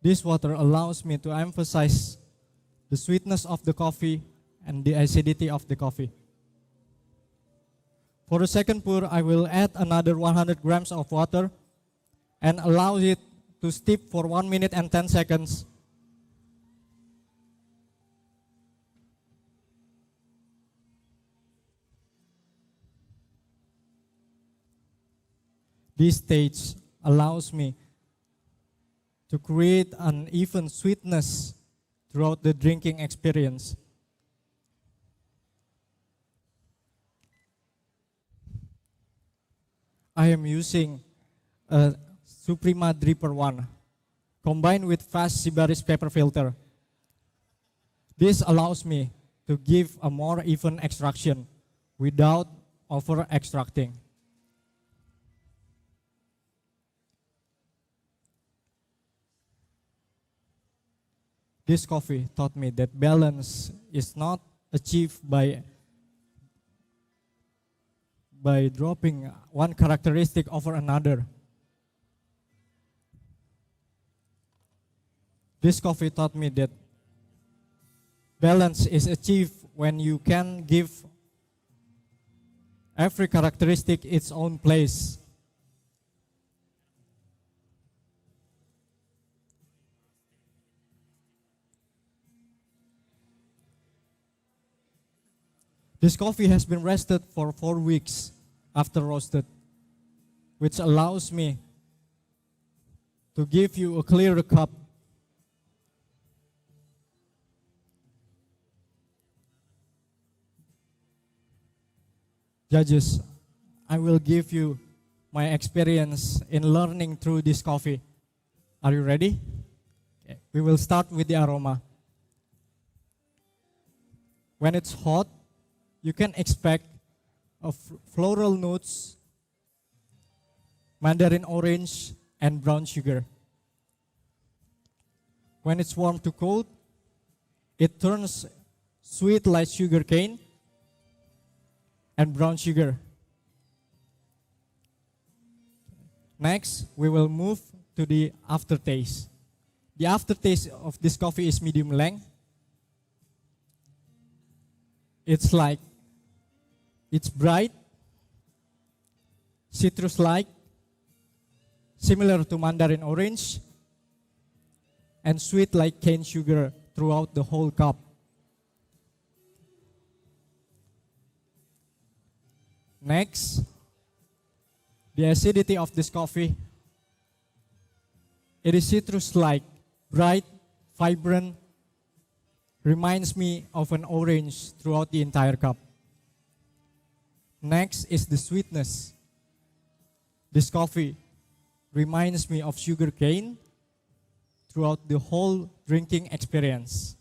This water allows me to emphasize the sweetness of the coffee and the acidity of the coffee. For the second pour, I will add another 100 grams of water and allow it to steep for 1 minute and 10 seconds. This stage allows me to create an even sweetness throughout the drinking experience. I am using a Suprema Dripper 1 combined with fast Sibaris paper filter. This allows me to give a more even extraction without over extracting. This coffee taught me that balance is not achieved by dropping one characteristic over another. This coffee taught me that balance is achieved when you can give every characteristic its own place. This coffee has been rested for 4 weeks after roasted, which allows me to give you a clearer cup. Judges, I will give you my experience in learning through this coffee. Are you ready? Okay. We will start with the aroma. When it's hot, you can expect floral notes, mandarin orange, and brown sugar. When it's warm to cold, it turns sweet like sugar cane and brown sugar. Next, we will move to the aftertaste. The aftertaste of this coffee is medium length. It's bright, citrus-like, similar to mandarin orange, and sweet like cane sugar throughout the whole cup. Next, the acidity of this coffee. It is citrus-like, bright, vibrant, reminds me of an orange throughout the entire cup. Next is the sweetness. This coffee reminds me of sugar cane throughout the whole drinking experience.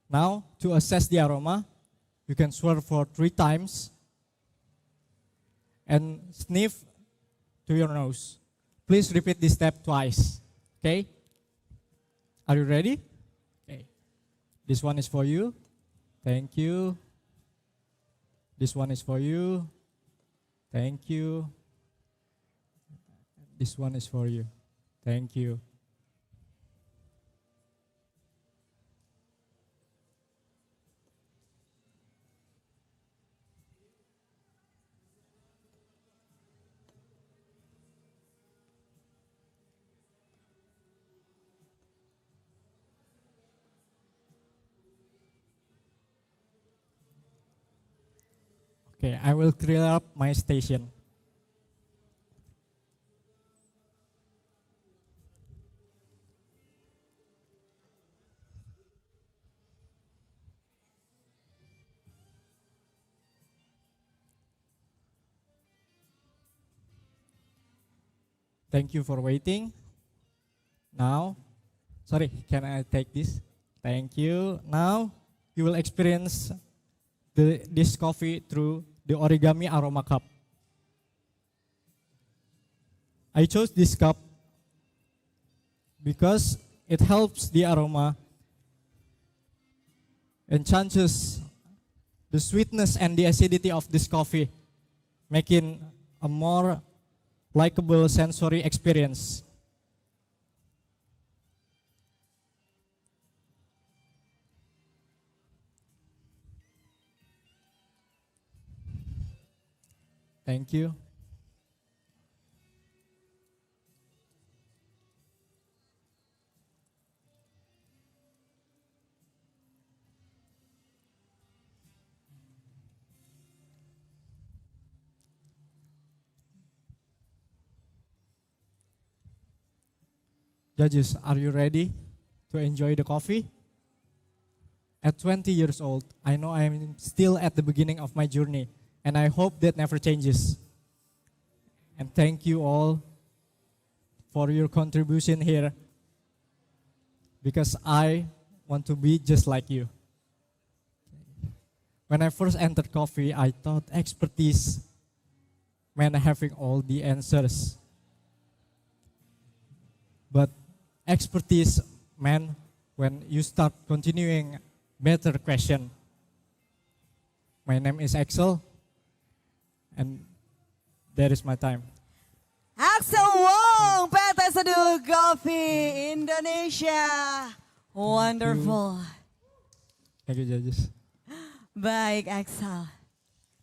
Now, to assess the aroma, you can swirl for 3 times and sniff to your nose. Please repeat this step twice. Okay? Are you ready? Okay. This one is for you. Thank you. This one is for you. Thank you. This one is for you. Thank you. Okay, I will clear up my station. Thank you for waiting. Now, sorry, can I take this? Thank you. Now, you will experience this coffee through the origami aroma cup. I chose this cup because it helps the aroma enhances the sweetness and the acidity of this coffee, making a more likable sensory experience. Thank you. Judges, are you ready to enjoy the coffee? At 20 years old, I know I am still at the beginning of my journey, and I hope that never changes. And thank you all for your contribution here, because I want to be just like you. When I first entered coffee, I thought expertise meant having all the answers. But expertise meant when you start continuing better question. My name is Axel, and that is my time. Axel Wong, PT Seduh Coffee Indonesia. Wonderful. Thank you, judges. Baik Axel,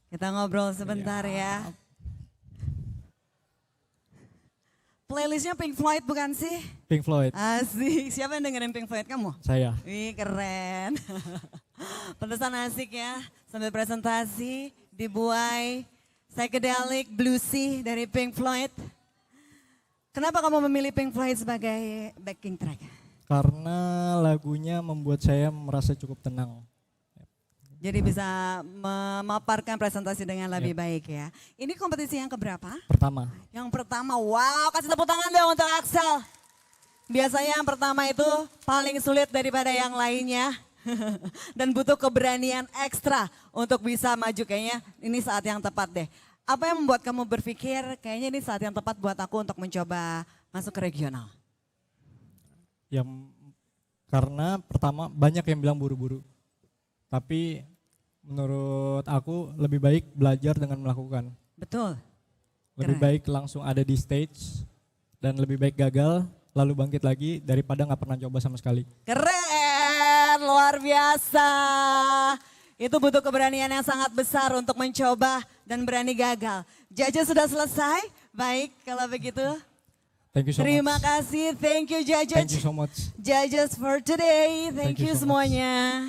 kita ngobrol sebentar ya. Playlistnya Pink Floyd bukan sih? Pink Floyd. Asik, siapa yang dengerin Pink Floyd kamu? Saya. Wih keren. Pantesan asik ya, sambil presentasi dibuai psychedelic bluesy dari Pink Floyd. Kenapa kamu memilih Pink Floyd sebagai backing track? Karena lagunya membuat saya merasa cukup tenang. Jadi bisa memaparkan presentasi dengan lebih baik ya. Ini kompetisi yang keberapa? Pertama. Yang pertama, wow kasih tepuk tangan dong untuk Axel. Biasanya yang pertama itu paling sulit daripada yang lainnya. Dan butuh keberanian ekstra untuk bisa maju, kayaknya ini saat yang tepat deh. Apa yang membuat kamu berpikir kayaknya ini saat yang tepat buat aku untuk mencoba masuk ke regional? Yang karena pertama banyak yang bilang buru-buru. Tapi menurut aku lebih baik belajar dengan melakukan. Betul. Lebih baik langsung ada di stage dan lebih baik gagal lalu bangkit lagi daripada nggak pernah coba sama sekali. Keren, luar biasa. Itu butuh keberanian yang sangat besar untuk mencoba dan berani gagal. Judges sudah selesai? Baik, kalau begitu. Thank you so Terima much. kasih, thank you judges. Thank you so much. Judges for today, thank you so semuanya.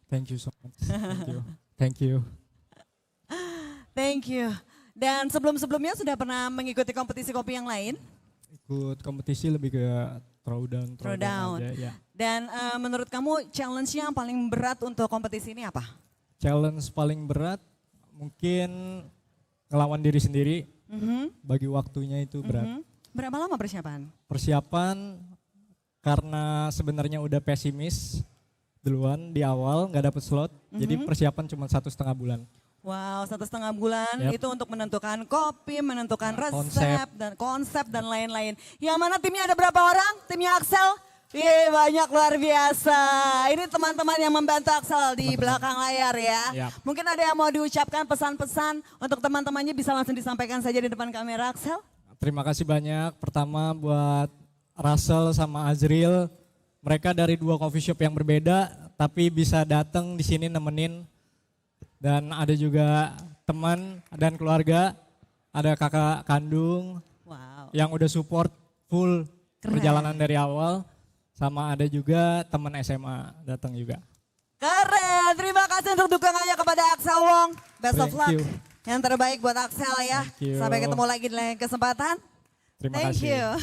Thank you so much. Thank you. Thank you. Thank you. Dan sebelum-sebelumnya sudah pernah mengikuti kompetisi kopi yang lain? Ikut kompetisi lebih ke throwdown. Throwdown. Aja, ya. Dan menurut kamu challenge-nya yang paling berat untuk kompetisi ini apa? Challenge paling berat mungkin ngelawan diri sendiri. Bagi waktunya itu berat. Berapa lama persiapan? Persiapan karena sebenarnya udah pesimis duluan di awal nggak dapet slot, jadi persiapan cuma 1,5 bulan. Wow, 1,5 bulan itu untuk menentukan kopi, menentukan konsep dan lain-lain. Yang mana timnya ada berapa orang? Timnya Axel? Banyak luar biasa. Ini teman-teman yang membantu Axel di belakang layar ya. Mungkin ada yang mau diucapkan pesan-pesan untuk teman-temannya, bisa langsung disampaikan saja di depan kamera Axel. Terima kasih banyak. Pertama buat Russell sama Azril. Mereka dari 2 coffee shop yang berbeda, tapi bisa datang di sini nemenin. Dan ada juga teman dan keluarga, ada kakak kandung yang udah support full perjalanan dari awal. Sama ada juga teman SMA datang juga. Keren, terima kasih untuk dukungannya kepada Axel Wong. Best of luck. Yang terbaik buat Axel ya. Sampai ketemu lagi di lain kesempatan. Terima kasih.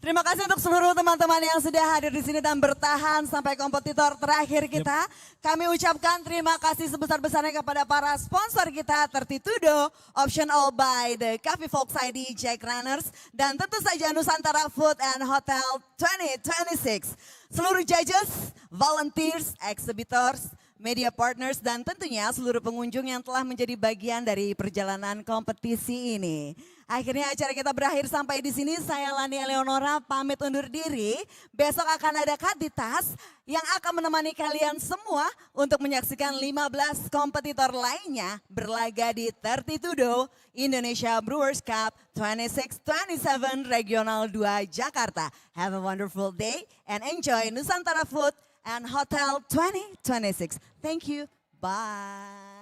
Terima kasih untuk seluruh teman-teman yang sudah hadir di sini dan bertahan sampai kompetitor terakhir kita. Kami ucapkan terima kasih sebesar-besarnya kepada para sponsor kita, Tertitudo, Option All by The Coffee Folks ID, Jack Runners, dan tentu saja Nusantara Food and Hotel 2026. Seluruh judges, volunteers, exhibitors, media partners, dan tentunya seluruh pengunjung yang telah menjadi bagian dari perjalanan kompetisi ini. Akhirnya acara kita berakhir sampai di sini. Saya Lani Eleonora pamit undur diri. Besok akan ada Kaditas yang akan menemani kalian semua untuk menyaksikan 15 kompetitor lainnya berlaga di Tertitudo Indonesia Brewers Cup 26-27 Regional 2 Jakarta. Have a wonderful day and enjoy Nusantara Food and Hotel 2026. Thank you. Bye.